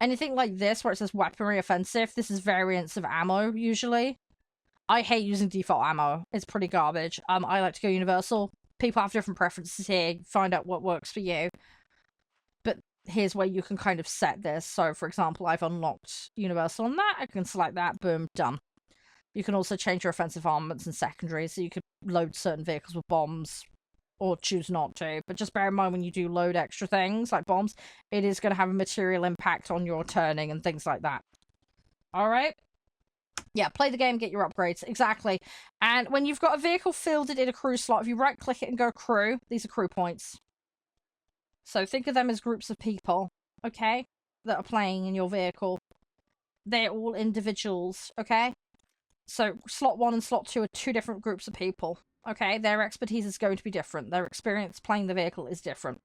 Anything like this where it says weaponry offensive, this is variants of ammo usually. I hate using default ammo. It's pretty garbage. I like to go universal. People have different preferences here. Find out what works for you. But here's where you can kind of set this. So, for example, I've unlocked universal on that. I can select that. Boom. Done. You can also change your offensive armaments and secondaries. So you could load certain vehicles with bombs or choose not to. But just bear in mind when you do load extra things like bombs, it is going to have a material impact on your turning and things like that. All right? Yeah, play the game, get your upgrades. Exactly. And when you've got a vehicle fielded in a crew slot, if you right-click it and go crew, these are crew points. So think of them as groups of people, okay, that are playing in your vehicle. They're all individuals, okay? So slot 1 and slot 2 are 2 different groups of people, okay? Their expertise is going to be different. Their experience playing the vehicle is different.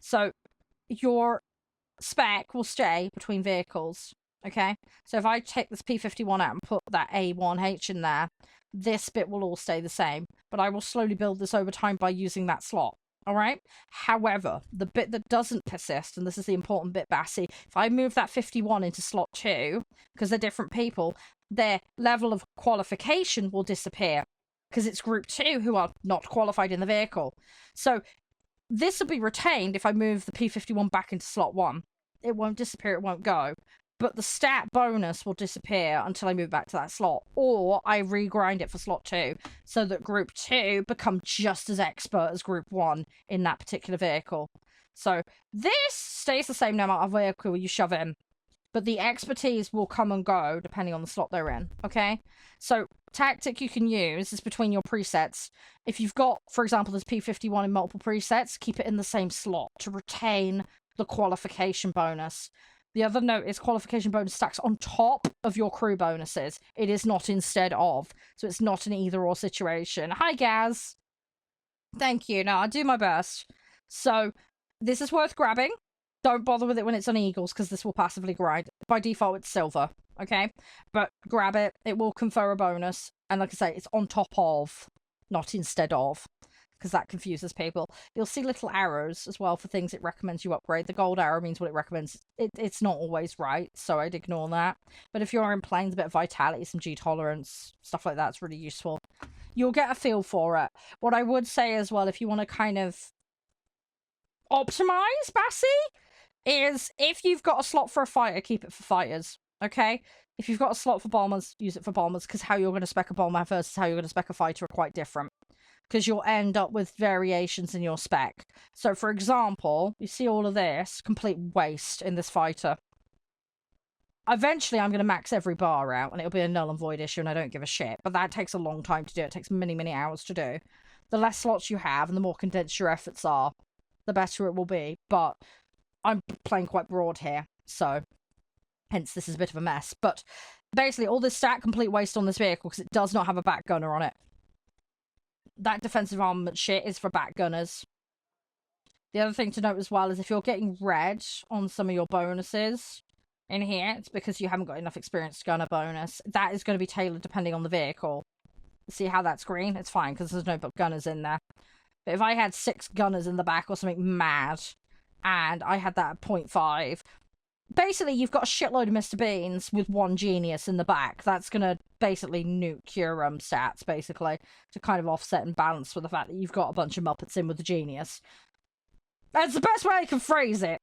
So your spec will stay between vehicles, okay? So if I take this P51 out and put that A1H in there, this bit will all stay the same. But I will slowly build this over time by using that slot. All right. However, the bit that doesn't persist, and this is the important bit, Bassy, if I move that 51 into slot 2, because they're different people, their level of qualification will disappear because it's group 2 who are not qualified in the vehicle. So this will be retained if I move the P51 back into slot 1. It won't disappear. It won't go. But the stat bonus will disappear until I move back to that slot. Or I regrind it for slot 2 so that group 2 become just as expert as group 1 in that particular vehicle. So this stays the same no matter what vehicle you shove in. But the expertise will come and go depending on the slot they're in, okay? So tactic you can use is between your presets. If you've got, for example, this P51 in multiple presets, keep it in the same slot to retain the qualification bonus. The other note is qualification bonus stacks on top of your crew bonuses. It is not instead of. So it's not an either-or situation. Hi, Gaz. Thank you. No, I'll do my best. So this is worth grabbing. Don't bother with it when it's on Eagles, because this will passively grind. By default, it's silver. okay? But grab it. It will confer a bonus. And like I say, it's on top of, not instead of, because that confuses people. You'll see little arrows as well for things it recommends you upgrade. The gold arrow means what it recommends. It's not always right, so I'd ignore that. But if you're in planes, a bit of vitality, some G tolerance, stuff like that's really useful. You'll get a feel for it. What I would say as well, if you want to kind of optimize Bassi, is if you've got a slot for a fighter, keep it for fighters, okay? If you've got a slot for bombers, use it for bombers, because how you're going to spec a bomber versus how you're going to spec a fighter are quite different. Because you'll end up with variations in your spec. So, for example, you see all of this, complete waste in this fighter. Eventually, I'm going to max every bar out, and it'll be a null and void issue, and I don't give a shit. But that takes a long time to do. It takes many, many hours to do. The less slots you have, and the more condensed your efforts are, the better it will be. But I'm playing quite broad here, so hence this is a bit of a mess. But basically, all this stat complete waste on this vehicle, because it does not have a back gunner on it. That defensive armament shit is for back gunners. The other thing to note as well is if you're getting red on some of your bonuses in here, it's because you haven't got enough experienced gunner bonus. That is going to be tailored depending on the vehicle. See how that's green? It's fine because there's no gunners in there. But if I had 6 gunners in the back or something mad, and I had that at 0.5, basically you've got a shitload of Mr. Beans with 1 genius in the back. That's going to basically nuke your stats, basically, to kind of offset and balance for the fact that you've got a bunch of Muppets in with the genius. That's the best way I can phrase it.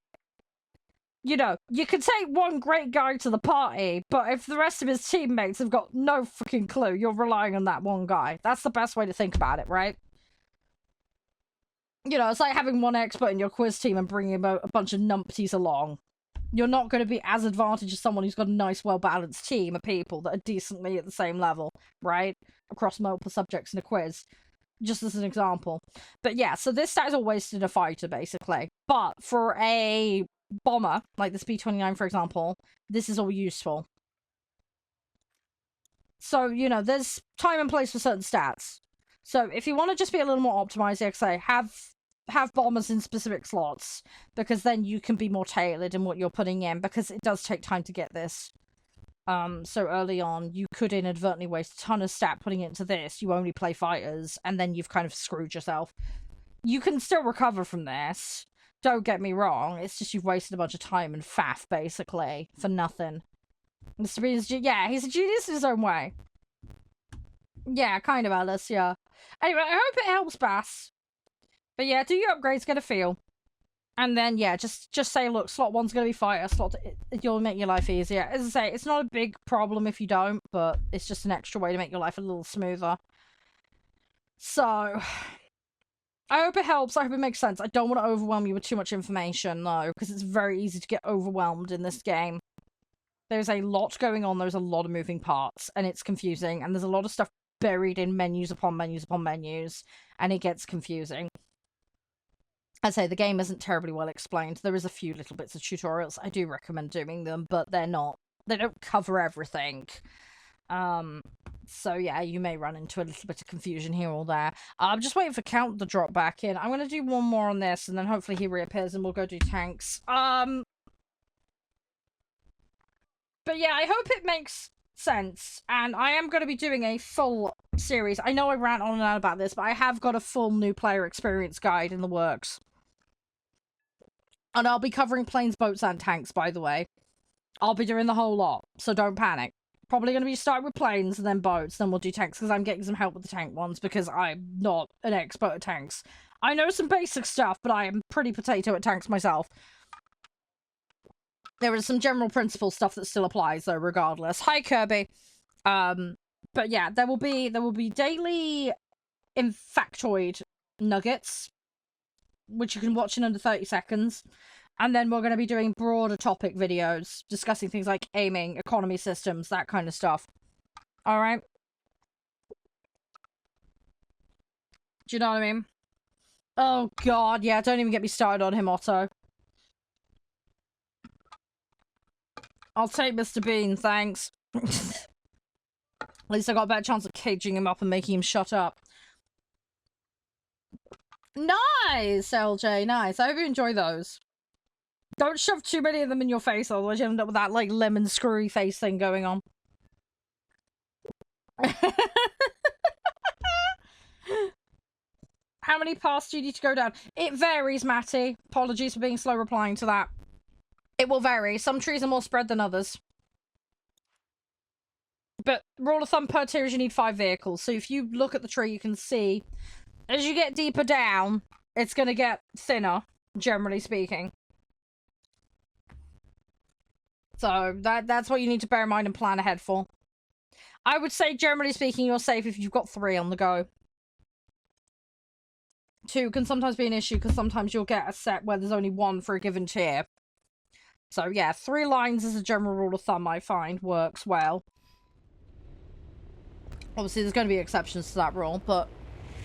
You know, you can take one great guy to the party, but if the rest of his teammates have got no fucking clue, you're relying on that one guy. That's the best way to think about it, right? You know, it's like having one expert in your quiz team and bringing a bunch of numpties along. You're not going to be as advantaged as someone who's got a nice, well-balanced team of people that are decently at the same level, right? Across multiple subjects in a quiz. Just as an example. But yeah, so this stat is all wasted in a fighter, basically. But for a bomber, like this B-29, for example, this is all useful. So, you know, there's time and place for certain stats. So if you want to just be a little more optimized, like I say, have bombers in specific slots, because then you can be more tailored in what you're putting in, because it does take time to get this. So early on, you could inadvertently waste a ton of stat putting it into this. You only play fighters, and then you've kind of screwed yourself. You can still recover from this. Don't get me wrong. It's just you've wasted a bunch of time and faff, basically, for nothing. Mr. Bean is, yeah, he's a genius in his own way. Yeah, kind of, Alice, yeah. Anyway, I hope it helps, Bass. But yeah, do your upgrades, get a feel. And then, yeah, just say, look, slot 1's going to be fighter, you'll make your life easier. As I say, it's not a big problem if you don't, but it's just an extra way to make your life a little smoother. So, I hope it helps. I hope it makes sense. I don't want to overwhelm you with too much information, though, because it's very easy to get overwhelmed in this game. There's a lot going on, there's a lot of moving parts, and it's confusing, and there's a lot of stuff buried in menus upon menus upon menus, and it gets confusing. I say the game isn't terribly well explained. There is a few little bits of tutorials. I do recommend doing them, but they don't cover everything. So yeah, you may run into a little bit of confusion here or there. I'm just waiting for Count to drop back in. I'm going to do one more on this, and then hopefully he reappears and we'll go do tanks. But yeah, I hope it makes sense, and I am going to be doing a full series. I know I ran on and on about this, but I have got a full new player experience guide in the works. And I'll be covering planes, boats, and tanks, by the way. I'll be doing the whole lot, so don't panic. Probably going to be starting with planes and then boats, then we'll do tanks, because I'm getting some help with the tank ones, because I'm not an expert at tanks. I know some basic stuff, but I am pretty potato at tanks myself. There is some general principle stuff that still applies, though, regardless. Hi, Kirby. But yeah, there will be daily infactoid nuggets, which you can watch in under 30 seconds. And then we're going to be doing broader topic videos, discussing things like aiming, economy systems, that kind of stuff. Alright? Do you know what I mean? Oh god, yeah, don't even get me started on him, Otto. I'll take Mr. Bean, thanks. At least I got a better chance of caging him up and making him shut up. Nice, LJ, nice. I hope you enjoy those. Don't shove too many of them in your face, otherwise you end up with that, like, lemon screwy face thing going on. How many paths do you need to go down? It varies, Matty. Apologies for being slow replying to that. It will vary. Some trees are more spread than others. But rule of thumb per tier is you need 5 vehicles. So if you look at the tree, you can see, as you get deeper down, it's going to get thinner, generally speaking. So that's what you need to bear in mind and plan ahead for. I would say, generally speaking, you're safe if you've got 3 on the go. 2 can sometimes be an issue because sometimes you'll get a set where there's only 1 for a given tier. So yeah, 3 lines as a general rule of thumb, I find, works well. Obviously, there's going to be exceptions to that rule, but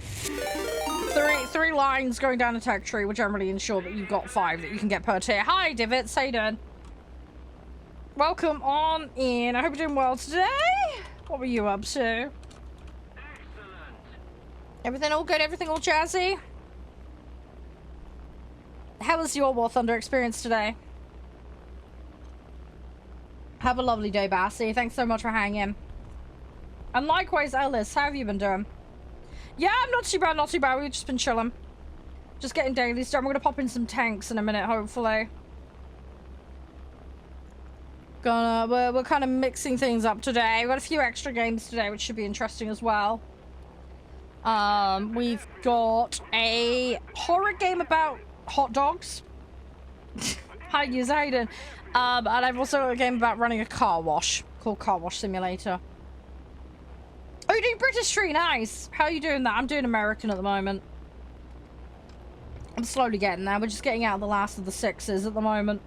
3 lines going down a tech tree will generally ensure that you've got 5 that you can get per tier. Hi, Divots. How you doing? Welcome on in. I hope you're doing well today. What were you up to? Excellent. Everything all good? Everything all jazzy? How was your warthunder experience today? Have a lovely day, Bassy. Thanks so much for hanging. And likewise, Ellis, how have you been doing? Yeah, I'm not too bad, not too bad. We've just been chilling. Just getting dailies done. We're going to pop in some tanks in a minute, hopefully. We're kind of mixing things up today. We've got a few extra games today, which should be interesting as well. We've got a horror game about hot dogs. Hi, you Zayden. And I've also got a game about running a car wash called Car Wash Simulator. Oh, you're doing British Tree, nice. How are you doing that? I'm doing American at the moment. I'm slowly getting there. We're just getting out the last of the 6s at the moment.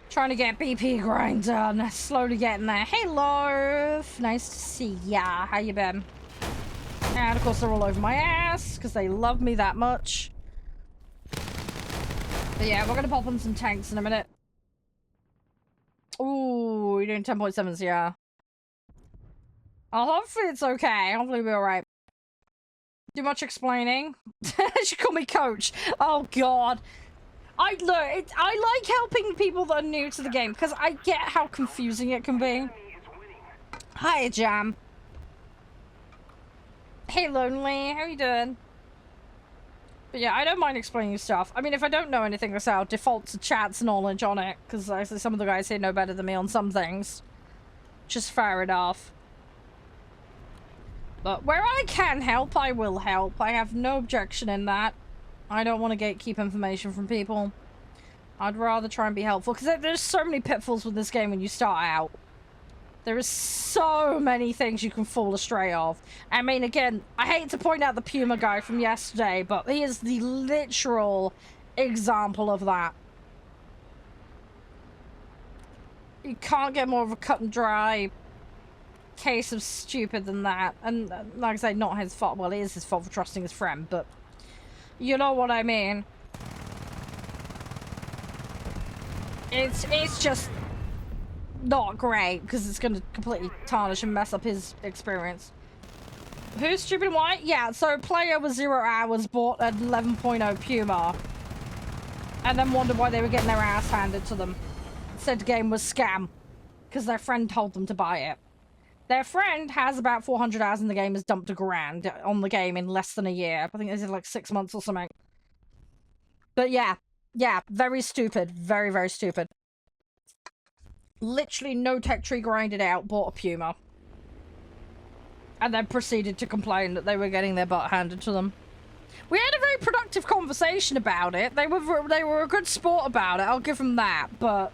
Trying to get BP grind done. Slowly getting there. Hey, Love. Nice to see ya. How you been? And, of course, they're all over my ass because they love me that much. But, yeah, we're going to pop on some tanks in a minute. Ooh, you're doing 10.7s, yeah. Oh, hopefully it's okay. Hopefully we'll be alright. Do much explaining? She call me coach. Oh, God. I like helping people that are new to the game because I get how confusing it can be. Hi, Jam. Hey, Lonely. How you doing? But yeah, I don't mind explaining stuff. I mean, if I don't know anything, I say I'll default to chat's knowledge on it because I say some of the guys here know better than me on some things. Just fair enough. But where I can help, I will help. I have no objection in that. I don't want to gatekeep information from people. I'd rather try and be helpful. Because there's so many pitfalls with this game when you start out. There is so many things you can fall astray of. I mean, again, I hate to point out the Puma guy from yesterday, but he is the literal example of that. You can't get more of a cut and dry case of stupid than that. And like I say, not his fault. Well, it is his fault for trusting his friend, but you know what I mean. It's just not great because it's going to completely tarnish and mess up his experience. Who's stupid and white? Yeah, so player was 0 hours, bought an 11.0 Puma, and then wondered why they were getting their ass handed to them. Said the game was scam because their friend told them to buy it. Their friend has about 400 hours in the game, has dumped $1,000 on the game in less than a year. I think they did like 6 months or something. But yeah, very stupid. Very, very stupid. Literally no tech tree grinded out, bought a Puma. And then proceeded to complain that they were getting their butt handed to them. We had a very productive conversation about it. They were a good sport about it, I'll give them that, but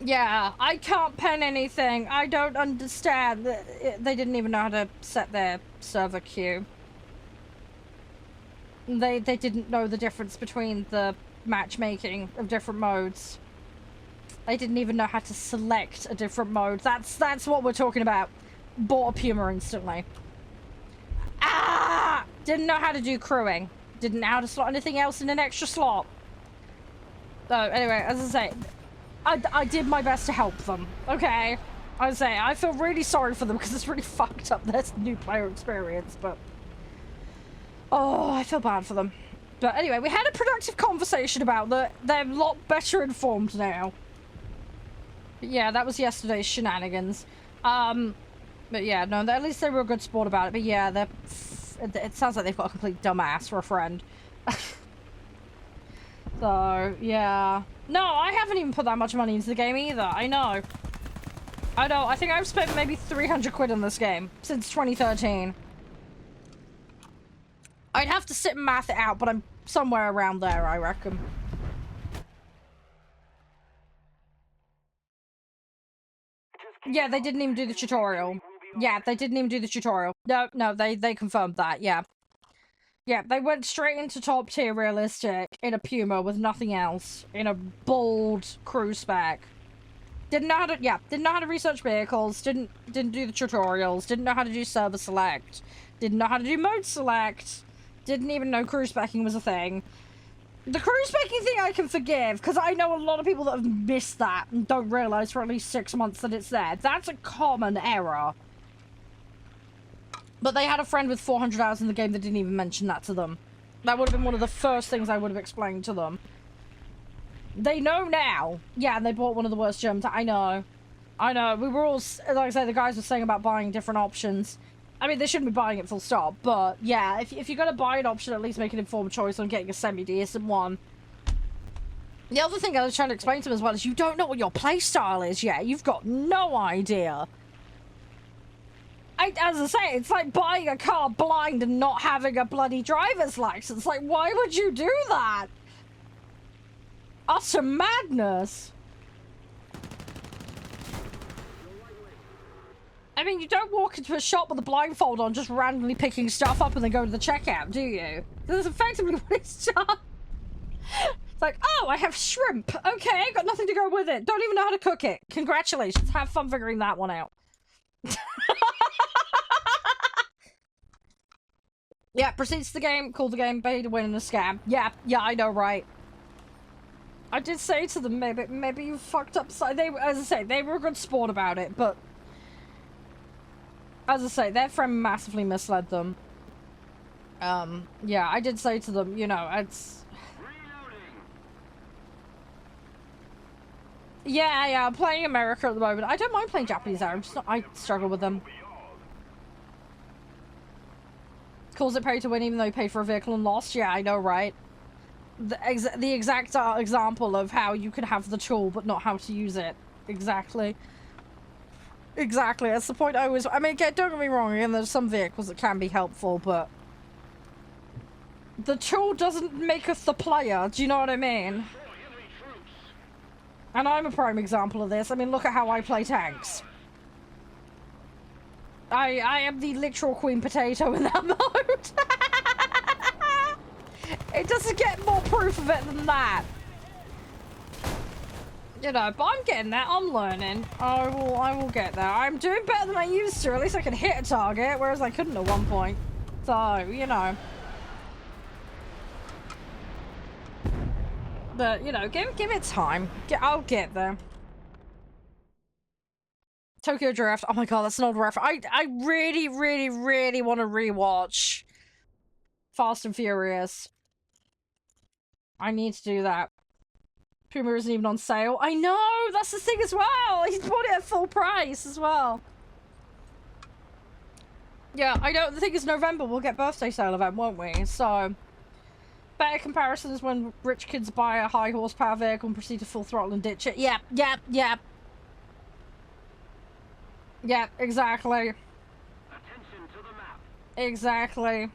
yeah, I can't pen anything. I don't understand. They didn't even know how to set their server queue. They didn't know the difference between the matchmaking of different modes. They didn't even know how to select a different mode. That's what we're talking about. Bought a Puma instantly. Ah! Didn't know how to do crewing. Didn't know how to slot anything else in an extra slot. So anyway, as I say, I did my best to help them, okay? I say, I feel really sorry for them because it's really fucked up their new player experience, but oh, I feel bad for them. But anyway, we had a productive conversation about that. They're a lot better informed now. But yeah, that was yesterday's shenanigans. But yeah, no, at least they were a good sport about it. But yeah, it sounds like they've got a complete dumbass for a friend. So, yeah. No, I haven't even put that much money into the game either. I know. I think I've spent maybe 300 quid on this game since 2013. I'd have to sit and math it out, but I'm somewhere around there, I reckon. Yeah, they didn't even do the tutorial. Yeah, they didn't even do the tutorial. No, they confirmed that, yeah. Yeah, they went straight into top tier realistic in a Puma with nothing else. In a bold crew spec. Didn't know how to research vehicles, didn't do the tutorials, didn't know how to do server select, didn't know how to do mode select, didn't even know crew specking was a thing. The crew specking thing I can forgive, because I know a lot of people that have missed that and don't realise for at least 6 months that it's there. That's a common error. But they had a friend with 400 hours in the game that didn't even mention that to them. That would have been one of the first things I would have explained to them. They know now. Yeah, and they bought one of the worst gems. I know. We were all, like I said, the guys were saying about buying different options. I mean, they shouldn't be buying it full stop, but yeah, if you're going to buy an option, at least make an informed choice on getting a semi-decent one. The other thing I was trying to explain to them as well is you don't know what your playstyle is yet. You've got no idea. As I say, it's like buying a car blind and not having a bloody driver's license. Like, why would you do that? Utter madness. I mean, you don't walk into a shop with a blindfold on just randomly picking stuff up and then go to the checkout, do you? That's effectively what it's done. It's like, oh, I have shrimp. Okay, got nothing to go with it. Don't even know how to cook it. Congratulations. Have fun figuring that one out. Yeah, proceeds the game, call the game, pay to win in a scam. Yeah, I know, right? I did say to them, maybe you fucked up. They, as I say, they were a good sport about it, but as I say, their friend massively misled them. Yeah, I did say to them, you know, it's. Yeah, I'm playing America at the moment. I don't mind playing Japanese there. I struggle with them. Calls it pay to win even though you paid for a vehicle and lost. Yeah, I know, right? The exact example of how you can have the tool but not how to use it. Exactly. That's the point I always... I mean, don't get me wrong, again, there's some vehicles that can be helpful, but... the tool doesn't make us the player, do you know what I mean? And I'm a prime example of this. I mean, look at how I play tanks. I am the literal queen potato in that mode. It doesn't get more proof of it than that. You know, but I'm getting there. I'm learning. I will get there. I'm doing better than I used to. At least I can hit a target, whereas I couldn't at one point. So, you know. But, you know, give it time. I'll get there. Tokyo Drift. Oh my god, that's an old reference. I really want to rewatch Fast and Furious. I need to do that. Puma isn't even on sale. I know! That's the thing as well! He's bought it at full price as well. Yeah, I know. The thing is, November we'll get birthday sale event, won't we? So, better comparisons when rich kids buy a high horsepower vehicle and proceed to full throttle and ditch it. Yeah, exactly. Attention to the map. Exactly.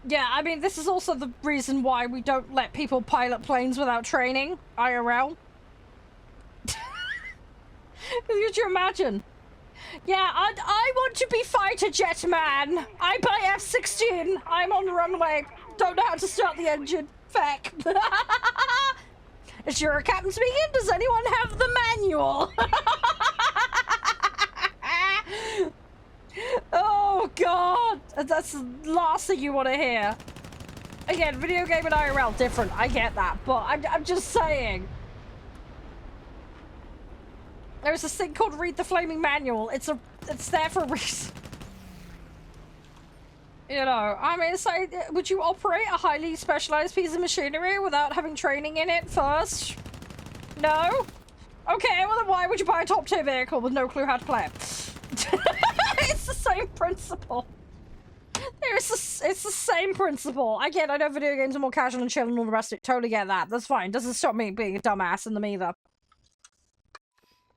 Yeah, I mean, this is also the reason why we don't let people pilot planes without training, IRL. Could you imagine? Yeah, I want to be fighter jet man. I buy F-16. I'm on the runway. Don't know how to start the engine. Feck. Is your captain speaking? Does anyone have the manual? Oh god, that's the last thing you want to hear. Again, video game and IRL different. I get that, but I'm just saying. There's this thing called read the flaming manual. It's there for a reason. You know, I mean, it's like, would you operate a highly specialized piece of machinery without having training in it first? No? Okay, well then why would you buy a top-tier vehicle with no clue how to play it? It's the same principle. It's the same principle. Again, I know video games are more casual and chill and all the rest of it. Totally get that. That's fine. Doesn't stop me being a dumbass in them either.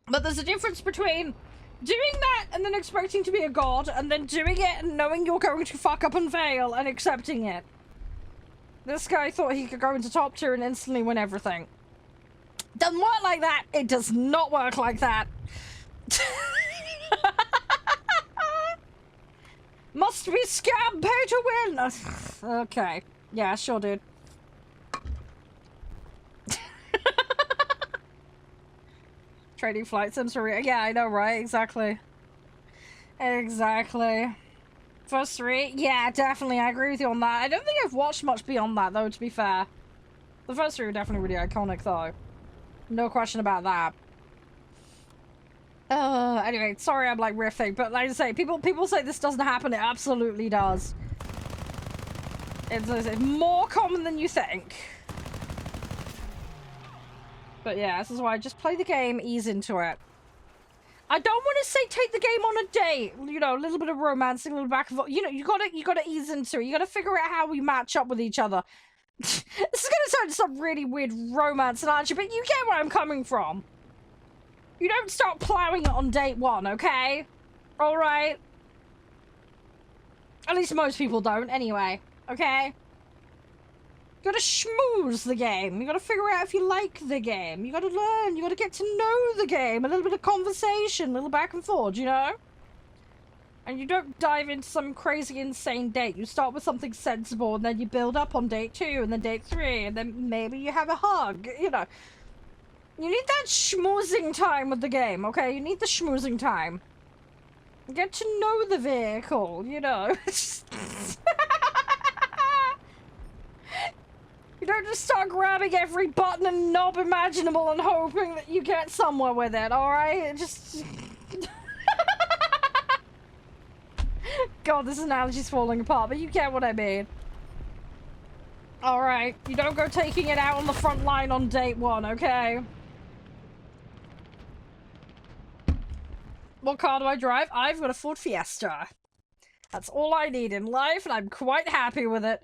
But there's a difference between doing that and then expecting to be a god, and then doing it and knowing you're going to fuck up and fail and accepting it. This guy thought he could go into top tier and instantly win everything. Doesn't work like that. It does not work like that. Must be scam, pay to win. Okay. Yeah, sure, dude. Trading flight sims for real. Yeah, I know, right? Exactly. Exactly. First 3? Yeah, definitely. I agree with you on that. I don't think I've watched much beyond that, though, to be fair. The first 3 were definitely really iconic, though. No question about that. Anyway, sorry I'm, like, riffing, but like I say, people say this doesn't happen. It absolutely does. It's more common than you think. But yeah, this is why I just play the game, ease into it. I don't want to say take the game on a date. You know, a little bit of romancing, a little back and forth. You know, you gotta ease into it. You gotta figure out how we match up with each other. This is gonna sound some really weird romance analogy, but you get where I'm coming from. You don't start plowing it on date 1, okay? Alright? At least most people don't, anyway. Okay? You gotta schmooze the game. You gotta figure out if you like the game. You gotta learn. You gotta get to know the game. A little bit of conversation, a little back and forth, you know? And you don't dive into some crazy, insane date. You start with something sensible, and then you build up on date 2, and then date 3, and then maybe you have a hug, you know? You need that schmoozing time with the game, okay? You need the schmoozing time. Get to know the vehicle, you know? You don't just start grabbing every button and knob imaginable and hoping that you get somewhere with it, alright? Just... God, this analogy's falling apart, but you get what I mean. Alright, you don't go taking it out on the front line on date 1, okay? What car do I drive? I've got a Ford Fiesta. That's all I need in life, and I'm quite happy with it.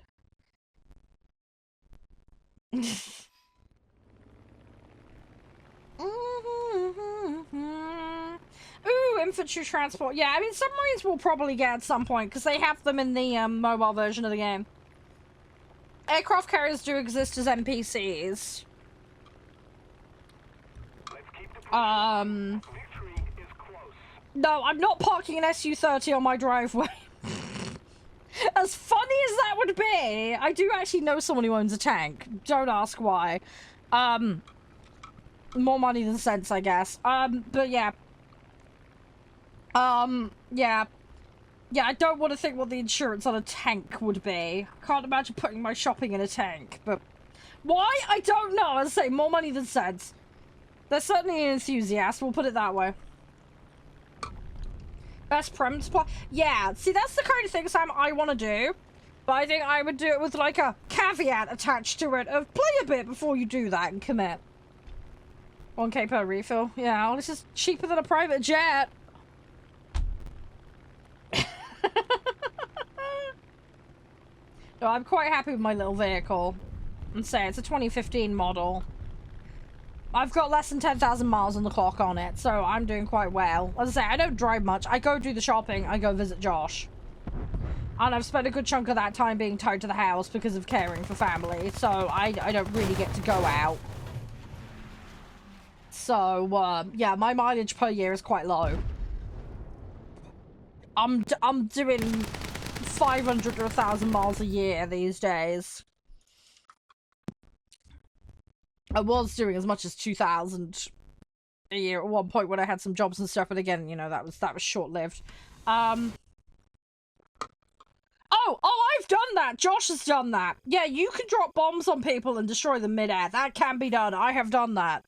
Ooh, infantry transport. Yeah, I mean, submarines will probably get at some point, because they have them in the mobile version of the game. Aircraft carriers do exist as NPCs. No, I'm not parking an SU-30 on my driveway. As funny as that would be, I do actually know someone who owns a tank. Don't ask why. More money than sense, I guess. But yeah. Yeah. Yeah, I don't want to think what the insurance on a tank would be. Can't imagine putting my shopping in a tank, but... Why? I don't know. As I say, more money than sense. They're certainly an enthusiast, we'll put it that way. Best prem supply? Yeah, see, that's the kind of thing, Sam, I want to do. But I think I would do it with, like, a caveat attached to it of play a bit before you do that and commit. 1k per refill. Yeah, well, it's just cheaper than a private jet. No, I'm quite happy with my little vehicle. And say, it's a 2015 model. I've got less than 10,000 miles on the clock on it, so I'm doing quite well. As I say, I don't drive much. I go do the shopping, I go visit Josh. And I've spent a good chunk of that time being tied to the house because of caring for family, so I don't really get to go out. So, yeah, my mileage per year is quite low. I'm doing 500 to 1,000 miles a year these days. I was doing as much as 2,000 a year at one point when I had some jobs and stuff, but again, you know, that was short-lived. Oh, I've done that! Josh has done that! Yeah, you can drop bombs on people and destroy them mid-air. That can be done. I have done that.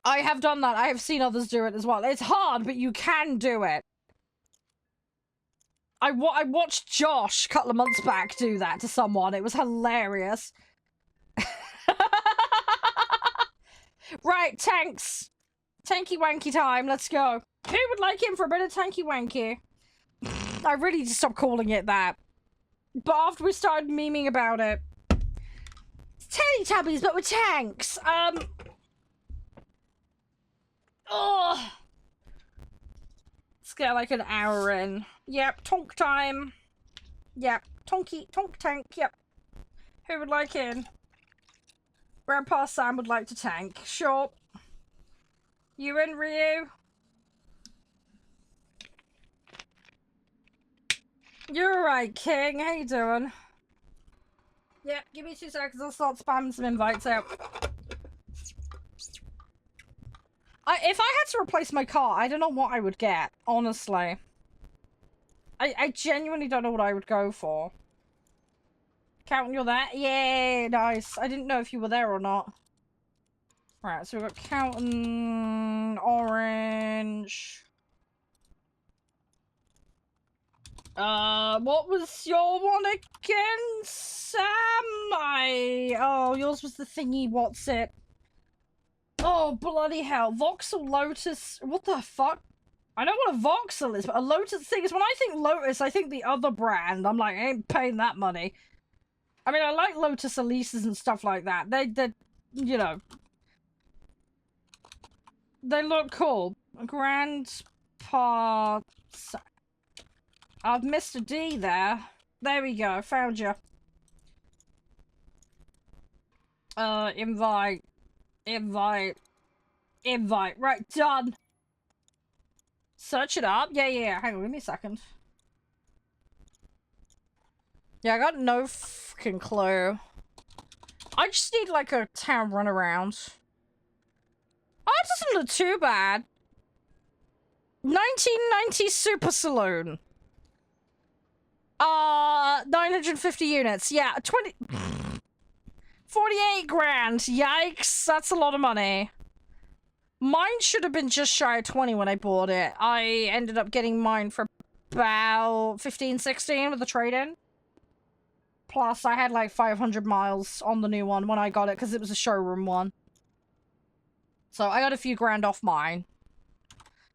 I have done that. I have seen others do it as well. It's hard, but you can do it. I watched Josh a couple of months back do that to someone. It was hilarious. Right, tanks. Tanky wanky time. Let's go. Who would like him for a bit of tanky wanky? I really need to stop calling it that. But after we started memeing about it. Teletubbies, but with tanks. Oh. Let's get like an hour in. Yep, tonk time. Yep, tonk tank, yep. Who would like in? Grandpa Sam would like to tank. Sure. You in, Ryu? You're alright, King. How you doing? Yep, give me 2 seconds. I'll start spamming some invites out. If I had to replace my car, I don't know what I would get, honestly. I genuinely don't know what I would go for. Counting you're there? Yay, nice. I didn't know if you were there or not. Right, so we've got Counting, Orange. What was your one again, Sam? Oh, yours was the thingy, what's it? Oh, bloody hell. Voxel, Lotus, what the fuck? I know what a voxel is, but a Lotus thing is, when I think Lotus, I think the other brand. I'm like, I ain't paying that money. I mean, I like Lotus Elises and stuff like that. They, you know. They look cool. Grandpa... I've missed a D there. There we go, found you. Invite. Invite. Invite. Right, done. Search it up. Yeah. Hang on, give me a second. Yeah, I got no fucking clue. I just need, like, a town runaround. Oh, it doesn't look too bad. 1990 Super Saloon. 950 units. Yeah, 48 grand. Yikes, that's a lot of money. Mine should have been just shy of 20 when I bought it. I ended up getting mine for about 15, 16 with the trade-in. Plus, I had like 500 miles on the new one when I got it because it was a showroom one. So I got a few grand off mine.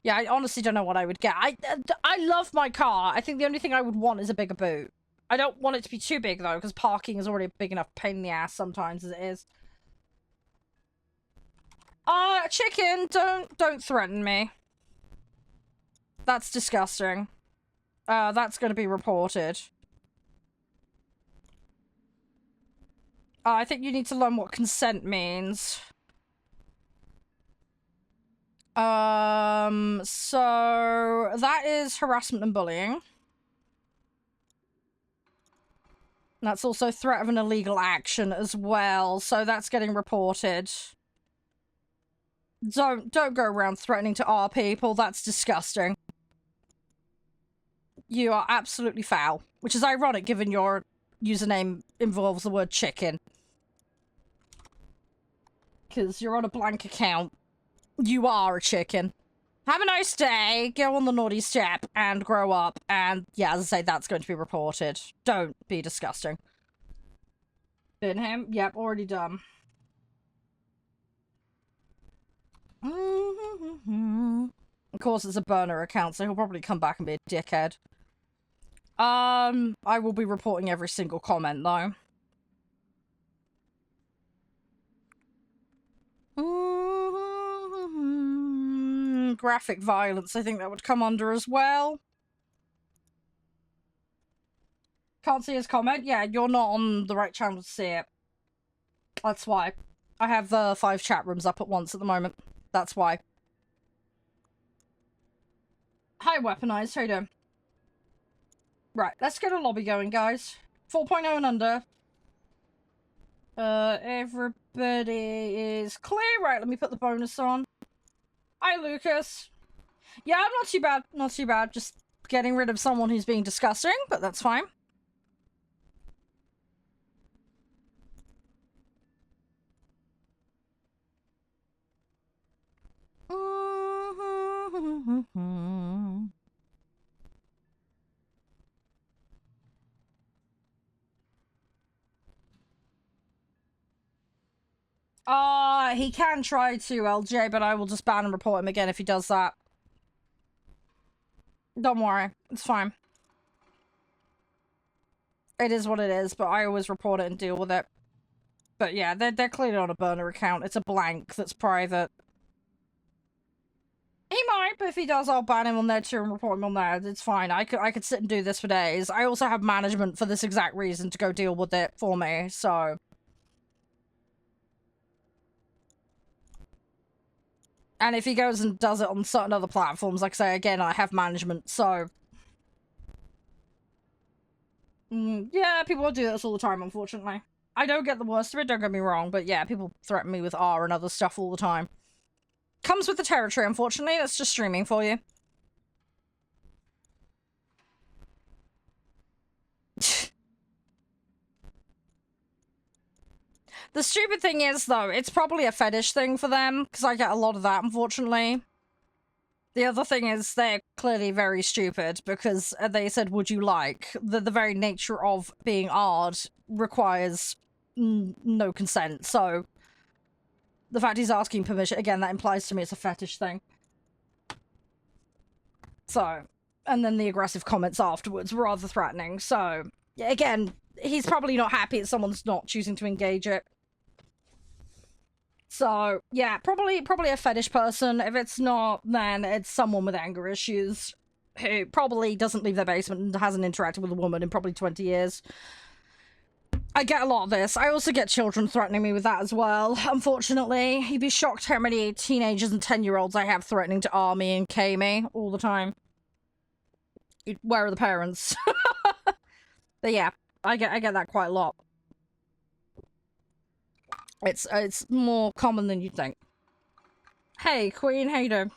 Yeah, I honestly don't know what I would get. I love my car. I think the only thing I would want is a bigger boot. I don't want it to be too big though, because parking is already a big enough pain in the ass sometimes as it is. Chicken, don't threaten me. That's disgusting. That's gonna be reported. I think you need to learn what consent means. So that is harassment and bullying. That's also threat of an illegal action as well, so that's getting reported. Don't go around threatening to our people, that's disgusting. You are absolutely foul, which is ironic given your username involves the word chicken. Because you're on a blank account. You are a chicken. Have a nice day, go on the naughty step, and grow up. And yeah, as I say, that's going to be reported. Don't be disgusting. Bin him? Yep, already done. Of course, it's a burner account, so he'll probably come back and be a dickhead. I will be reporting every single comment, though. Graphic violence, I think that would come under as well. Can't see his comment? Yeah, you're not on the right channel to see it. That's why. I have 5 chat rooms up at once at the moment. That's why. Hi, Weaponized. How you doing? Right, let's get a lobby going, guys. 4.0 and under. Everybody is clear. Right, let me put the bonus on. Hi, Lucas. Yeah, I'm not too bad. Not too bad. Just getting rid of someone who's being disgusting, but that's fine. He can try to, LJ, but I will just ban and report him again if he does that. Don't worry, it's fine. It is what it is, but I always report it and deal with it. But yeah, they're clearly on a burner account. It's a blank that's private. He might, but if he does, I'll ban him on there too and report him on there. It's fine. I could sit and do this for days. I also have management for this exact reason to go deal with it for me, so... And if he goes and does it on certain other platforms, like I say, again, I have management, so... yeah, people do this all the time, unfortunately. I don't get the worst of it, don't get me wrong, but yeah, people threaten me with R and other stuff all the time. Comes with the territory, unfortunately. That's just streaming for you. The stupid thing is, though, it's probably a fetish thing for them, because I get a lot of that, unfortunately. The other thing is, they're clearly very stupid, because they said, would you like? The very nature of being odd requires no consent, so... The fact he's asking permission, again, that implies to me it's a fetish thing. So, and then the aggressive comments afterwards were rather threatening, so... Again, he's probably not happy that someone's not choosing to engage it. So, yeah, probably a fetish person. If it's not, then it's someone with anger issues who probably doesn't leave their basement and hasn't interacted with a woman in probably 20 years. I get a lot of this. I also get children threatening me with that as well, unfortunately. You'd be shocked how many teenagers and 10-year-olds I have threatening to R me and K me all the time. Where are the parents? But yeah, I get that quite a lot. It's more common than you'd think. Hey, Queen, how you doing?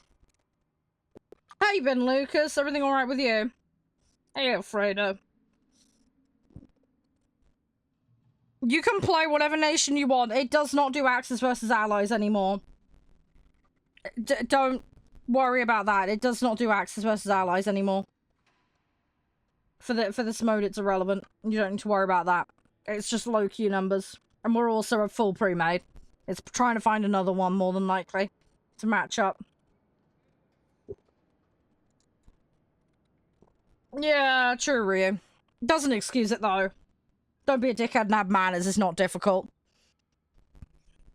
How you been, Lucas? Everything alright with you? Hey, Alfredo. You can play whatever nation you want. It does not do Axis versus Allies anymore. Don't worry about that. It does not do Axis versus Allies anymore. For this mode, it's irrelevant. You don't need to worry about that. It's just low Q numbers. And we're also a full pre-made. It's trying to find another one, more than likely, to match up. Yeah, true, Ryu. Doesn't excuse it, though. Don't be a dickhead and have manners. It's not difficult.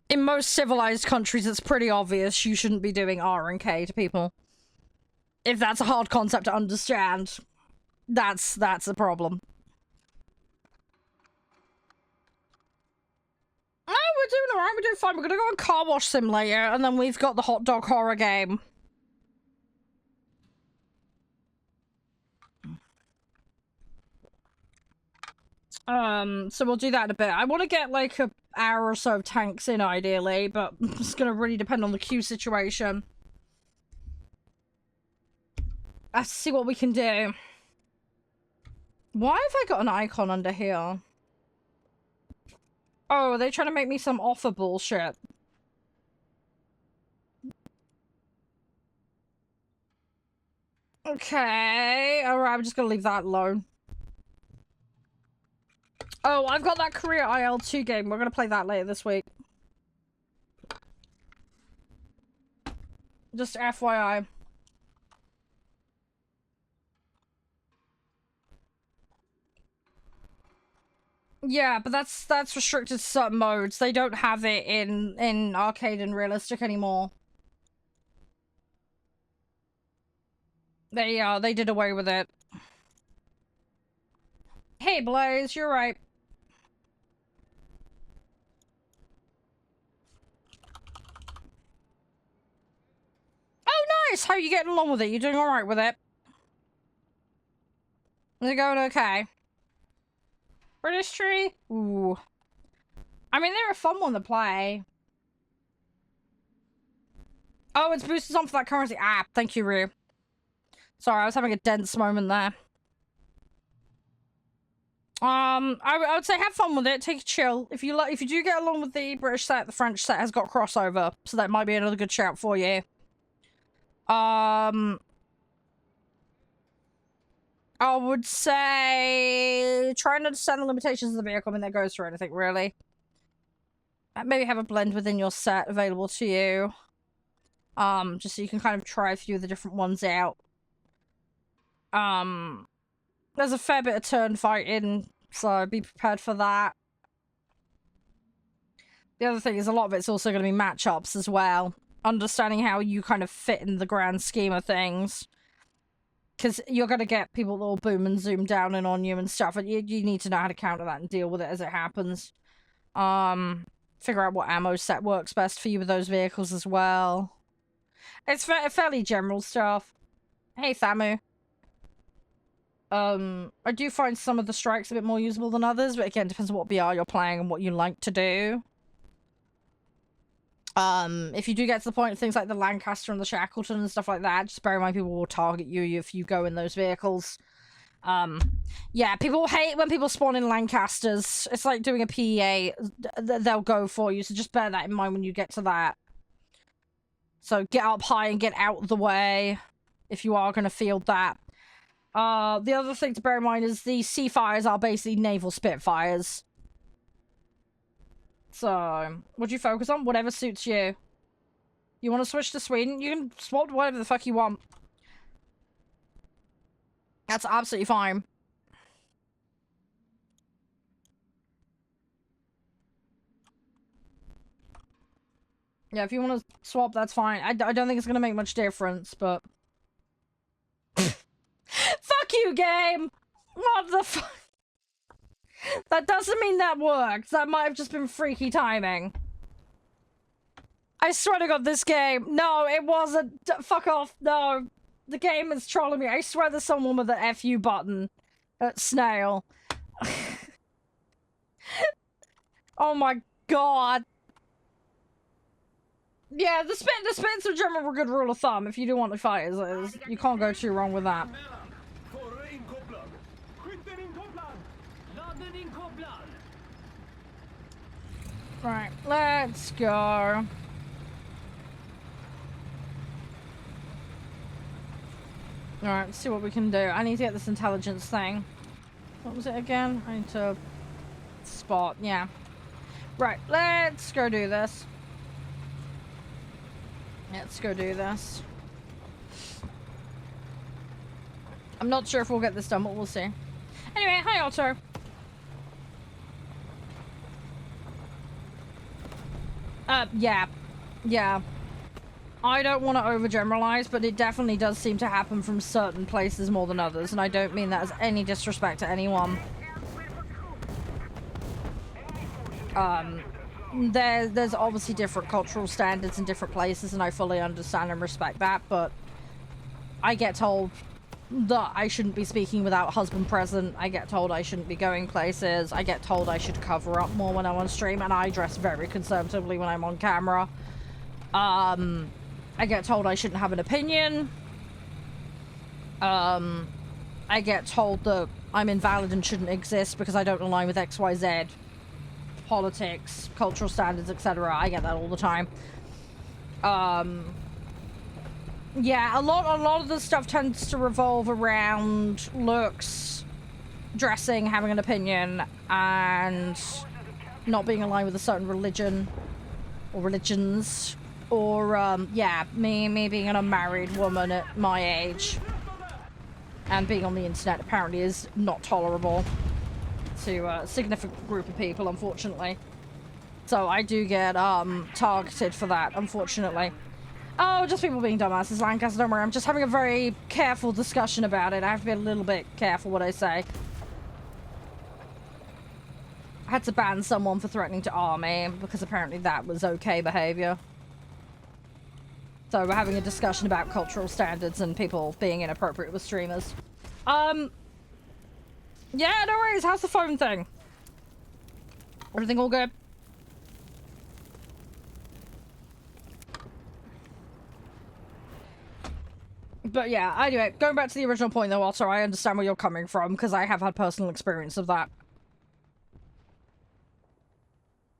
In most civilized countries, it's pretty obvious you shouldn't be doing R and K to people. If that's a hard concept to understand, that's a problem. Oh, we're doing alright, we're doing fine. We're gonna go on Car Wash Simulator, and then we've got the hot dog horror game. So we'll do that in a bit. I want to get, like, an hour or so of tanks in, ideally, but it's gonna really depend on the queue situation. Let's see what we can do. Why have I got an icon under here? Oh, are they trying to make me some offer bullshit? Okay, alright, I'm just gonna leave that alone. Oh, I've got that Korea IL-2 game. We're gonna play that later this week. Just FYI. Yeah, but that's restricted to certain modes. They don't have it in arcade and realistic anymore. They did away with it. Hey, Blaze, you're right. Oh, nice! How are you getting along with it? You doing alright with it? Is it going okay? British Tree? Ooh. I mean, they're a fun one to play. Oh, it's boosted on for that currency app. Thank you, Rue. Sorry, I was having a dense moment there. I would say have fun with it. Take a chill. If you do get along with the British set, the French set has got crossover, so that might be another good shout for you. I would say try and understand the limitations of the vehicle when that goes through anything, really. maybe have a blend within your set available to you. Just so you can kind of try a few of the different ones out. There's a fair bit of turn fighting, so be prepared for that. The other thing is a lot of it's also going to be matchups as well. Understanding how you kind of fit in the grand scheme of things. Because you're going to get people that will boom and zoom down in on you and stuff, and you need to know how to counter that and deal with it as it happens. Figure out what ammo set works best for you with those vehicles as well. It's fairly general stuff. Hey, Thamu. I do find some of the strikes a bit more usable than others, but again, depends on what BR you're playing and what you like to do. If you do get to the point of things like the Lancaster and the Shackleton and stuff like that, just bear in mind people will target you if you go in those vehicles. Yeah, people hate when people spawn in Lancasters. It's like doing a PEA. They'll go for you, so just bear that in mind when you get to that. So get up high and get out of the way if you are going to field that. The other thing to bear in mind is the Seafires are basically naval Spitfires. So, what do you focus on? Whatever suits you. You want to switch to Sweden? You can swap to whatever the fuck you want. That's absolutely fine. Yeah, if you want to swap, that's fine. I don't think it's going to make much difference, but... Fuck you, game! What the fuck? That doesn't mean that worked. That might have just been freaky timing. I swear to God, this game... No, it wasn't. Fuck off. No. The game is trolling me. I swear there's someone with an FU button at Snail. Oh my God. Yeah, the spins are general good rule of thumb. If you do want to fight, you can't go too wrong with that. Right, let's go. Alright, let's see what we can do. I need to get this intelligence thing. What was it again? I need to spot, yeah. Right, let's go do this. Let's go do this. I'm not sure if we'll get this done, but we'll see. Anyway, hi Otto. Yeah. Yeah. I don't want to overgeneralize, but it definitely does seem to happen from certain places more than others, and I don't mean that as any disrespect to anyone. There's obviously different cultural standards in different places, and I fully understand and respect that, but I get told that I shouldn't be speaking without husband present. I get told I shouldn't be going places. I get told I should cover up more when I'm on stream, and I dress very conservatively when I'm on camera. I get told I shouldn't have an opinion. I get told that I'm invalid and shouldn't exist because I don't align with XYZ. Politics, cultural standards, etc. I get that all the time. Yeah, a lot of the stuff tends to revolve around looks, dressing, having an opinion, and not being aligned with a certain religion or religions, or yeah, me being an unmarried woman at my age and being on the internet apparently is not tolerable to a significant group of people, unfortunately. So I do get targeted for that, unfortunately. Oh, just people being dumbasses, Lancaster, don't worry. I'm just having a very careful discussion about it. I have to be a little bit careful what I say. I had to ban someone for threatening to arm me because apparently that was okay behavior. So we're having a discussion about cultural standards and people being inappropriate with streamers. Yeah, no worries. How's the phone thing? Everything all good? But yeah, anyway, going back to the original point though, also, I understand where you're coming from, because I have had personal experience of that.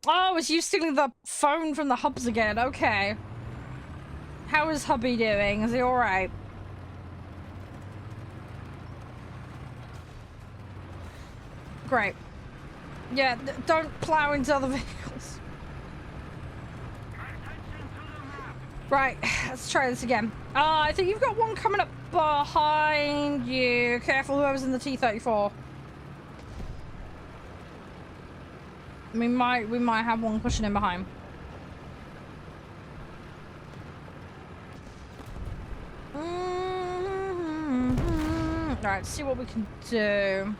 Oh, it's you stealing the phone from the hubs again, okay. How is hubby doing? Is he alright? Great. Yeah, don't plow into other vehicles. Right, let's try this again. I think you've got one coming up behind you. Careful, whoever's in the T-34. We might have one pushing in behind. Alright, see what we can do.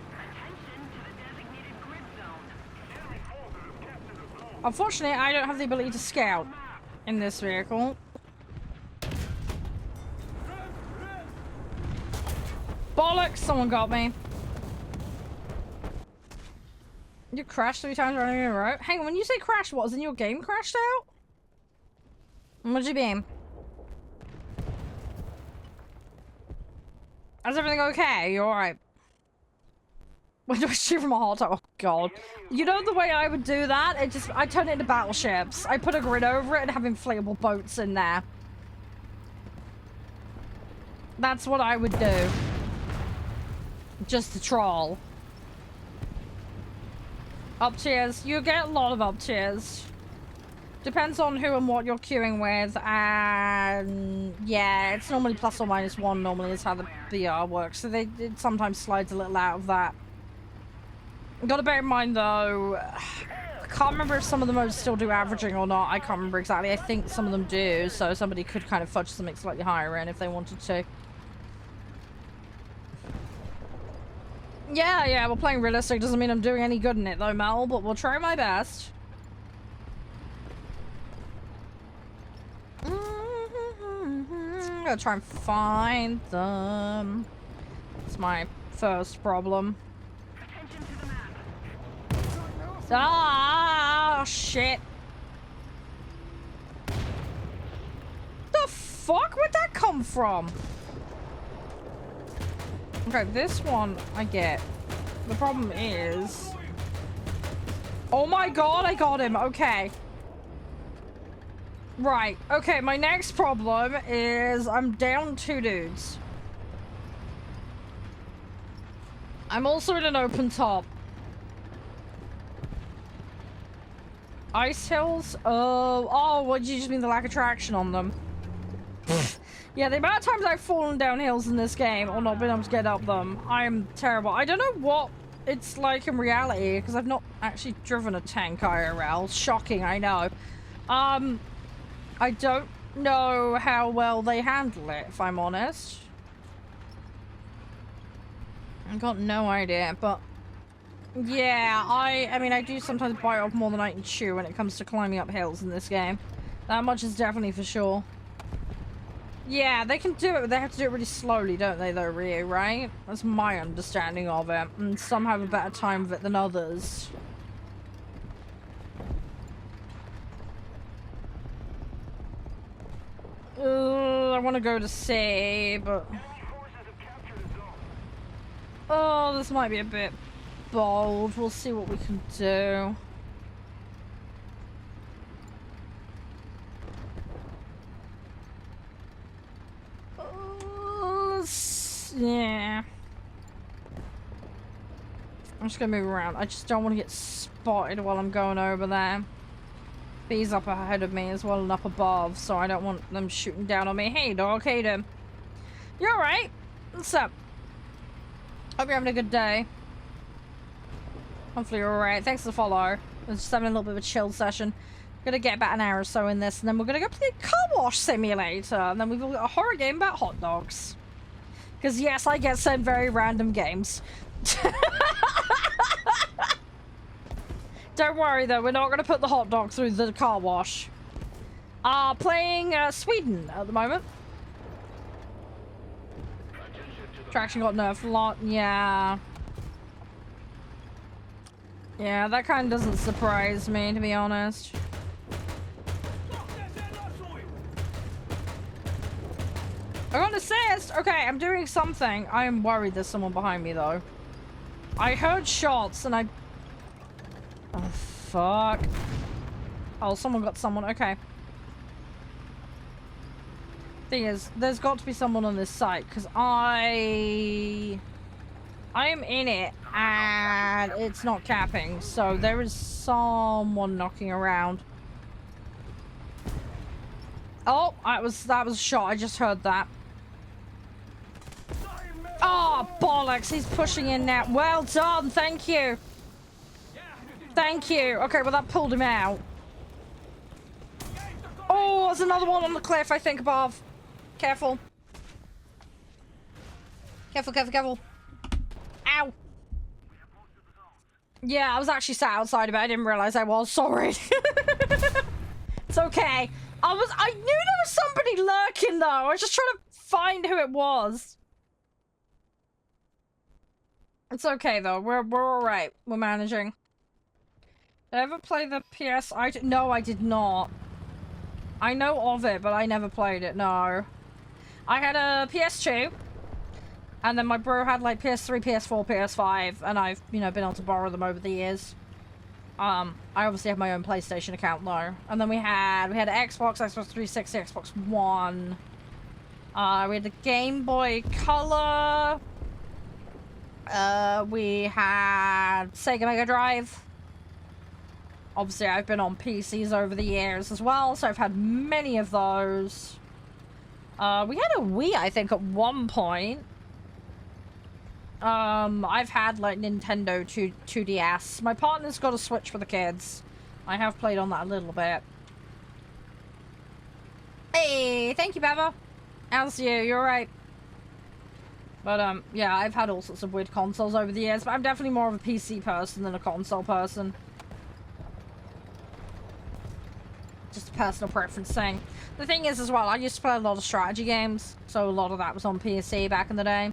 Unfortunately, I don't have the ability to scout in this vehicle. Bollocks! Someone got me. You crashed 3 times running in a row? Hang on, when you say crash, what? Isn't your game crashed out? What do you mean? Is everything okay? You alright? When do I shoot from a hot top? Oh god. You know the way I would do that? I turn it into battleships. I put a grid over it and have inflatable boats in there. That's what I would do. Just to troll. Up tiers. You get a lot of up tiers. Depends on who and what you're queuing with, and yeah, it's normally plus or minus 1 normally is how the BR works, so it sometimes slides a little out of that. Gotta bear in mind though, I can't remember if some of the modes still do averaging or not. I can't remember exactly. I think some of them do, so somebody could kind of fudge something slightly higher in if they wanted to. Yeah, we're playing realistic. Doesn't mean I'm doing any good in it though, Mel, but we'll try my best. I'm gonna try and find them. It's my first problem. Ah, shit. The fuck? Where'd that come from? Okay, this one I get. The problem is... Oh my god, I got him. Okay. Right. Okay, my next problem is I'm down 2 dudes. I'm also in an open top. Ice hills? Oh, what did you just mean, the lack of traction on them? Yeah, the amount of times I've fallen down hills in this game or not been able to get up them, I'm terrible. I don't know what it's like in reality because I've not actually driven a tank IRL. Shocking, I know. I don't know how well they handle it, if I'm honest. I've got no idea, but yeah, I mean, I do sometimes bite off more than I can chew when it comes to climbing up hills in this game. That much is definitely for sure. Yeah, they can do it, but they have to do it really slowly, don't they, though, Ryu, right? That's my understanding of it. And some have a better time of it than others. I want to go to C, but... Oh, this might be a bit bold. We'll see what we can do. Yeah. I'm just gonna move around. I just don't want to get spotted while I'm going over there. B's up ahead of me as well and up above, so I don't want them shooting down on me. Hey, dog. Hey, them. You alright? What's up? Hope you're having a good day. Hopefully you're alright. Thanks for the follow. We're just having a little bit of a chill session. Gonna get about an hour or so in this, and then we're gonna go play Car Wash Simulator, and then we've got a horror game about hot dogs. Because yes, I get sent very random games. Don't worry though, we're not gonna put the hot dog through the car wash. Playing Sweden at the moment. Traction got nerfed a lot, yeah. Yeah, that kind of doesn't surprise me, to be honest. I got an assist! Okay, I'm doing something. I am worried there's someone behind me, though. I heard shots, and I... Oh, fuck. Oh, someone got someone. Okay. Thing is, there's got to be someone on this site, because I am in it, and it's not capping, so there is someone knocking around. Oh, that was a shot. I just heard that. Oh, bollocks. He's pushing in now. Well done. Thank you. Thank you. Okay, well, that pulled him out. Oh, there's another one on the cliff, I think, above. Careful. Careful, careful, careful. Ow. Yeah, I was actually sat outside of it. I didn't realize I was. Sorry. It's okay. I knew there was somebody lurking, though. I was just trying to find who it was. It's okay, though. We're all right. We're managing. Did I ever play the PS? No, I did not. I know of it, but I never played it. No. I had a PS2. And then my bro had like PS3, PS4, PS5, and I've, you know, been able to borrow them over the years. I obviously have my own PlayStation account though. And then we had Xbox, Xbox 360, Xbox One. We had the Game Boy Color. We had Sega Mega Drive. Obviously, I've been on PCs over the years as well, so I've had many of those. We had a Wii, I think, at one point. I've had, like, Nintendo 2DS. My partner's got a Switch for the kids. I have played on that a little bit. Hey, thank you, Beva. How's you? You're right. But, yeah, I've had all sorts of weird consoles over the years, but I'm definitely more of a PC person than a console person. Just a personal preference thing. The thing is, as well, I used to play a lot of strategy games, so a lot of that was on PC back in the day.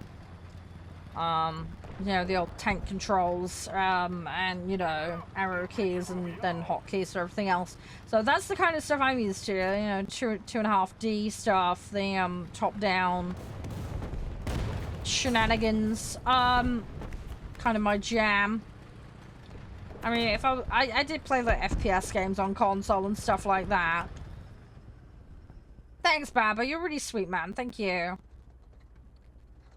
You know, the old tank controls, and, you know, arrow keys and then hotkeys for everything else. So that's the kind of stuff I'm used to, you know, 2.5D stuff, the, top-down shenanigans, kind of my jam. I mean, if I did play, like, FPS games on console and stuff like that. Thanks, Baba, you're really sweet, man, thank you.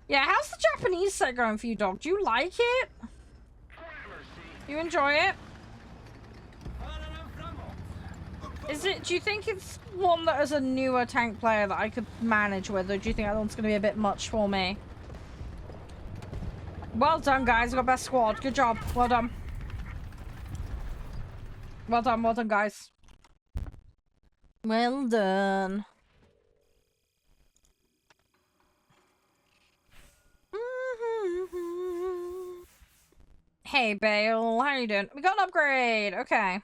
Yeah, how's the Japanese set going for you, dog? Do you like it? You enjoy it? Do you think it's one that is a newer tank player that I could manage with, or do you think that one's going to be a bit much for me? Well done, guys. You got best squad. Good job. Well done. Well done, guys. Well done. Hey, Bale, how you doing? We got an upgrade. Okay.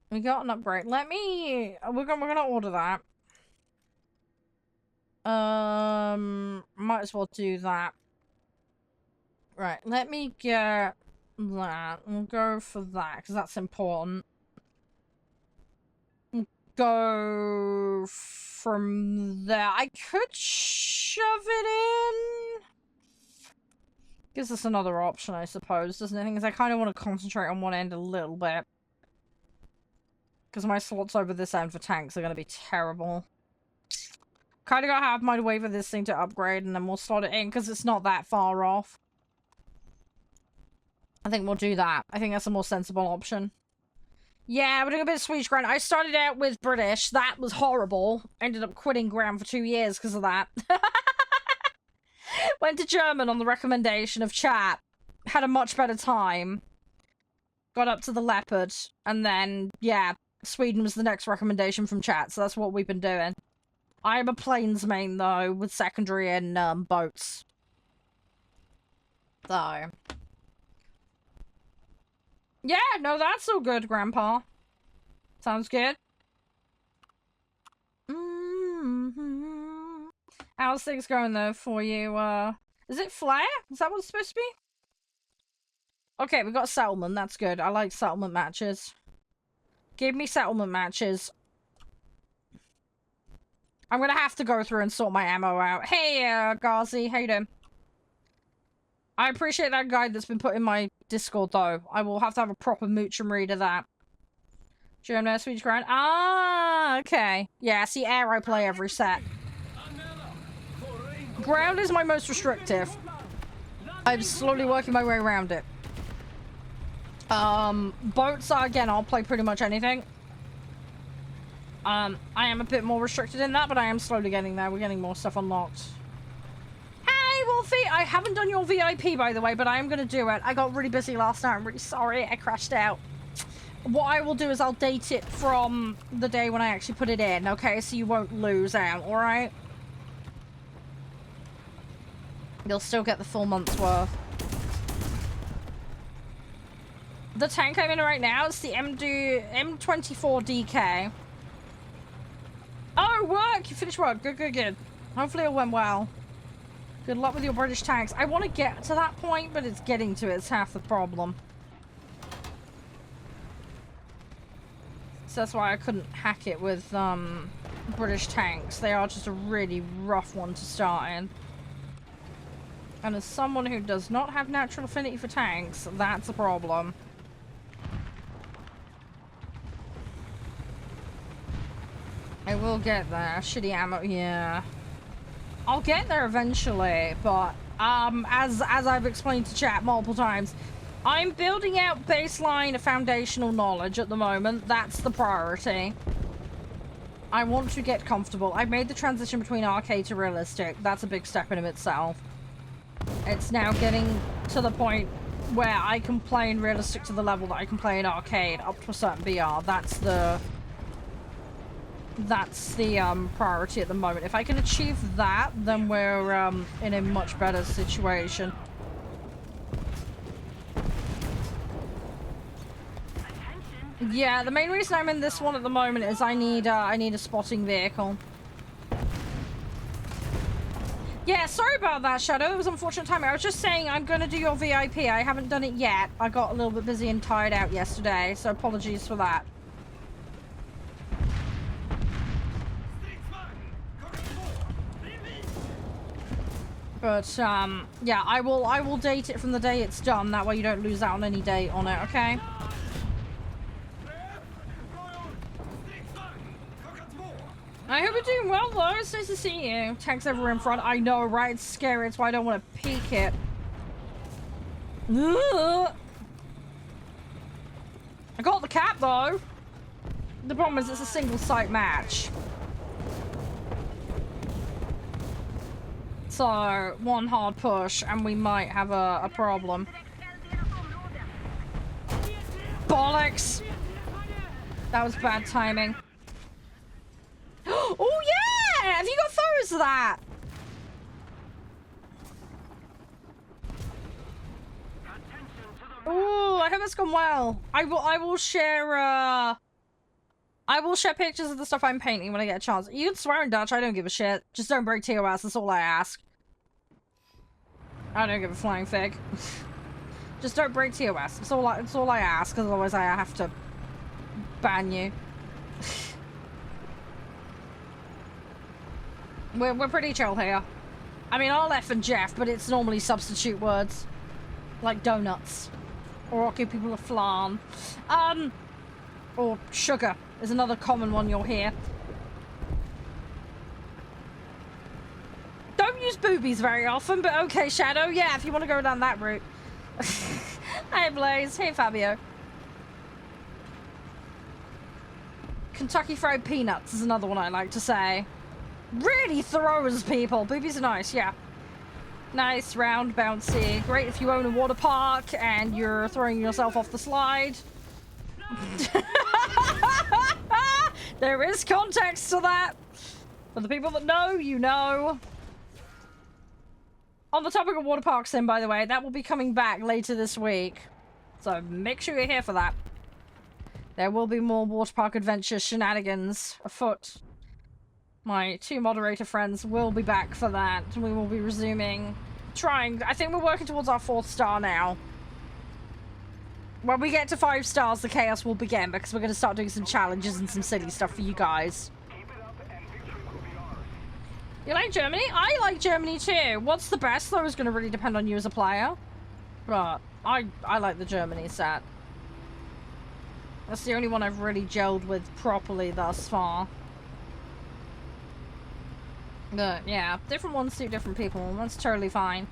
We got an upgrade. We're gonna order that. Might as well do that. Right, let me get that. We'll go for that, because that's important. We'll go from there. I could shove it in. Gives us another option, I suppose, doesn't it? Because I kind of want to concentrate on one end a little bit. Because my slots over this end for tanks are going to be terrible. Kind of got to have my way for this thing to upgrade, and then we'll slot it in, because it's not that far off. I think we'll do that. I think that's a more sensible option. Yeah, we're doing a bit of Swedish ground. I started out with British. That was horrible. Ended up quitting ground for 2 years because of that. Went to German on the recommendation of chat. Had a much better time. Got up to the Leopard. And then, yeah, Sweden was the next recommendation from chat. So that's what we've been doing. I am a planes main, though, with secondary in boats. So. Yeah, no, that's all good, Grandpa. Sounds good. How's things going, though, for you? Is it Flare? Is that what it's supposed to be? Okay, we got settlement. That's good. I like settlement matches. Give me settlement matches. I'm gonna have to go through and sort my ammo out. Hey, Ghazi, how you doing? I appreciate that guide that's been put in my Discord, though. I will have to have a proper mooch and read of that. German, Swedish ground. Ah, okay. Yeah, see, air I play every set. Ground is my most restrictive. I'm slowly working my way around it. Boats are, again, I'll play pretty much anything. I am a bit more restricted in that, but I am slowly getting there. We're getting more stuff unlocked. Hey, Wolfie! I haven't done your VIP, by the way, but I am going to do it. I got really busy last night. I'm really sorry. I crashed out. What I will do is I'll date it from the day when I actually put it in, okay? So you won't lose out, alright? You'll still get the full month's worth. The tank I'm in right now is the M24DK. Oh, work! You finished work. Good, good, good. Hopefully it went well. Good luck with your British tanks. I want to get to that point, but it's getting to it. It's half the problem. So that's why I couldn't hack it with British tanks. They are just a really rough one to start in. And as someone who does not have natural affinity for tanks, that's a problem. I will get there. Shitty ammo, yeah. I'll get there eventually, but as I've explained to chat multiple times, I'm building out baseline foundational knowledge at the moment. That's the priority. I want to get comfortable. I've made the transition between arcade to realistic. That's a big step in of itself. It's now getting to the point where I can play in realistic to the level that I can play in arcade up to a certain BR. That's the priority at the moment. If I can achieve that, then we're in a much better situation. Yeah, the main reason I'm in this one at the moment is I need a spotting vehicle. Yeah, sorry about that, Shadow. It was unfortunate timing. I was just saying I'm going to do your VIP. I haven't done it yet. I got a little bit busy and tired out yesterday, so apologies for that. But, yeah, I will date it from the day it's done. That way you don't lose out on any date on it, okay? I hope you're doing well, though. It's nice to see you. Tanks everywhere in front. I know, right? It's scary. It's why I don't want to peek it. Ugh. I got the cap, though. The problem is it's a single-site match. So, one hard push, and we might have a problem. Bollocks! That was bad timing. Oh yeah! Have you got photos of that? Oh, I hope it's gone well. I will share pictures of the stuff I'm painting when I get a chance. You can swear in Dutch, I don't give a shit. Just don't break TOS, that's all I ask. I don't give a flying fig. Just don't break TOS. It's all I ask, because otherwise I have to ban you. We're pretty chill here. I mean, I'll F and Jeff, but it's normally substitute words. Like donuts. Or I'll give people a flan. Or sugar is another common one you'll hear. Don't use boobies very often, but okay, Shadow. Yeah, if you want to go down that route. Hey, Blaze. Hey, Fabio. Kentucky Fried Peanuts is another one I like to say. Really throws people. Boobies are nice, yeah. Nice, round, bouncy. Great if you own a water park and you're throwing yourself off the slide. There is context to that. For the people that know, you know. On the topic of water parks then, by the way, that will be coming back later this week. So make sure you're here for that. There will be more water park adventure shenanigans afoot. My two moderator friends will be back for that. We will be resuming, trying. I think we're working towards our 4th star now. When we get to 5 stars, the chaos will begin because we're going to start doing some challenges and some silly stuff for you guys. You like Germany? I like Germany too. What's the best though is going to really depend on you as a player. But I like the Germany set. That's the only one I've really gelled with properly thus far. But yeah, different ones suit different people, and that's totally fine.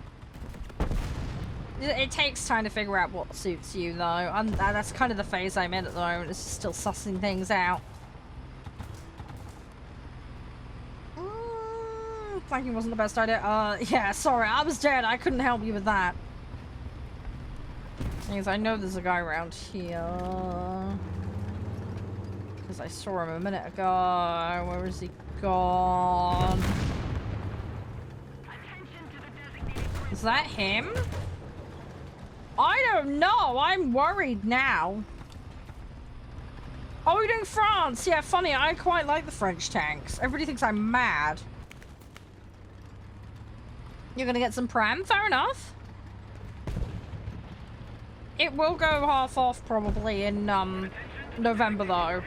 It takes time to figure out what suits you, though, and that's kind of the phase I'm in at the moment. It's just still sussing things out. Flanking wasn't the best idea. Yeah, sorry, I was dead. I couldn't help you with that. Because I know there's a guy around here. Because I saw him a minute ago. Where is he gone? Is that him? I don't know. I'm worried now. Oh, we're doing France. Yeah, funny. I quite like the French tanks. Everybody thinks I'm mad. You're gonna get some Prem? Fair enough. It will go half off probably in November though.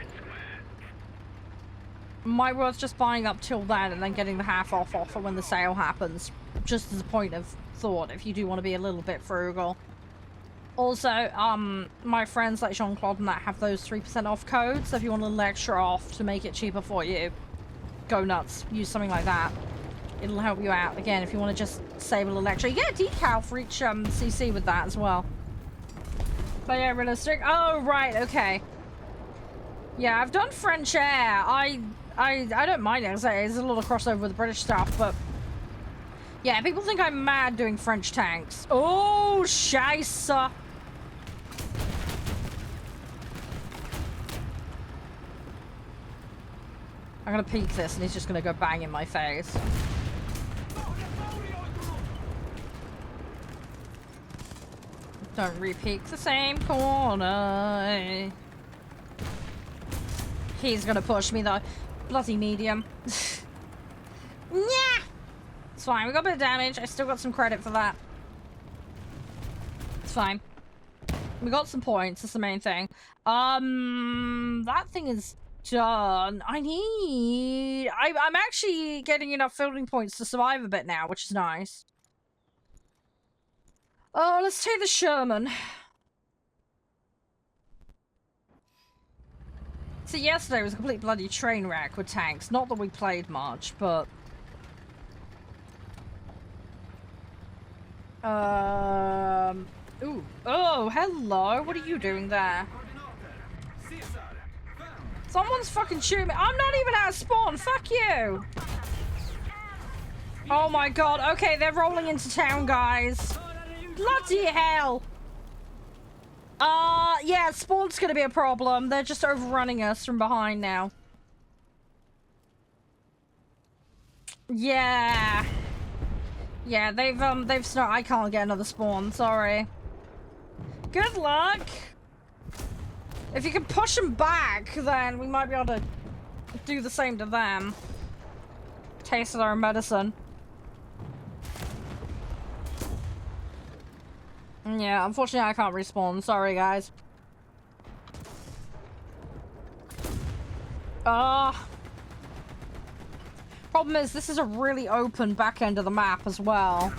Might worth just buying up till then and then getting the half off offer when the sale happens. Just as a point of thought, if you do want to be a little bit frugal. Also, my friends like Jean-Claude and that have those 3% off codes, so if you want a little extra off to make it cheaper for you, go nuts. Use something like that. It'll help you out. Again, if you want to just save a little extra. You get a decal for each CC with that as well. But yeah, realistic. Oh, right, okay. Yeah, I've done French Air. I don't mind it. There's a lot of crossover with the British stuff, but yeah, people think I'm mad doing French tanks. Oh, scheisse. I'm gonna peek this and he's just gonna go bang in my face. Don't re-peek the same corner. He's gonna push me though. Bloody medium. Yeah! It's fine, we got a bit of damage. I still got some credit for that. It's fine. We got some points, that's the main thing. That thing is done. I'm actually getting enough fielding points to survive a bit now, which is nice. Oh, let's take the Sherman. So yesterday was a complete bloody train wreck with tanks. Not that we played much, but ooh. Oh, hello. What are you doing there? Someone's fucking shooting me. I'm not even out of spawn. Fuck you. Oh my god. Okay, they're rolling into town, guys. Bloody hell. Yeah, spawn's gonna be a problem. They're just overrunning us from behind now. Yeah. Yeah, they've snarked. I can't get another spawn, sorry. Good luck! If you can push them back, then we might be able to do the same to them. Taste our medicine. Yeah, unfortunately I can't respawn. Sorry, guys. Problem is, this is a really open back end of the map as well.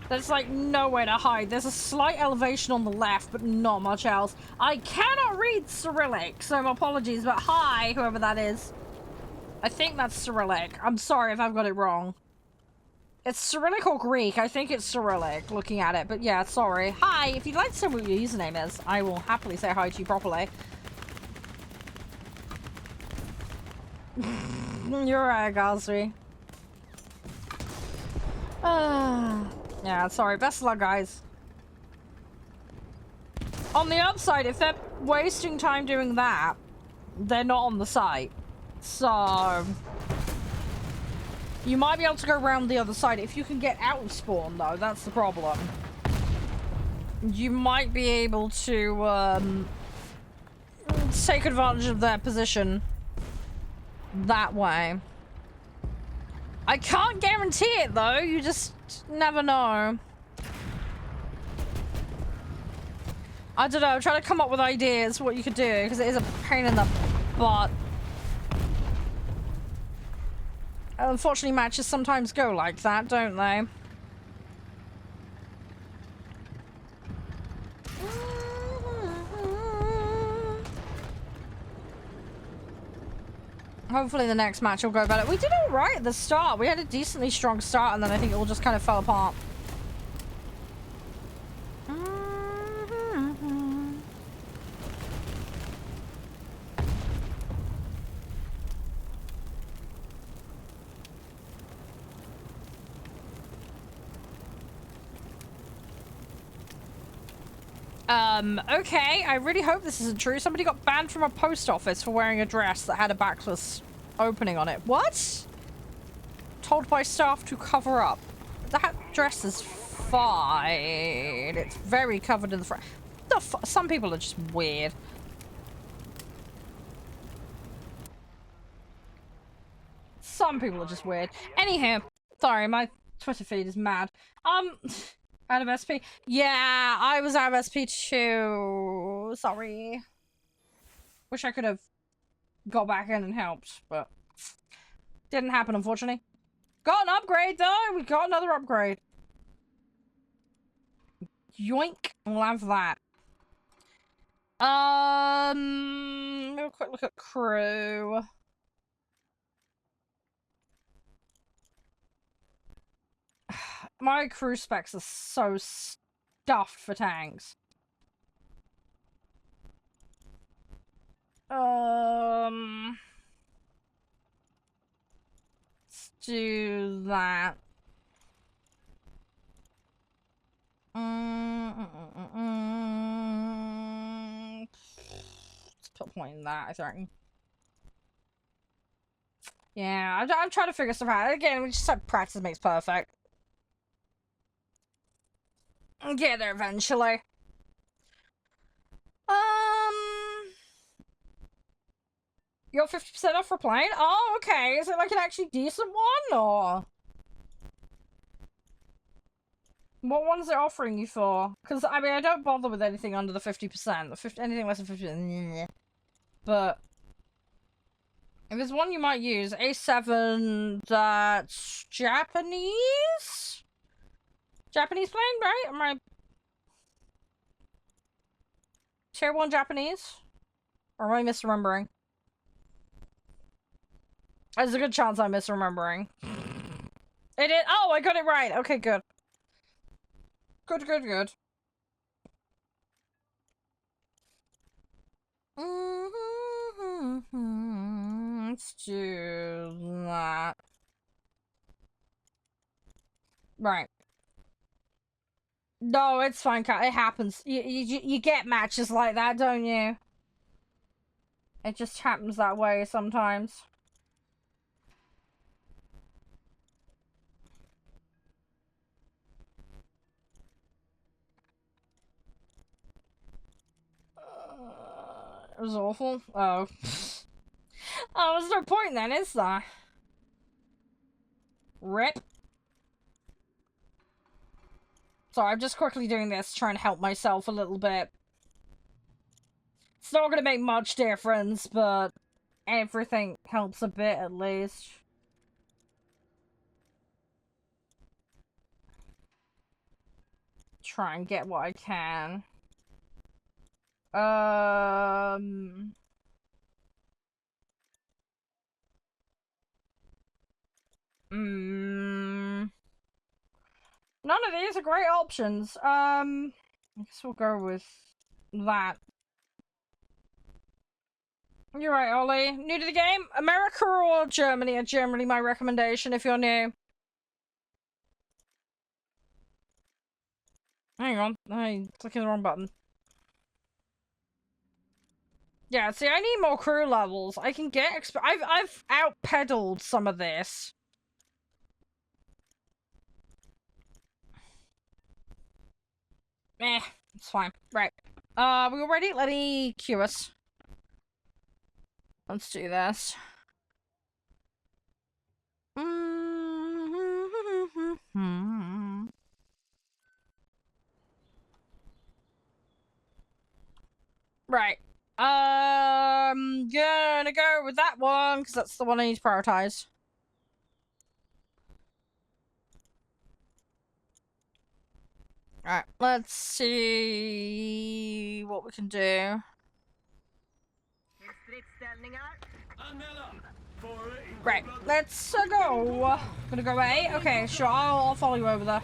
There's like nowhere to hide. There's a slight elevation on the left, but not much else. I cannot read Cyrillic, so my apologies, but hi, whoever that is. I think that's Cyrillic. I'm sorry if I've got it wrong. It's Cyrillic or Greek. I think it's Cyrillic, looking at it, but yeah, sorry. Hi, if you'd like to tell me what your username is, I will happily say hi to you properly. You're right, Gosry. Yeah, sorry. Best of luck, guys. On the upside, if they're wasting time doing that, they're not on the site. So you might be able to go around the other side. If you can get out of spawn, though, that's the problem. You might be able to take advantage of their position that way. I can't guarantee it, though. You just never know. I don't know. I'm trying to come up with ideas what you could do, because it is a pain in the butt. Unfortunately, matches sometimes go like that, don't they? Hopefully the next match will go better. We did all right at the start. We had a decently strong start, and then I think it all just kind of fell apart. Okay, I really hope this isn't true. Somebody got banned from a post office for wearing a dress that had a backless opening on it. What? Told by staff to cover up. That dress is fine. It's very covered in the front. Some people are just weird. Some people are just weird. Anyhow, sorry, my Twitter feed is mad. Out of SP. Yeah, I was out of SP too. Sorry. Wish I could have got back in and helped, but didn't happen, unfortunately. Got an upgrade, though. We got another upgrade. Yoink. We'll have that. Have a quick look at crew. My crew specs are so stuffed for tanks. Let's do that. Let's put a point in that, I think. Yeah, I'm trying to figure stuff out. Again, we just said practice makes perfect. I'll get there eventually. You're 50% off for playing? Oh, okay. Is it like an actually decent one, or? What one's it offering you for? Because, I mean, I don't bother with anything under the 50%. Anything less than 50%. But if there's one you might use, A7, that's Japanese? Japanese plane, right? Am I... Tier 1 Japanese? Or am I misremembering? There's a good chance I'm misremembering. It is- oh, I got it right! Okay, good. Good, good, good. Let's do that. Right. No, it's fine, Kat. It happens. You get matches like that, don't you? It just happens that way sometimes. It was awful. Oh. Oh, there's no point then, is there? Rip. Sorry, I'm just quickly doing this, trying to help myself a little bit. It's not gonna make much difference, but everything helps a bit at least. Try and get what I can. None of these are great options. I guess we'll go with that. You're right, Ollie. New to the game? America or Germany are generally my recommendation if you're new. Hang on, I'm clicking the wrong button. Yeah, see, I need more crew levels. I can get I've out-pedaled some of this. It's fine. Right. We all ready? Let me cue us. Let's do this. Right. Gonna go with that one, because that's the one I need to prioritize. Alright, let's see what we can do. Right, let's go. Gonna go A? Okay, sure, I'll follow you over there.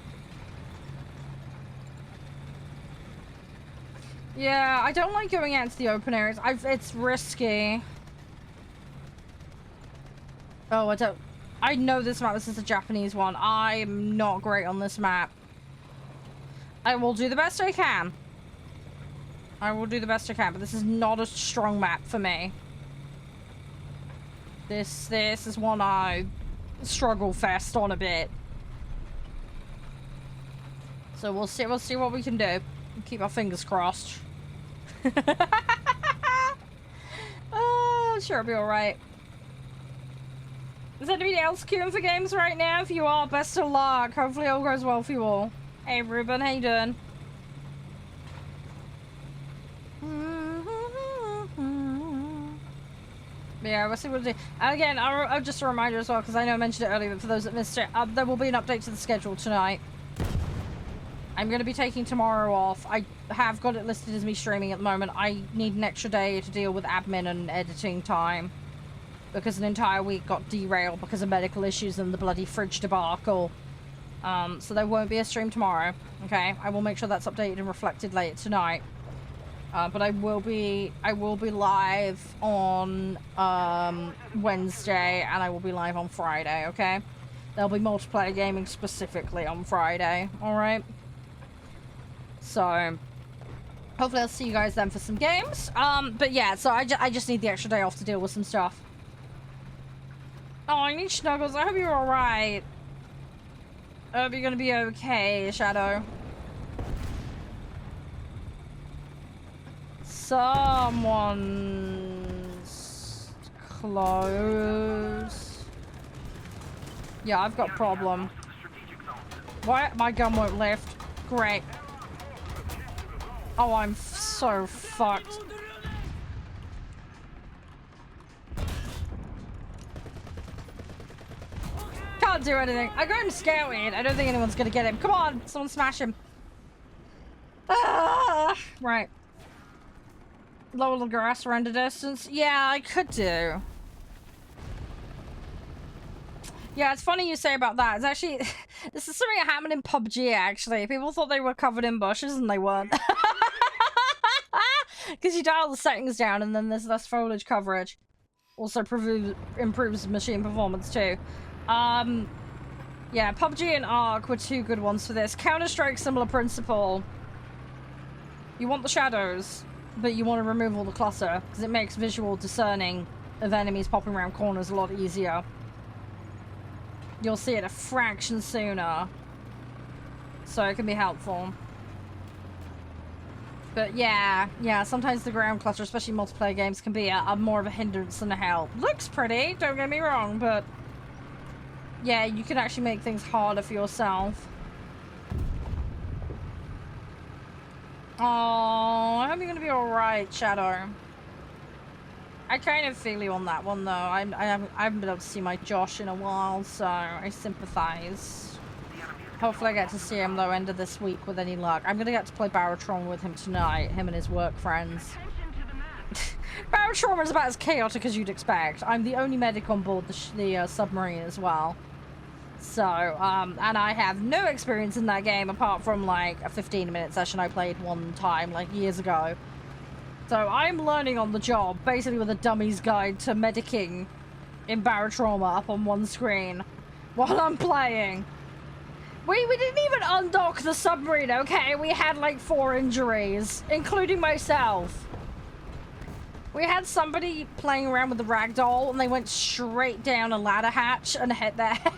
Yeah, I don't like going out into the open areas. It's risky. Oh, I know this map. This is a Japanese one. I'm not great on this map. I will do the best I can. I will do the best I can, but this is not a strong map for me. This is one I struggle fast on a bit. So we'll see what we can do. Keep our fingers crossed. Sure, it'll be alright. Is anybody else queuing for games right now? If you are, best of luck. Hopefully all goes well for you all. Hey Ruben, how you doing? Yeah, we'll see what we do. Again, I'll just a reminder as well, because I know I mentioned it earlier, but for those that missed it, there will be an update to the schedule tonight. I'm going to be taking tomorrow off. I have got it listed as me streaming at the moment. I need an extra day to deal with admin and editing time, because an entire week got derailed because of medical issues and the bloody fridge debacle. So there won't be a stream tomorrow, okay? I will make sure that's updated and reflected later tonight. But I will be live on Wednesday, and I will be live on Friday, okay? There'll be multiplayer gaming specifically on Friday, alright? So, hopefully I'll see you guys then for some games. But yeah, so I just need the extra day off to deal with some stuff. Oh, I need Snuggles. I hope you're alright. I hope you're gonna be okay, Shadow. Someone's close. Yeah, I've got a problem. Why? My gun won't lift. Great. Oh, I'm so fucked. Can't do anything. I got him scouting. I don't think anyone's gonna get him. Come on, someone smash him. Ah, right. Lower the grass render distance. Yeah, I could do. Yeah, it's funny you say about that. It's actually, this is something that happened in PUBG, actually. People thought they were covered in bushes and they weren't. Because you dial the settings down and then there's less foliage coverage. Also improves machine performance too. Yeah, PUBG and ARK were two good ones for this. Counter-Strike, similar principle. You want the shadows, but you want to remove all the clutter, because it makes visual discerning of enemies popping around corners a lot easier. You'll see it a fraction sooner, so it can be helpful. But yeah, sometimes the ground clutter, especially multiplayer games, can be a more of a hindrance than a help. Looks pretty, don't get me wrong, but yeah, you can actually make things harder for yourself. Oh, I hope you're gonna be alright, Shadow. I kind of feel you on that one, though. I haven't been able to see my Josh in a while, so I sympathize. Hopefully I get to see him, though, end of this week with any luck. I'm gonna get to play Baratron with him tonight, him and his work friends. Baratron is about as chaotic as you'd expect. I'm the only medic on board the submarine as well. So, and I have no experience in that game apart from, like, a 15-minute session I played one time, like, years ago. So, I'm learning on the job, basically with a dummy's guide to medicing in Barotrauma up on one screen while I'm playing. We didn't even undock the submarine, okay? We had, like, 4 injuries, including myself. We had somebody playing around with the ragdoll, and they went straight down a ladder hatch and hit their head.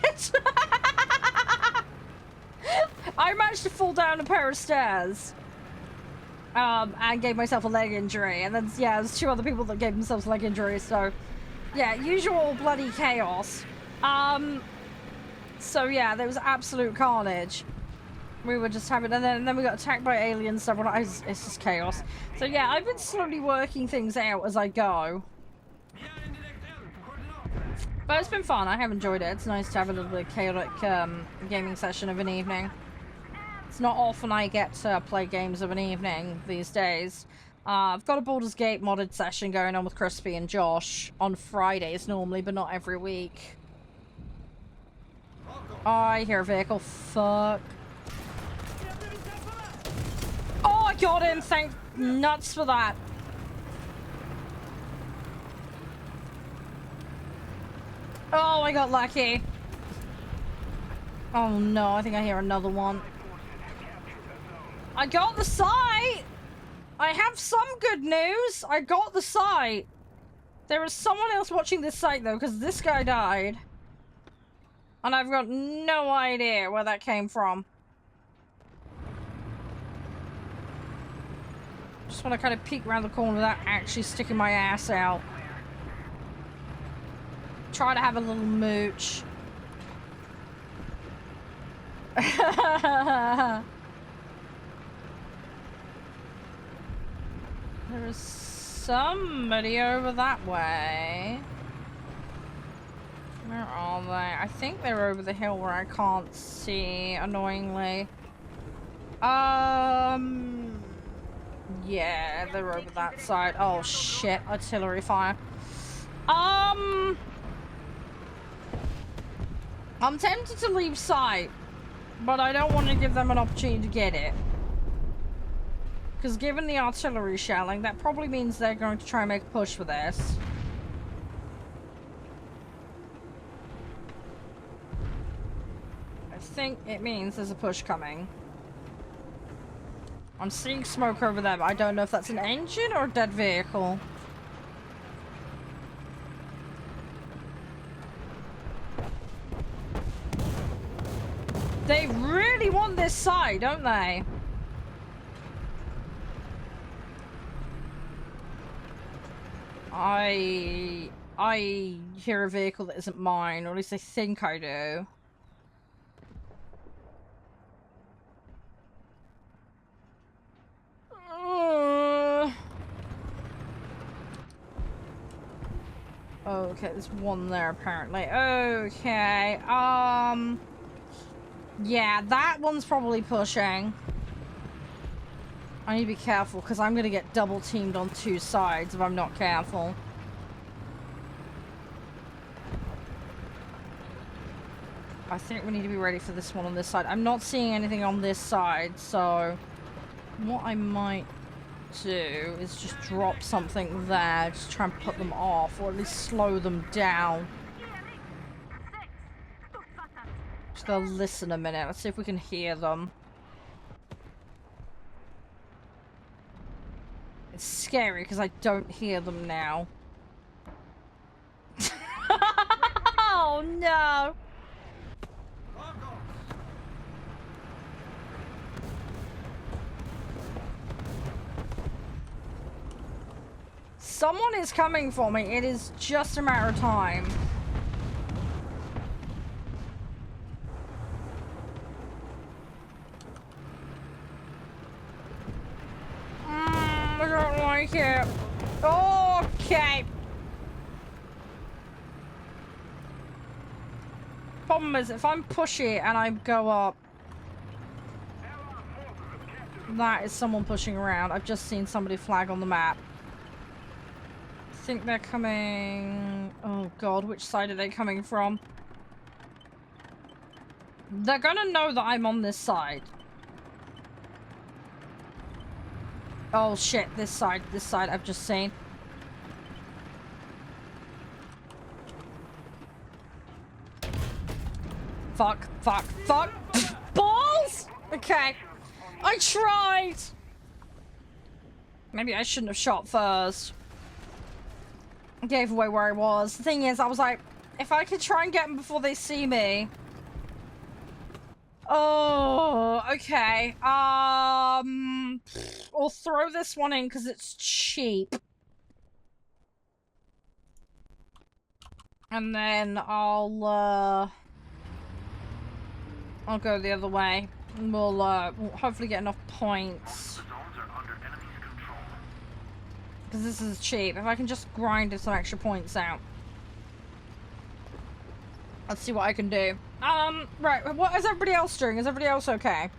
I managed to fall down a pair of stairs. And gave myself a leg injury. And then, yeah, there's 2 other people that gave themselves leg injuries, so... Yeah, usual bloody chaos. So, yeah, there was absolute carnage. We were just having... And then we got attacked by aliens, so it's just chaos. So, yeah, I've been slowly working things out as I go. But it's been fun. I have enjoyed it. It's nice to have a little bit of chaotic gaming session of an evening. It's not often I get to play games of an evening these days. I've got a Baldur's Gate modded session going on with Crispy and Josh on Fridays normally, but not every week. Oh, I hear a vehicle. Fuck. Oh, I got him! Thank nuts for that. Oh, I got lucky. Oh no, I think I hear another one. I got the sight! I have some good news. I got the site. There is someone else watching this site, though, because this guy died. And I've got no idea where that came from. Just want to kind of peek around the corner without actually sticking my ass out. Try to have a little mooch. There is somebody over that way. Where are they? I think they're over the hill where I can't see, annoyingly. Yeah, they're over that side. Oh shit, artillery fire. I'm tempted to leave sight, but I don't want to give them an opportunity to get it. Because given the artillery shelling, that probably means they're going to try and make a push for this. I think it means there's a push coming. I'm seeing smoke over there, but I don't know if that's an engine or a dead vehicle. They really want this side, don't they? I hear a vehicle that isn't mine, or at least I think I do. Okay, there's one there apparently. Okay, yeah, that one's probably pushing. I need to be careful because I'm gonna get double teamed on two sides if I'm not careful. I think we need to be ready for this one on this side. I'm not seeing anything on this side, so what I might do is just drop something there, just try and put them off, or at least slow them down. Just gotta listen a minute. Let's see if we can hear them. It's scary because I don't hear them now. Oh no! Someone is coming for me. It is just a matter of time. I don't like it. Okay. Problem is, if I'm pushy and I go up, that is someone pushing around. I've just seen somebody flag on the map. I think they're coming... Oh god, which side are they coming from? They're gonna know that I'm on this side. Oh shit, this side I've just seen. Fuck. Balls! Okay. I tried! Maybe I shouldn't have shot first. I gave away where I was. The thing is, I was like, if I could try and get them before they see me. Oh, okay. I'll throw this one in because it's cheap. And then I'll go the other way. And we'll hopefully get enough points. Because this is cheap. If I can just grind some extra points out. Let's see what I can do. Right, what is everybody else doing? Is everybody else okay?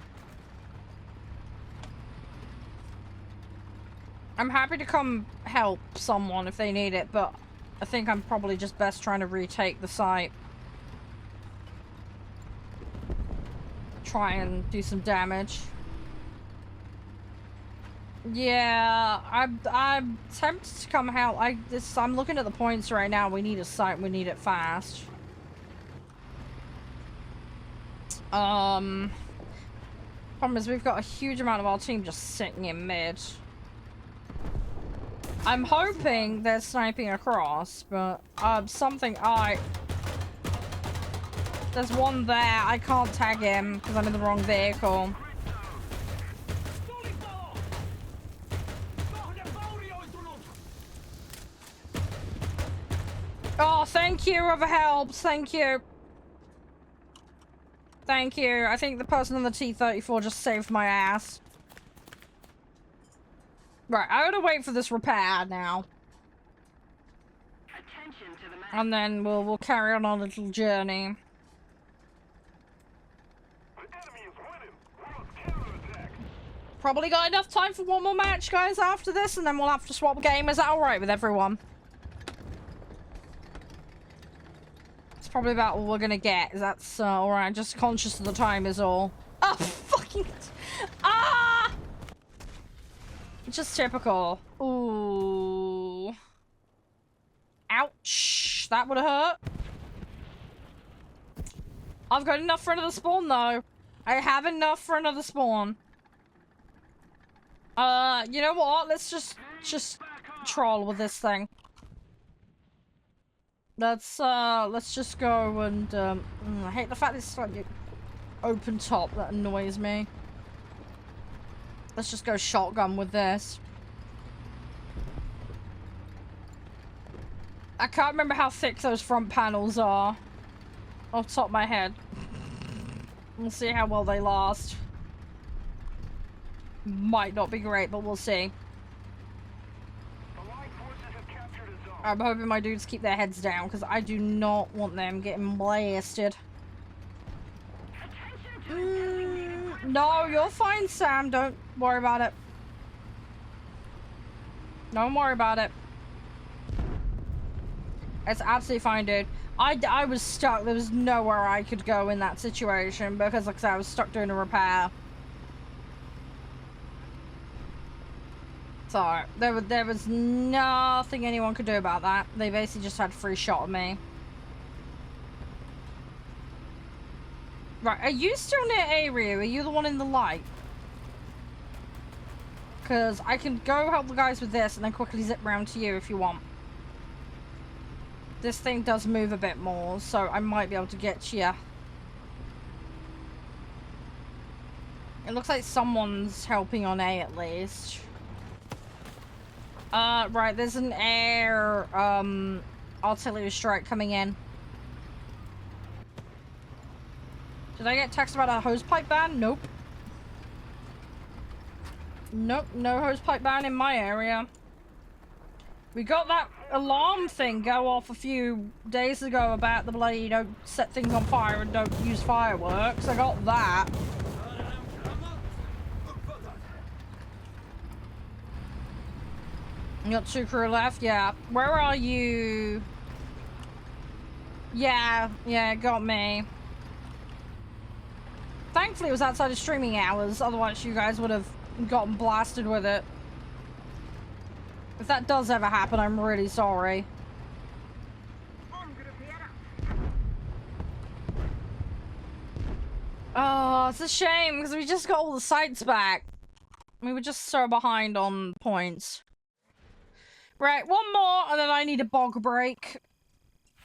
I'm happy to come help someone if they need it, but I think I'm probably just best trying to retake the site. Try and do some damage. Yeah, I'm tempted to come help. I'm looking at the points right now. We need a site. We need it fast. Problem is we've got a huge amount of our team just sitting in mid. I'm hoping they're sniping across, but something there's one there. I can't tag him because I'm in the wrong vehicle. Oh, thank you, whoever helps. Thank you. Thank you. I think the person in the T-34 just saved my ass. Right, I gotta wait for this repair now. And then we'll carry on our little journey. Probably got enough time for one more match, guys, after this, and then we'll have to swap game. Is that alright with everyone? It's probably about all we're gonna get. That's alright. Just conscious of the time is all. Oh, fucking... Ah! Just typical. Ooh. Ouch. That would have hurt. I've got enough for another spawn, though. I have enough for another spawn. You know what? Let's just troll with this thing. Let's just go and, I hate the fact it's like open top. That annoys me. Let's just go shotgun with this. I can't remember how thick those front panels are off the top of my head. We'll see how well they last. Might not be great, but we'll see. I'm hoping my dudes keep their heads down, because I do not want them getting blasted. No, you're fine, Sam. Don't worry about it. Don't worry about it. It's absolutely fine, dude. I was stuck. There was nowhere I could go in that situation, because, like I said, I was stuck doing a repair. So, there was nothing anyone could do about that. They basically just had a free shot of me. Right, are you still near area? Are you the one in the light? Because I can go help the guys with this and then quickly zip round to you if you want. This thing does move a bit more, so I might be able to get you. It looks like someone's helping on A at least. Right, there's an air, artillery strike coming in. Did I get text about a hosepipe ban? Nope. Nope, no hosepipe ban in my area. We got that alarm thing go off a few days ago about the bloody don't set things on fire and don't use fireworks. I got that. You got 2 crew left? Yeah. Where are you? Yeah, got me. Thankfully it was outside of streaming hours, otherwise you guys would have gotten blasted with it. If that does ever happen, I'm really sorry. Oh, it's a shame, because we just got all the sites back. We were just so behind on points. Right, one more, and then I need a bog break.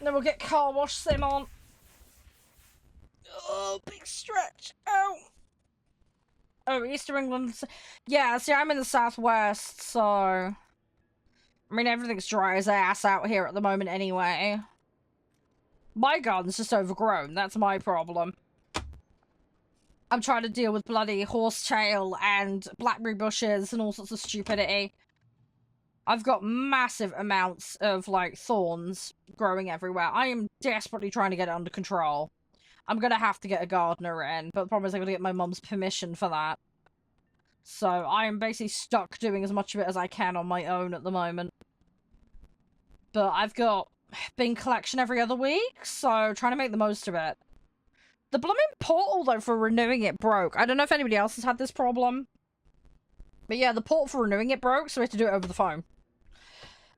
Then we'll get car wash sim on. Oh, big stretch. Oh. Oh, Easter England. Yeah, see, I'm in the southwest, so... I mean, everything's dry as ass out here at the moment anyway. My garden's just overgrown. That's my problem. I'm trying to deal with bloody horsetail and blackberry bushes and all sorts of stupidity. I've got massive amounts of, like, thorns growing everywhere. I am desperately trying to get it under control. I'm gonna have to get a gardener in, but the problem is I gotta get my mum's permission for that. So I am basically stuck doing as much of it as I can on my own at the moment. But I've got bin collection every other week, so trying to make the most of it. The blooming portal, though, for renewing it broke. I don't know if anybody else has had this problem. But yeah, the portal for renewing it broke, so we have to do it over the phone.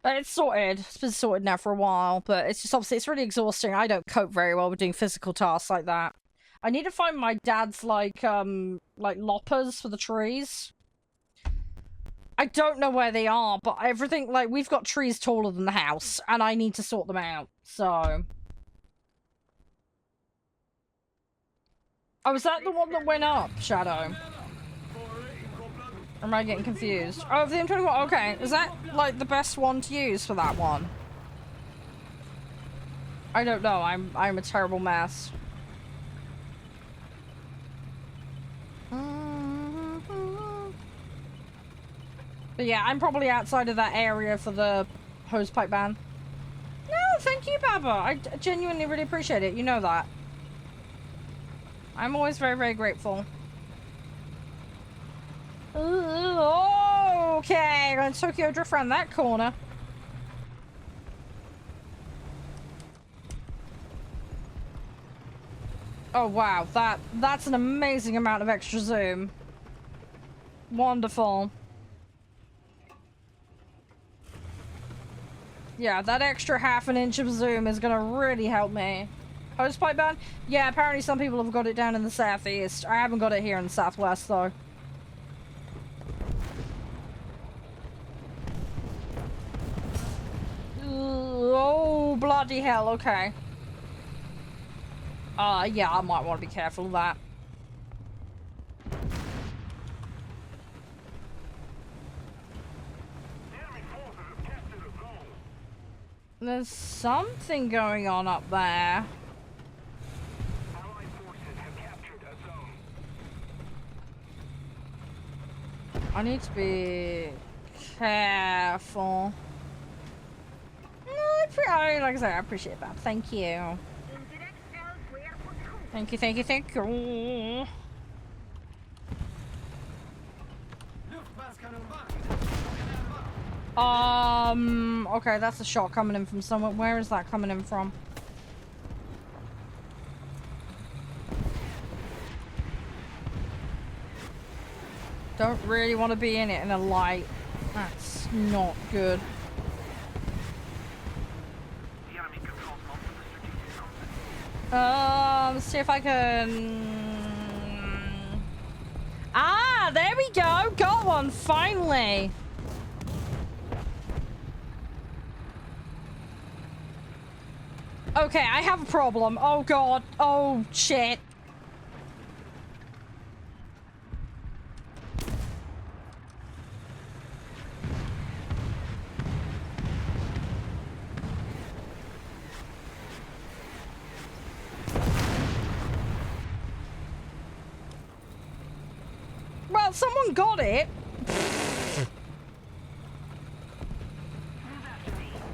But it's sorted. It's been sorted now for a while, but it's just obviously it's really exhausting. I don't cope very well with doing physical tasks like that. I need to find my dad's like loppers for the trees. I don't know where they are, but everything, like, we've got trees taller than the house, and I need to sort them out, so... Oh, is that the one that went up, Shadow? Or am I getting confused? Oh, the M21, okay. Is that, like, the best one to use for that one? I don't know, I'm a terrible mess. But yeah, I'm probably outside of that area for the hosepipe ban. No, thank you, Baba. I genuinely really appreciate it. You know that. I'm always very, very grateful. Ooh, okay, I'm gonna Tokyo drift around that corner. Oh wow, that's an amazing amount of extra zoom. Wonderful. Yeah, that extra ½ inch of zoom is gonna really help me. Hosepipe ban? Yeah, apparently some people have got it down in the southeast. I haven't got it here in the southwest, though. Oh, bloody hell, okay. Yeah, I might want to be careful of that. There's something going on up there. Allied forces have captured a zone. I need to be careful. No, like I said, I appreciate that. Thank you. Thank you, thank you, thank you. Okay, that's a shot coming in from somewhere. Where is that coming in from? Don't really want to be in it in a light. That's not good. The enemy controls most of the strategic zones. Let's see if I can... Ah, there we go! Got one, finally! Okay, I have a problem. Oh god. Oh shit. Well, someone got it.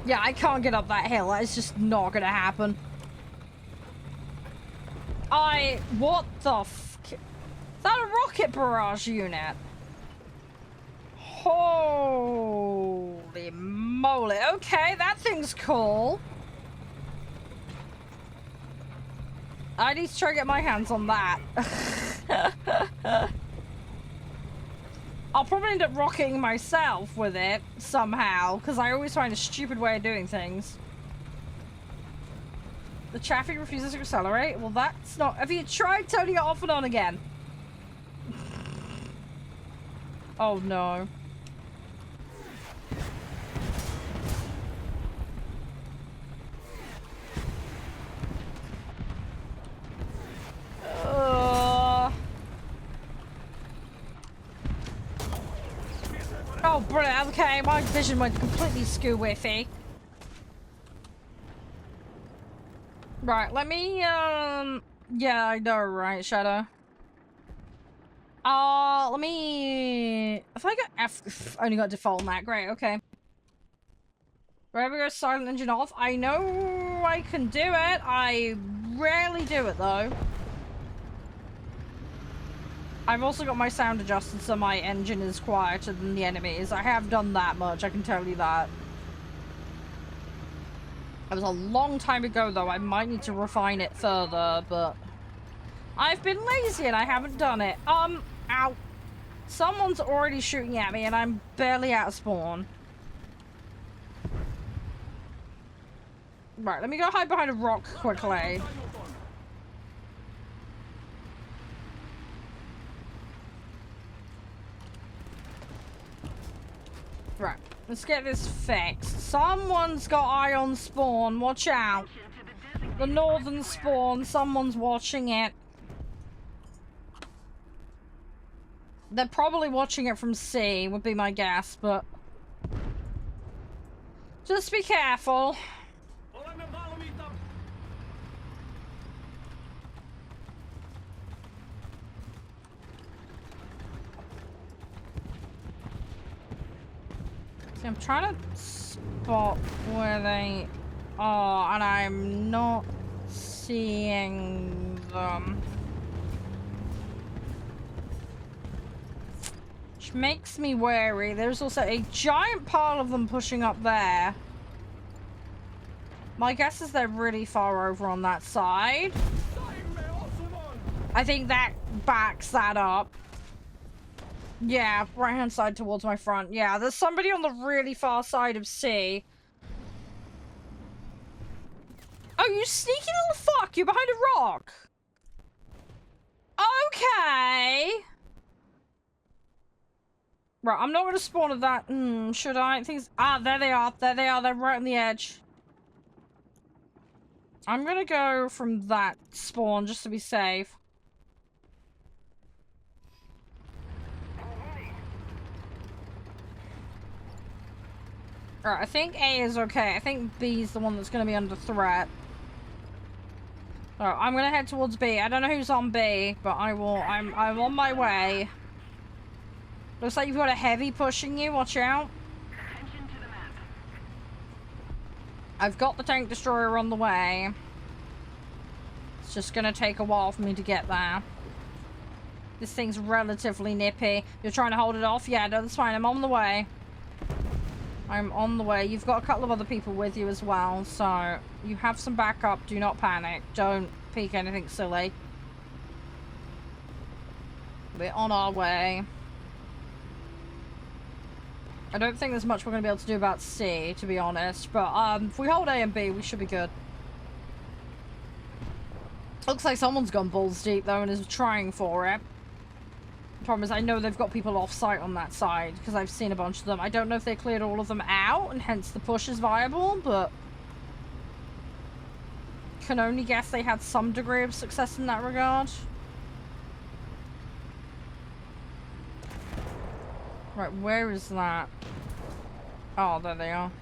Yeah, I can't get up that hill. It's just not gonna happen. What the f... Is that a rocket barrage unit? Holy moly. Okay, that thing's cool. I need to try to get my hands on that. I'll probably end up rocking myself with it somehow, because I always find a stupid way of doing things. The traffic refuses to accelerate? Well, that's not... Have you tried turning it off and on again? Oh, no. Oh, brilliant. Okay, my vision went completely skew-whiffy. Right, let me, yeah, I know, right, Shadow? Let me... If I got F... Only got default on that. Great, okay. Wherever goes silent engine off. I know I can do it. I rarely do it, though. I've also got my sound adjusted so my engine is quieter than the enemies. I have done that much, I can tell you that. It was a long time ago, though. I might need to refine it further, but... I've been lazy and I haven't done it. Ow. Someone's already shooting at me and I'm barely out of spawn. Right, let me go hide behind a rock quickly. Let's get this fixed. Someone's got eye on spawn. Watch out. The northern spawn. Someone's watching it. They're probably watching it from C, would be my guess, but... just be careful. See, I'm trying to spot where they are, and I'm not seeing them. Which makes me wary. There's also a giant pile of them pushing up there. My guess is they're really far over on that side. I think that backs that up. Yeah, right hand side towards my front. Yeah, there's somebody on the really far side of C. Oh, you sneaky little fuck! You're behind a rock! Okay! Right, I'm not gonna spawn at that. Should I? Ah, there they are. There they are. They're right on the edge. I'm gonna go from that spawn just to be safe. Alright, I think A is okay. I think B is the one that's gonna be under threat. Alright, I'm gonna head towards B. I don't know who's on B, but I'm on my way. Looks like you've got a heavy pushing you. Watch out. I've got the tank destroyer on the way. It's just gonna take a while for me to get there. This thing's relatively nippy. You're trying to hold it off? Yeah, no, that's fine. I'm on the way. I'm on the way. You've got a couple of other people with you as well, so you have some backup. Do not panic. Don't peek anything silly. We're on our way. I don't think there's much we're going to be able to do about C, to be honest, but if we hold A and B, we should be good. Looks like someone's gone balls deep, though, and is trying for it. The problem is I know they've got people off-site on that side, because I've seen a bunch of them. I don't know if they cleared all of them out, and hence the push is viable, but... can only guess they had some degree of success in that regard. Right, where is that? Oh, there they are.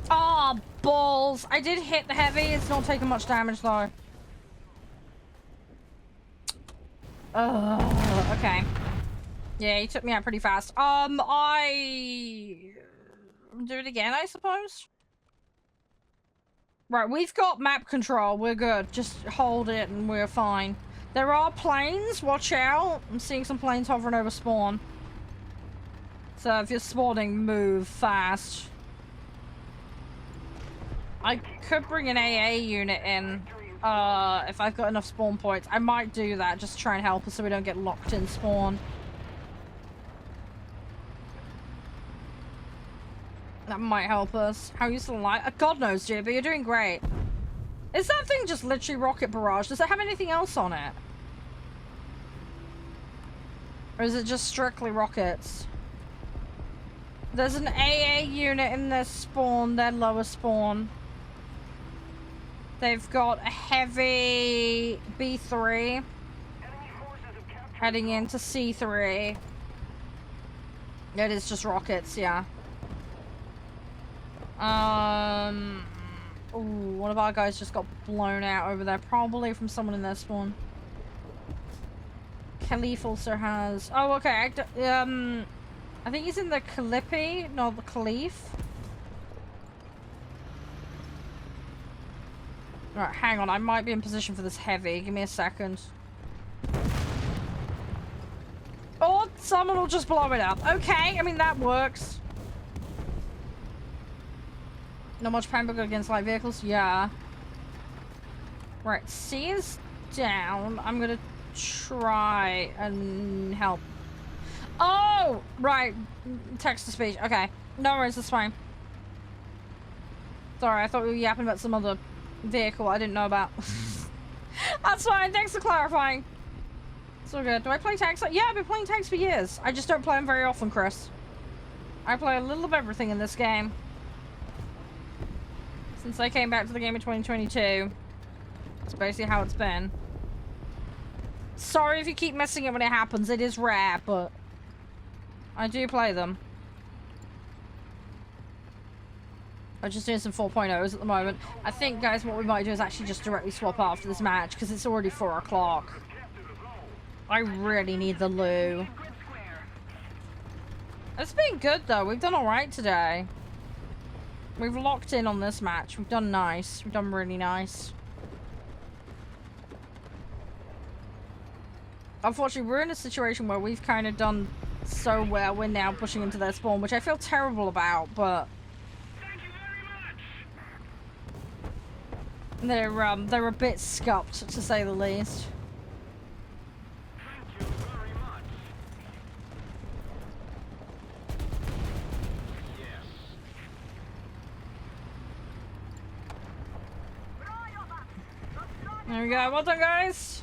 Oh, balls! I did hit the heavy. It's not taking much damage, though. Okay. Yeah, he took me out pretty fast. I... do it again, I suppose? Right, we've got map control. We're good. Just hold it and we're fine. There are planes. Watch out. I'm seeing some planes hovering over spawn. So if you're spawning, move fast. I could bring an AA unit in if I've got enough spawn points. I might do that just to try and help us so we don't get locked in spawn. That might help us. How you still alive? God knows, Jibby. You're doing great. Is that thing just literally rocket barrage? Does it have anything else on it? Or is it just strictly rockets? There's an AA unit in their spawn, their lower spawn. They've got a heavy B3 heading into C3. It is just rockets, yeah. Ooh, one of our guys just got blown out over there, probably from someone in their spawn. Khalif also has... oh, okay. I think he's in the Khalifi, not the Khalif. Right, hang on. I might be in position for this heavy. Give me a second. Or someone will just blow it up. Okay, I mean, that works. Not much panic against light vehicles? Yeah. Right, C is down. I'm gonna try and help. Oh! Right. Text-to-speech. Okay. No worries, that's fine. Sorry, I thought we were yapping about some other vehicle I didn't know about. That's fine. Thanks for clarifying. It's all good. Do I play tanks? Yeah, I've been playing tanks for years. I just don't play them very often, Chris. I play a little of everything in this game. Since I came back to the game in 2022. That's basically how it's been. Sorry if you keep missing it when it happens. It is rare, but I do play them. I'm just doing some 4.0s at the moment. I think, guys, what we might do is actually just directly swap after this match, because it's already 4 o'clock. I really need the loo. It's been good, though. We've done alright today. We've locked in on this match. We've done nice. We've done really nice. Unfortunately, we're in a situation where we've kind of done so well. We're now pushing into their spawn, which I feel terrible about, but they're a bit scupped, to say the least. Thank you very much. Yes. There we go. Well done, guys.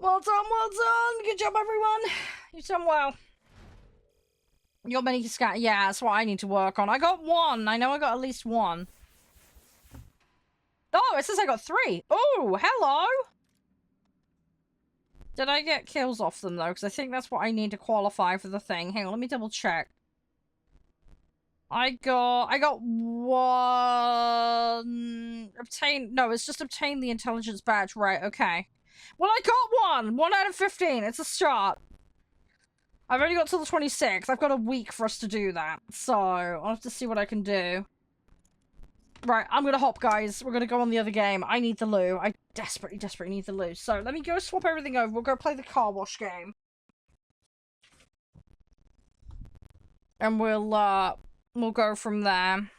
Well done, well done. Good job, everyone. You've done well. Your mini scat. Yeah, that's what I need to work on. I got 1. I know I got at least 1. Oh, it says I got 3. Oh, hello. Did I get kills off them, though? Because I think that's what I need to qualify for the thing. Hang on, let me double check. I got 1... Obtain... No, it's just obtain the intelligence badge. Right, okay. Well, I got 1! 1 out of 15. It's a start. I've only got till the 26th. I've got a week for us to do that. So, I'll have to see what I can do. Right, I'm gonna hop, guys. We're gonna go on the other game. I need the loo. I desperately, desperately need the loo. So, let me go swap everything over. We'll go play the car wash game. And we'll go from there.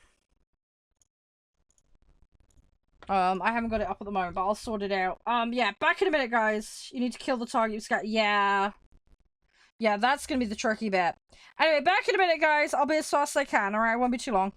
I haven't got it up at the moment, but I'll sort it out. Yeah, back in a minute, guys. You need to kill the target. Yeah. Yeah, that's gonna be the tricky bit. Anyway, back in a minute, guys. I'll be as fast as I can, alright? It won't be too long.